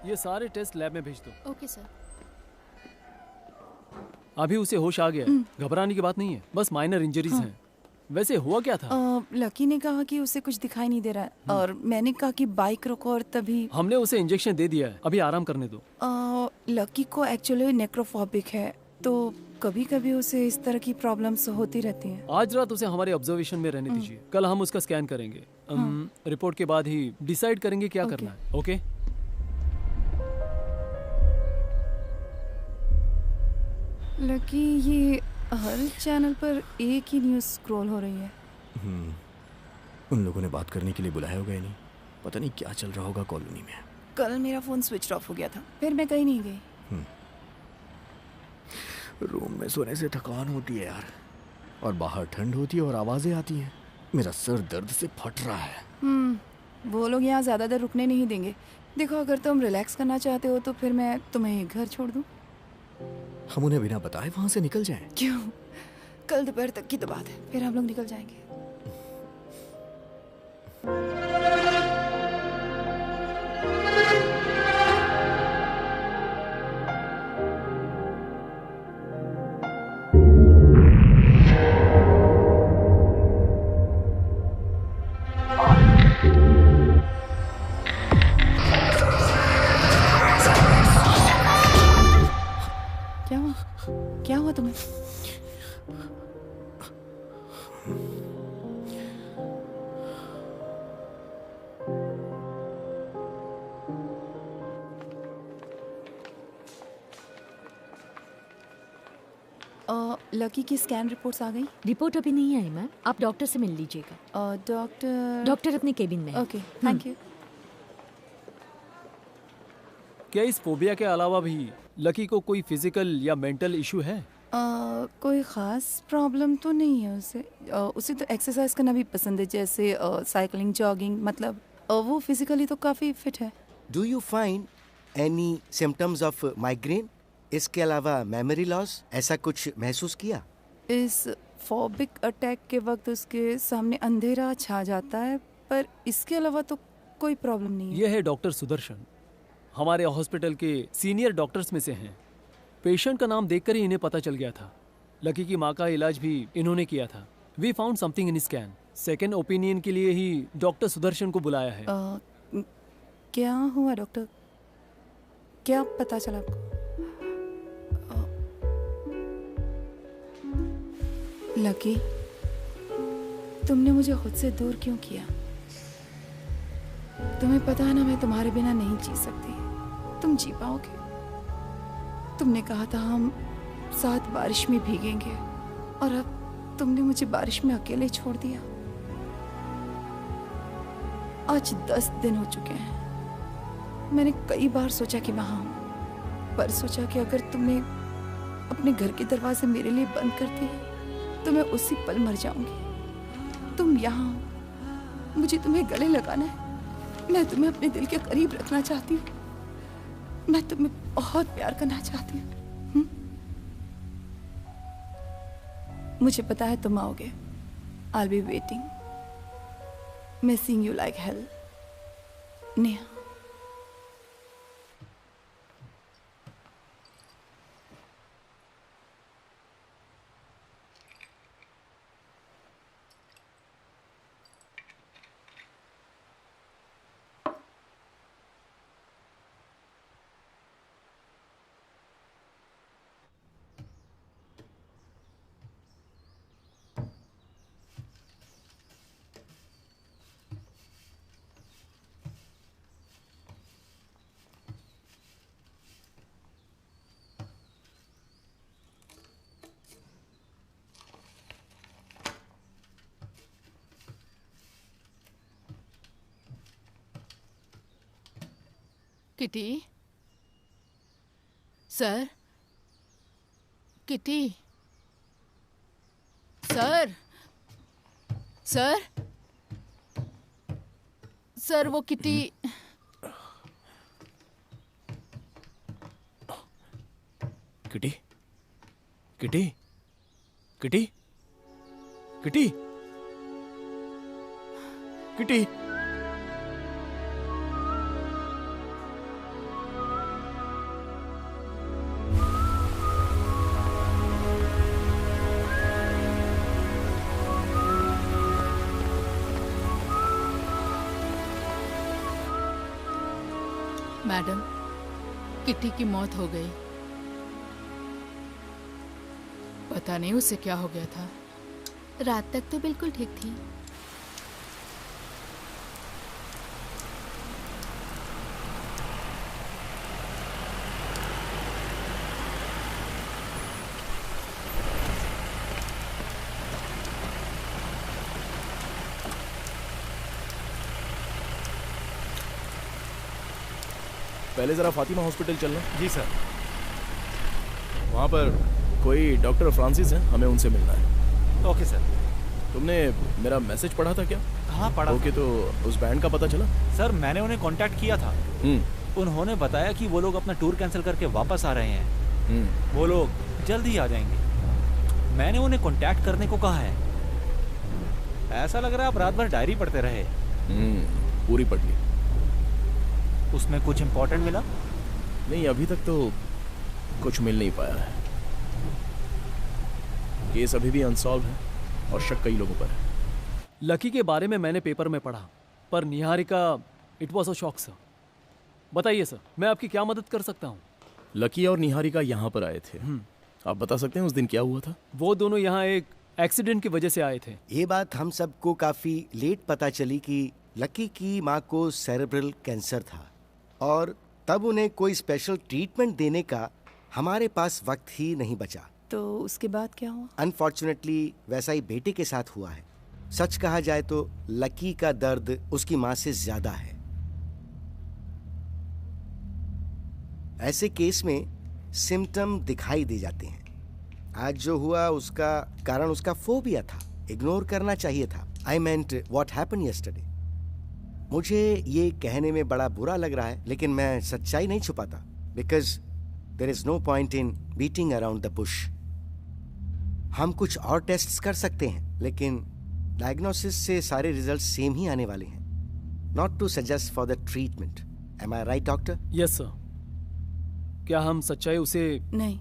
ये सारे टेस्ट लैब में भेज दो। Okay sir. अभी उसे होश आ गया है, घबराने की बात नहीं है, बस माइनर इंजरीज हैं। वैसे हुआ क्या था? लकी ने कहा कि उसे कुछ दिखाई नहीं दे रहा है, और मैंने कहा कि बाइक रोको, और तभी हमने उसे इंजेक्शन दे दिया है, अभी आराम करने दो। लकी को एक्चुअली नेक्रोफोबिक है, तो कभी कभी उसे इस तरह की प्रॉब्लम्स होती रहती हैं। आज रात उसे हमारे ऑब्जर्वेशन में रहने दीजिए, कल हम उसका स्कैन करेंगे। रिपोर्ट के बाद ही डिसाइड करेंगे क्या करना है। ओके? लकी, ये हर चैनल पर एक ही न्यूज़ स्क्रॉल हो रही है। उन लोगों ने बात करने के लिए बुलाया होगा ही नहीं। पता नहीं क्या चल रहा होगा कॉलोनी में। कल मेरा फोन स्विच ऑफ हो गया था, फिर मैं कहीं नहीं गई। रूम में सोने से थकान होती है यार, और बाहर ठंड होती है और आवाजें आती हैं। मेरा सर दर्द से फट रहा है। वो लोग यहाँ ज्यादा देर रुकने नहीं देंगे। देखो, अगर तुम रिलैक्स करना चाहते हो तो फिर मैं तुम्हें घर छोड़ दूँ। हम उन्हें बिना बताए वहां से निकल जाएं। क्यों? कल दोपहर तक की तो बात है, फिर हम लोग निकल जाएंगे। क्या हुआ तुम्हें? लकी की स्कैन रिपोर्ट्स आ गई? रिपोर्ट अभी नहीं आई मैम, आप डॉक्टर से मिल लीजिएगा। डॉक्टर अपने केबिन में। Okay, thank you. क्या इस फोबिया के अलावा भी लकी को कोई फिजिकल या मेंटल इशू है? कोई ख़ास प्रॉब्लम तो नहीं है उसे। उसे तो एक्सरसाइज करना भी पसंद है, जैसे साइकिलिंग, जॉगिंग, मतलब वो फिजिकली तो काफ़ी फिट है। Do you find any symptoms of migraine? इसके अलावा मेमोरी लॉस, ऐसा कुछ महसूस किया? इस फोबिक अटैक के वक्त उसके सामने अंधेरा छा जाता है, पर इसके अलावा तो कोई प्रॉब्लम नहीं है। यह है डॉक्टर सुदर्शन, हमारे हॉस्पिटल के सीनियर डॉक्टर्स में से हैं। पेशेंट का नाम देखकर ही इन्हें पता चल गया था। लकी की माँ का इलाज भी इन्होंने किया था। We found something in scan. Second opinion के लिए ही डॉक्टर सुदर्शन को बुलाया है। क्या हुआ डॉक्टर? क्या पता चला आपको? लकी, तुमने मुझे खुद से दूर क्यों किया? तुम्हें पता है ना, मैं तुम्हारे बिना नहीं जी सकती। तुम जी पाओगे? तुमने कहा था हम साथ बारिश में भीगेंगे, और अब तुमने मुझे बारिश में अकेले छोड़ दिया। आज 10 दिन हो चुके हैं। मैंने कई बार सोचा कि वहां हूं, पर सोचा कि अगर तुमने अपने घर के दरवाजे मेरे लिए बंद कर दिए तो मैं उसी पल मर जाऊंगी। तुम यहाँ हो, मुझे तुम्हें गले लगाना है। मैं तुम्हें अपने दिल के करीब रखना चाहती हूँ। मैं तुम्हें बहुत प्यार करना चाहती हूँ। मुझे पता है तुम आओगे। I'll be waiting, missing you like hell, Neha. Kitty sir, Kitty sir, sir, sir वो Kitty. Kitty, Kitty, Kitty, Kitty, Kitty. Madam, Kitty की मौत हो गई। पता नहीं उसे क्या हो गया था। रात तक तो बिल्कुल ठीक थी। पहले जरा फातिमा हॉस्पिटल चलना। जी सर। वहाँ पर कोई डॉक्टर फ्रांसिस हैं, हमें उनसे मिलना है। Okay sir. तुमने मेरा मैसेज पढ़ा था क्या? हाँ पढ़ा। ओके, तो उस बैंड का पता चला? सर मैंने उन्हें कांटेक्ट किया था। उन्होंने बताया कि वो लोग अपना टूर कैंसिल करके वापस आ रहे हैं। वो लोग जल्द ही आ जाएंगे। मैंने उन्हें कांटेक्ट करने को कहा है। ऐसा लग रहा है आप रात भर डायरी पढ़ते रहे। पूरी पढ़ ली। उसमें कुछ इंपॉर्टेंट मिला? नहीं, अभी तक तो कुछ मिल नहीं पाया है। केस अभी भी अनसॉल्व है और शक कई लोगों पर है। लकी के बारे में मैंने पेपर में पढ़ा, पर Niharika, it was a shock sir. बताइए सर, मैं आपकी क्या मदद कर सकता हूँ? लकी और निहारिका यहाँ पर आए थे। आप बता सकते हैं उस दिन क्या हुआ था? वो दोनों यहाँ एक एक्सीडेंट की वजह से आए थे। ये बात हम सबको काफी लेट पता चली कि लकी की माँ को सेरेब्रल कैंसर था और तब उन्हें कोई स्पेशल ट्रीटमेंट देने का हमारे पास वक्त ही नहीं बचा। तो उसके बाद क्या हुआ? अनफॉर्चुनेटली वैसा ही बेटे के साथ हुआ है। सच कहा जाए तो लकी का दर्द उसकी माँ से ज्यादा है। ऐसे केस में सिम्टम दिखाई दे जाते हैं। आज जो हुआ उसका कारण उसका फोबिया था, इग्नोर करना चाहिए था। आई मेंट व्हाट हैपेंड यस्टरडे। मुझे ये कहने में बड़ा बुरा लग रहा है, लेकिन मैं सच्चाई नहीं छुपाता, because there is no point in beating around the bush. हम कुछ और टेस्ट्स कर सकते हैं, लेकिन डायग्नोसिस से सारे रिजल्ट सेम ही आने वाले हैं। Not to suggest for the treatment. Am I right doctor? Yes sir. क्या हम सच्चाई उसे? नहीं,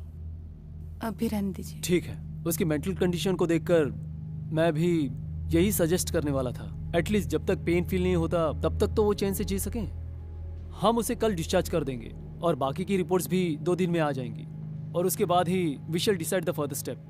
अब भी रहने दीजिए। ठीक है। उसकी मेंटल कंडीशन को देखकर मैं भी यही सजेस्ट करने वाला था। एटलीस्ट जब तक पेन फील नहीं होता तब तक तो वो चैन से जी सकें। हम उसे कल डिस्चार्ज कर देंगे और बाकी की रिपोर्ट्स भी 2 दिन में आ जाएंगी और उसके बाद ही we shall decide the further step.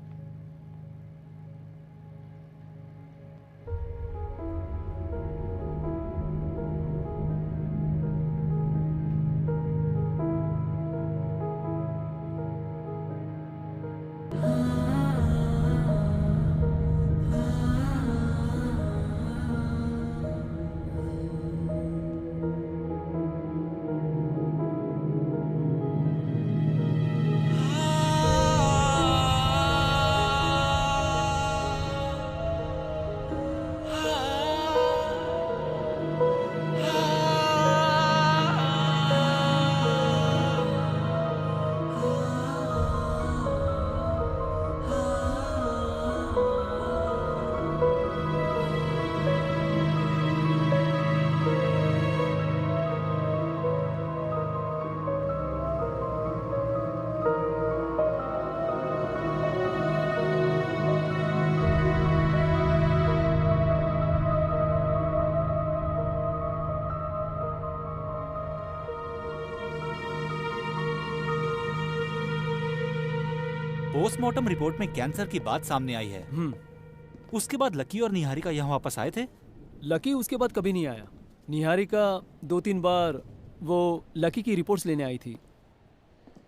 Postmortem report में कैंसर की बात सामने आई है। उसके बाद लकी और निहारिका यहाँ वापस आए थे? लकी उसके बाद कभी नहीं आया। निहारिका 2-3 बार वो लकी की रिपोर्ट्स लेने आई थी,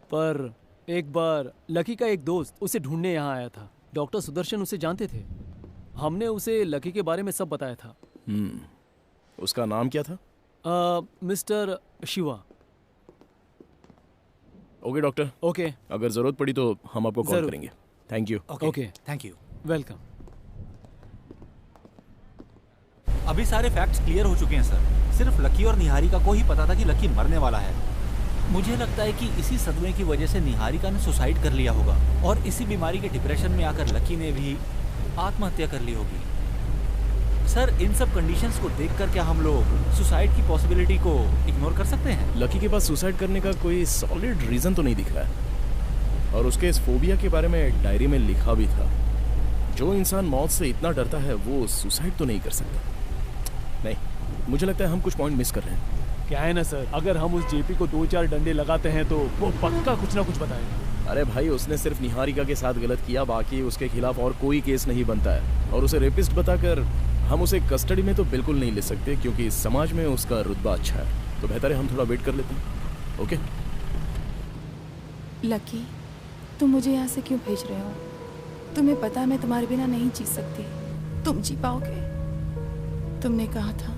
पर एक बार लकी का एक दोस्त उसे ढूंढने यहाँ आया था। डॉक्टर सुदर्शन उसे जानते थे। हमने उसे लकी के बारे में सब बताया था। उसका नाम क्या था? Mister Shiva. Okay doctor. Okay. अगर जरूरत पड़ी तो हम आपको कॉल करेंगे। Thank you. Okay, thank you. Welcome. अभी सारे फैक्ट्स क्लियर हो चुके हैं सर। सिर्फ लकी और निहारिका को ही पता था कि लकी मरने वाला है। मुझे लगता है कि इसी सदमे की वजह से निहारिका ने सुसाइड कर लिया होगा और इसी बीमारी के डिप्रेशन में आकर लकी ने भी आत्महत्या कर ली होगी। सर, इन सब कंडीशंस को देखकर क्या हम लोग सुसाइड की पॉसिबिलिटी को इग्नोर कर सकते हैं? लकी के पास सुसाइड करने का कोई सॉलिड रीजन तो नहीं दिख रहा है और उसके इस फोबिया के बारे में डायरी में लिखा भी था। जो इंसान मौत से इतना डरता है वो सुसाइड तो नहीं कर सकता। नहीं, मुझे लगता है हम कुछ पॉइंट मिस कर रहे हैं। क्या है ना सर, अगर हम उस जेपी को 2-4 डंडे लगाते हैं तो वो पक्का कुछ ना कुछ बताएगा। अरे भाई, उसने सिर्फ निहारिका के साथ गलत किया, बाकी उसके खिलाफ और कोई केस नहीं बनता है। और उसे रेपिस्ट बताकर हम उसे कस्टडी में तो बिल्कुल नहीं ले सकते, क्योंकि समाज में उसका रुतबा अच्छा है। तो बेहतर है हम थोड़ा वेट कर लेते हैं। ओके लकी, तुम मुझे यहाँ से क्यों भेज रहे हो? तुम्हें पता है मैं तुम्हारे बिना नहीं जी सकती। तुम जी पाओगे? तुमने कहा था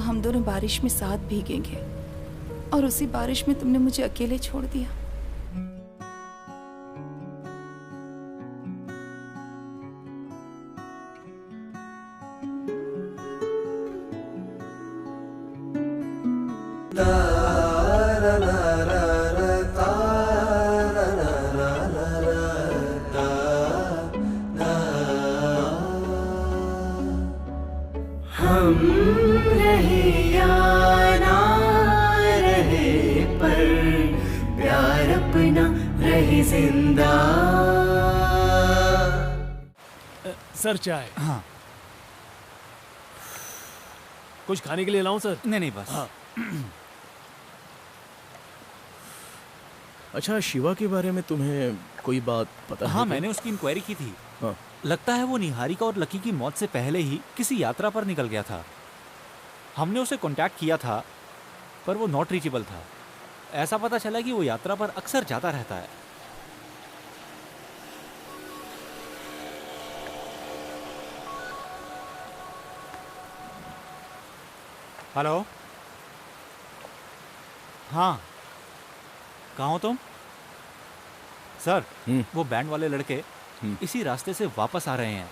हम दोनों बारिश में साथ भीगेंगे और उसी बारिश में तुमने मुझे अकेले छोड़ दिया। रही जिंदा। सर चाय। हाँ। कुछ खाने के लिए लाऊं सर? नहीं बस। हाँ। अच्छा, शिवा के बारे में तुम्हें कोई बात पता है? हाँ, मैंने उसकी इंक्वायरी की थी। हाँ। लगता है वो निहारिका और लकी की मौत से पहले ही किसी यात्रा पर निकल गया था। हमने उसे कांटेक्ट किया था पर वो नॉट रीचेबल था। ऐसा पता चला कि वो यात्रा पर अक्सर जाता रहता है। हेलो। हाँ, कहाँ हो तुम? सर, वो बैंड वाले लड़के इसी रास्ते से वापस आ रहे हैं।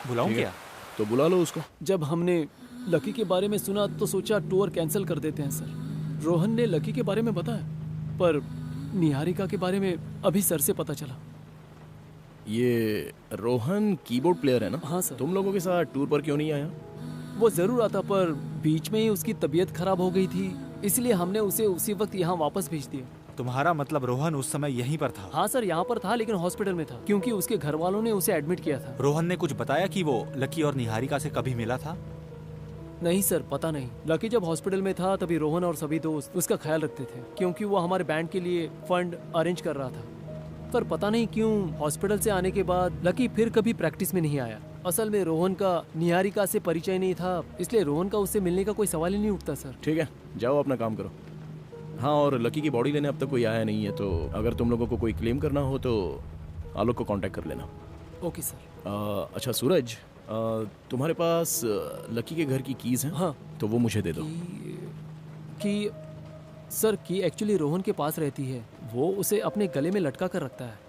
बुलाऊं क्या? तो बुला लो उसको। जब हमने लकी के बारे में सुना तो सोचा टूर कैंसिल कर देते हैं सर। रोहन ने लकी के बारे में बताया पर निहारिका के बारे में अभी सर से पता चला। ये रोहन कीबोर्ड प्लेयर है ना? हाँ सर। तुम लोगों के साथ टूर पर क्यों नहीं आया? वो जरूर आता पर बीच में ही उसकी तबीयत खराब हो गई थी, इसलिए हमने उसे उसी वक्त यहाँ वापस भेज दिया। तुम्हारा मतलब रोहन उस समय यहीं पर था? हाँ सर, यहाँ पर था लेकिन हॉस्पिटल में था क्योंकि उसके घर वालों ने उसे एडमिट किया था। रोहन ने कुछ बताया कि वो लकी और निहारिका से कभी मिला था? नहीं सर, पता नहीं। लकी जब हॉस्पिटल में था तभी रोहन और सभी दोस्त उसका ख्याल रखते थे क्योंकि वो हमारे बैंड के लिए फंड अरेंज कर रहा था। पर पता नहीं क्यों हॉस्पिटल से आने के बाद लकी फिर कभी प्रैक्टिस में नहीं आया। असल में रोहन का निहारिका से परिचय नहीं था, इसलिए रोहन का उससे मिलने का कोई सवाल ही नहीं उठता सर। ठीक है, जाओ अपना काम करो। हाँ, और लकी की बॉडी लेने अब तक कोई आया नहीं है, तो अगर तुम लोगों को कोई क्लेम करना हो तो आलोक को कांटेक्ट कर लेना। Okay sir. अच्छा सूरज, तुम्हारे पास लकी के घर की कीज हैं? हाँ। तो वो मुझे दे दो। की सर, की एक्चुअली रोहन के पास रहती है, वो उसे अपने गले में लटका कर रखता है।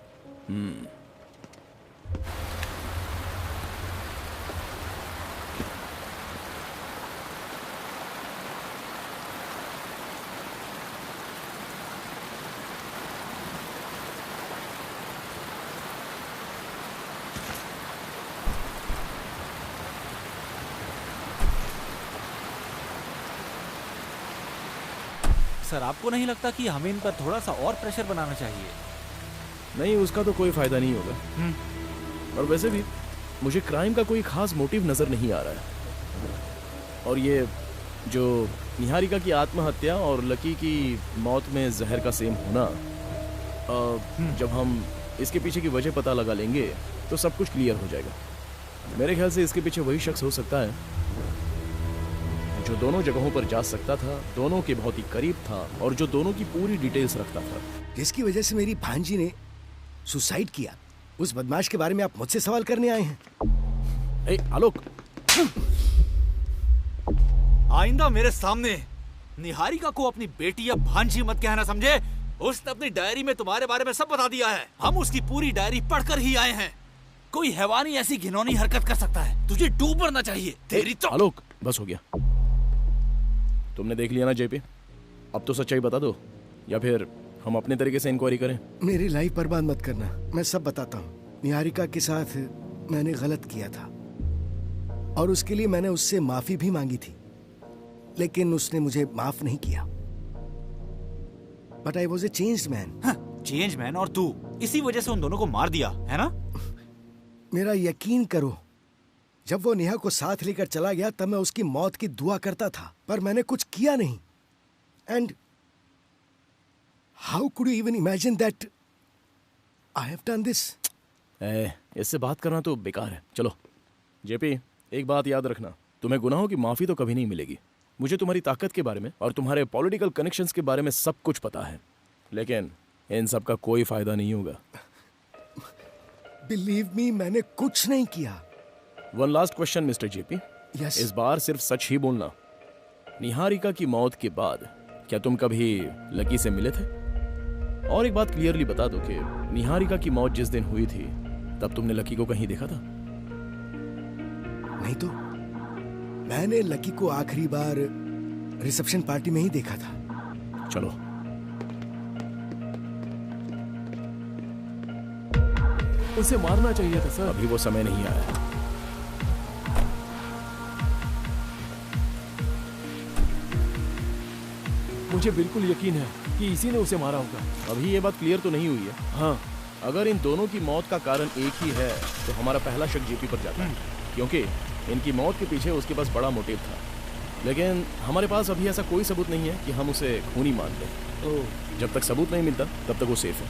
सर, आपको नहीं लगता कि हमें इन पर थोड़ा सा और प्रेशर बनाना चाहिए? नहीं, उसका तो कोई फायदा नहीं होगा। और वैसे भी मुझे क्राइम का कोई खास मोटिव नजर नहीं आ रहा है। और ये जो निहारिका की आत्महत्या और लकी की मौत में जहर का सेम होना, जब हम इसके पीछे की वजह पता लगा लेंगे तो सब कुछ क्लियर हो जाएगा। मेरे ख्याल से इसके पीछे वही शख्स हो सकता है जो दोनों जगहों पर जा सकता था, दोनों के बहुत ही करीब था और जो दोनों की पूरी डिटेल्स रखता था। जिसकी वजह से मेरी भांजी ने सुसाइड किया। उस बदमाश के बारे में आप मुझसे सवाल करने आए हैं? आलोक, आइंदा मेरे सामने निहारिका को अपनी बेटी या भांजी मत कहना, समझे? उसने अपनी डायरी में तुम्हारे बारे में सब बता दिया है। हम उसकी पूरी डायरी पढ़कर ही आए हैं। कोई हैवानी ऐसी घिनौनी हरकत कर सकता है? तुझे डूब मरना चाहिए। तेरी तो आलोक, बस हो गया। तुमने देख लिया ना जेपी, अब तो सच्चाई बता दो या फिर हम अपने तरीके से इंक्वायरी करें। मेरी लाइफ बर्बाद मत करना, मैं सब बताता हूँ। निहारिका के साथ मैंने गलत किया था और उसके लिए मैंने उससे माफी भी मांगी थी, लेकिन उसने मुझे माफ नहीं किया। But I was a changed man. Change man? और तू इसी वजह से उन दोनों को मार दिया है ना? मेरा यकीन करो, जब वो नेहा को साथ लेकर चला गया तब मैं उसकी मौत की दुआ करता था, पर मैंने कुछ किया नहीं। And how could you even imagine that I have done this? इससे बात करना तो बेकार है। चलो जेपी, एक बात याद रखना, तुम्हें गुनाहों की माफी तो कभी नहीं मिलेगी। मुझे तुम्हारी ताकत के बारे में और तुम्हारे पॉलिटिकल कनेक्शंस के बारे में सब कुछ पता है, लेकिन इन सब का कोई फायदा नहीं होगा। बिलीव मी, मैंने कुछ नहीं किया। One last question mister JP. Yes. इस बार सिर्फ सच ही बोलना। निहारिका की मौत के बाद क्या तुम कभी लकी से मिले थे? और एक बात क्लियरली बता दो कि निहारिका की मौत जिस दिन हुई थी तब तुमने लकी को कहीं देखा था? नहीं तो मैंने लकी को आखिरी बार रिसेप्शन पार्टी में ही देखा था। चलो। उसे मारना चाहिए था सर। अभी वो समय नहीं आया। मुझे बिल्कुल यकीन है कि इसी ने उसे मारा होगा। अभी ये बात क्लियर तो नहीं हुई है। हाँ, अगर इन दोनों की मौत का कारण एक ही है तो हमारा पहला शक जेपी पर जाता है, क्योंकि इनकी मौत के पीछे उसके पास बड़ा मोटिव था। लेकिन हमारे पास अभी ऐसा कोई सबूत नहीं है कि हम उसे खूनी मान लें। जब तक सबूत नहीं मिलता तब तक वो सेफ है।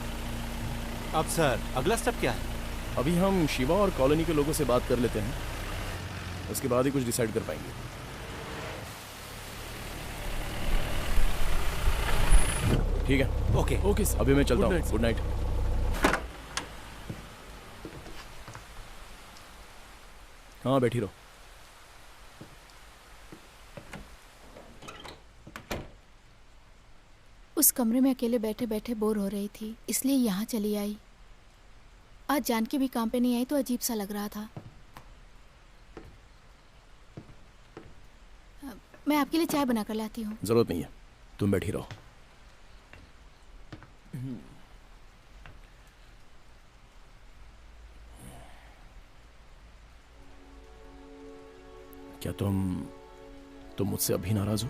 अब सर अगला स्टेप क्या है? अभी हम शिवा और कॉलोनी के लोगों से बात कर लेते हैं, उसके बाद ही कुछ डिसाइड कर पाएंगे। ठीक है, ओके ओके सर। अभी मैं चलता हूँ। Good night. हाँ, बैठी रहो। उस कमरे में अकेले बैठे बैठे बोर हो रही थी, इसलिए यहाँ चली आई। आज जानकी भी काम पे नहीं आई तो अजीब सा लग रहा था। मैं आपके लिए चाय बना कर लाती हूँ। जरूरत नहीं है, तुम बैठी रहो। क्या तुम मुझसे अभी नाराज हो?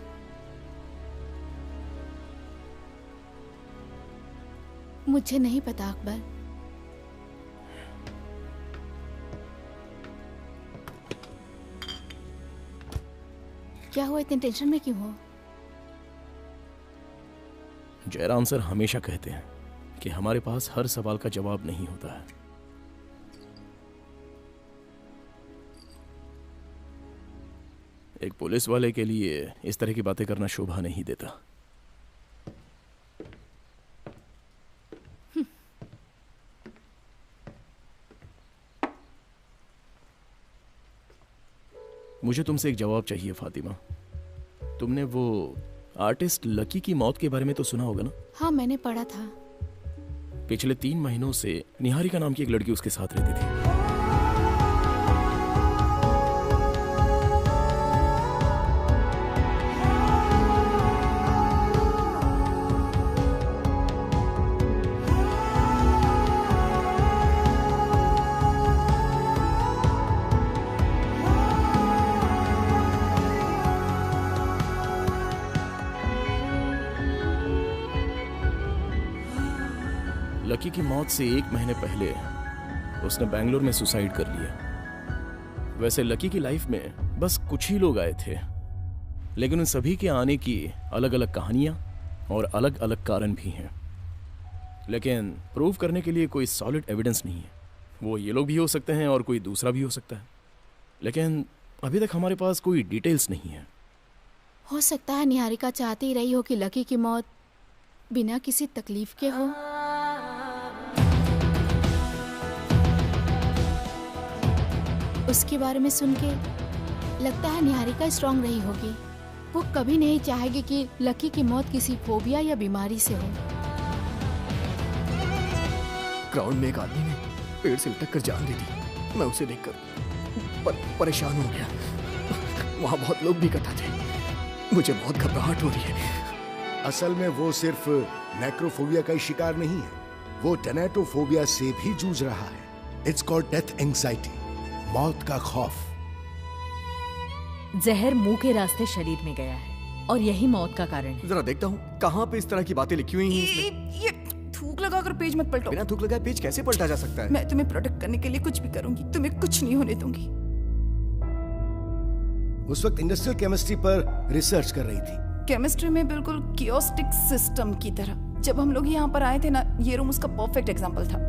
मुझे नहीं पता अकबर। क्या हुआ, इतने टेंशन में क्यों हो? जयराम सर हमेशा कहते हैं कि हमारे पास हर सवाल का जवाब नहीं होता है। एक पुलिस वाले के लिए इस तरह की बातें करना शोभा नहीं देता। मुझे तुमसे एक जवाब चाहिए फातिमा। तुमने वो आर्टिस्ट लकी की मौत के बारे में तो सुना होगा ना? हाँ, मैंने पढ़ा था। पिछले 3 महीनों से निहारिका नाम की एक लड़की उसके साथ रहती थी। लकी की मौत से 1 महीने पहले उसने बेंगलोर में सुसाइड कर लिया। वैसे लकी की लाइफ में बस कुछ ही लोग आए थे, लेकिन उन सभी के आने की अलग अलग कहानियां और अलग अलग कारण भी हैं। लेकिन प्रूव करने के लिए कोई सॉलिड एविडेंस नहीं है। वो ये लोग भी हो सकते हैं और कोई दूसरा भी हो सकता है, लेकिन अभी तक हमारे पास कोई डिटेल्स नहीं है। हो सकता है निहारिका चाहती रही हो कि लकी की मौत बिना किसी तकलीफ के हो। उसके बारे में सुन के लगता है निहारिका स्ट्रांग रही होगी। वो कभी नहीं चाहेगी कि लकी की मौत किसी फोबिया या बीमारी से हो। ग्राउंड में एक आदमी ने पेड़ से लटक कर जान दे दी। मैं उसे देखकर परेशान हो गया। वहाँ बहुत लोग भी इकट्ठा थे। मुझे बहुत घबराहट हो रही है। असल में वो सिर्फ नेक्रोफोबिया का ही शिकार नहीं है, वो टेनेटोफोबिया से भी जूझ रहा है। इट्स कॉल्ड डेथ एंग्जाइटी, मौत का खौफ। जहर मुंह के रास्ते शरीर में गया है और यही मौत का कारण है। जरा देखता हूँ कहाँ पे इस तरह की बातें लिखी हुई हैं इसमें। ये थूक लगाकर पेज मत पलटो। बिना थूक लगाए पेज कैसे पलटा जा सकता है? मैं तुम्हें प्रोटेक्ट करने के लिए कुछ भी करूंगी, तुम्हें कुछ नहीं होने दूंगी। उस वक्त इंडस्ट्रियल केमिस्ट्री पर रिसर्च कर रही थी। केमिस्ट्री में बिल्कुल कियोस्टिक सिस्टम की तरह। जब हम लोग यहाँ पर आए थे ना, ये रूम उसका परफेक्ट एग्जाम्पल था।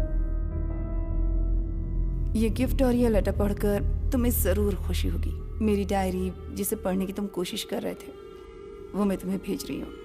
ये गिफ्ट और ये लेटर पढ़कर तुम्हें जरूर खुशी होगी। मेरी डायरी जिसे पढ़ने की तुम कोशिश कर रहे थे, वो मैं तुम्हें भेज रही हूँ।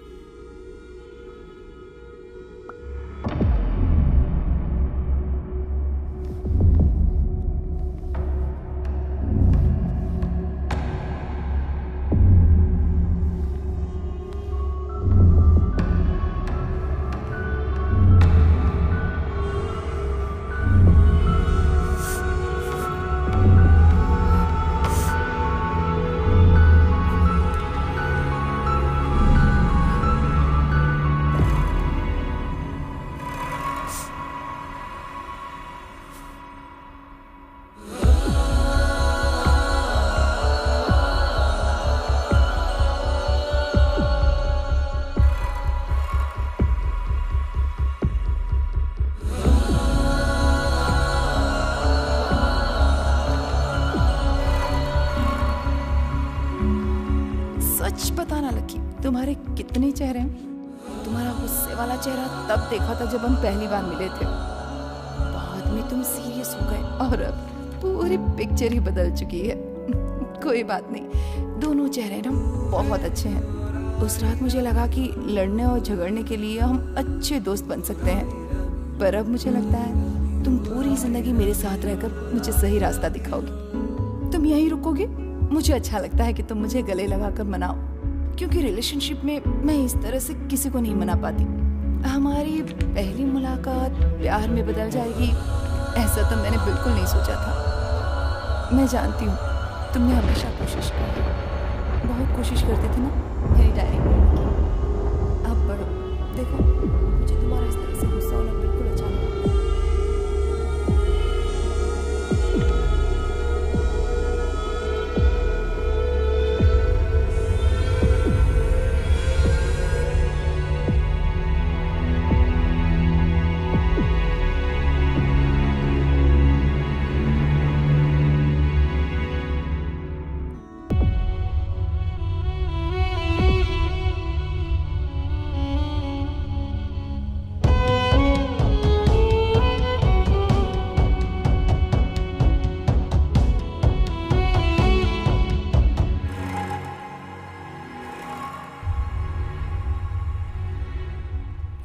लकी, तुम्हारे कितने चेहरे हैं। तुम्हारा गुस्से वाला चेहरा तब देखा था जब हम पहली बार मिले थे, बाद में तुम सीरियस हो गए और अब पूरी पिक्चर ही बदल चुकी है। कोई बात नहीं, दोनों चेहरे ना बहुत अच्छे हैं। उस रात मुझे लगा कि लड़ने और झगड़ने के लिए हम अच्छे दोस्त बन सकते हैं, पर अब मुझे लगता है तुम पूरी जिंदगी मेरे साथ रहकर मुझे सही रास्ता दिखाओगी। तुम यहीं रुकोगे? मुझे अच्छा लगता है कि तुम मुझे गले लगाकर मनाओ, क्योंकि रिलेशनशिप में मैं इस तरह से किसी को नहीं मना पाती। हमारी पहली मुलाकात प्यार में बदल जाएगी, ऐसा तो मैंने बिल्कुल नहीं सोचा था। मैं जानती हूँ तुमने हमेशा कोशिश की, बहुत कोशिश करती थी ना मेरी डायरी पढ़ने की। अब पढ़ो, देखो मुझे तुम्हारा इस तरह से गुस्सा होना बिल्कुल अच्छा नहीं।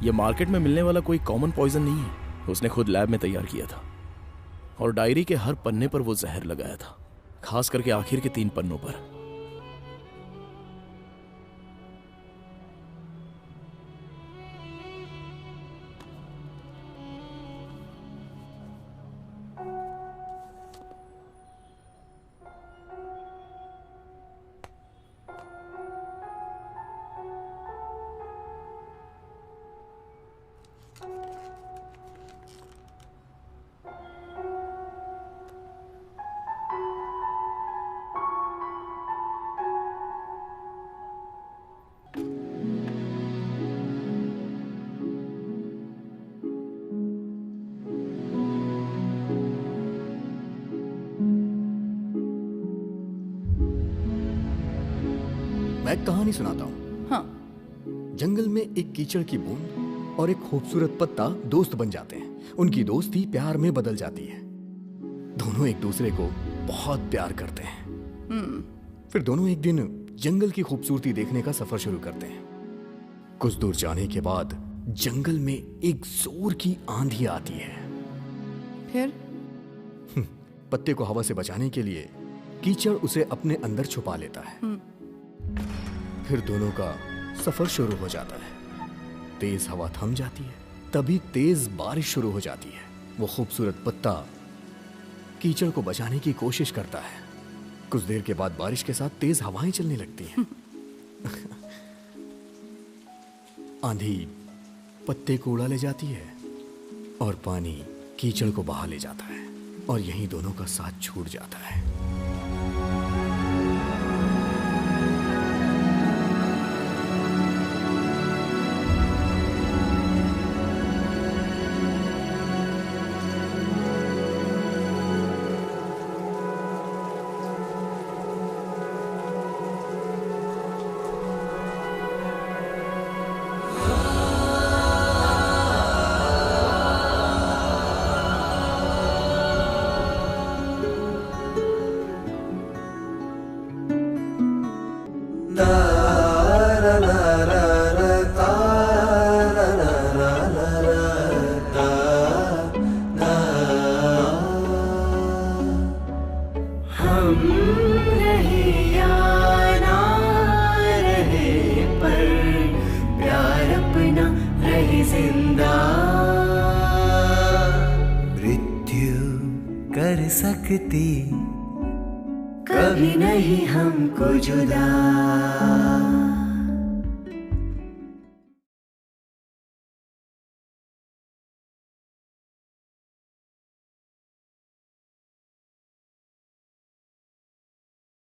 ये मार्केट में मिलने वाला कोई कॉमन पॉइजन नहीं है, उसने खुद लैब में तैयार किया था और डायरी के हर पन्ने पर वो जहर लगाया था, खास करके आखिर के 3 पन्नों पर। मैं एक कहानी सुनाता हूँ। हाँ। जंगल में एक कीचड़ की बूंद और एक खूबसूरत पत्ता दोस्त बन जाते हैं। उनकी दोस्ती प्यार में बदल जाती है। दोनों एक दूसरे को बहुत प्यार करते हैं। फिर दोनों एक दिन जंगल की खूबसूरती देखने का सफर शुरू करते हैं। कुछ दूर जाने के बाद जंगल में एक जोर की आंधी आती है। फिर पत्ते को हवा से बचाने के लिए कीचड़ उसे अपने अंदर छुपा लेता है। फिर दोनों का सफर शुरू हो जाता है। तेज हवा थम जाती है, तभी तेज बारिश शुरू हो जाती है। वो खूबसूरत पत्ता कीचड़ को बचाने की कोशिश करता है। कुछ देर के बाद बारिश के साथ तेज हवाएं चलने लगती हैं। आंधी पत्ते को उड़ा ले जाती है और पानी कीचड़ को बहा ले जाता है और यहीं दोनों का साथ छूट जाता है। कभी नहीं हमको जुदा।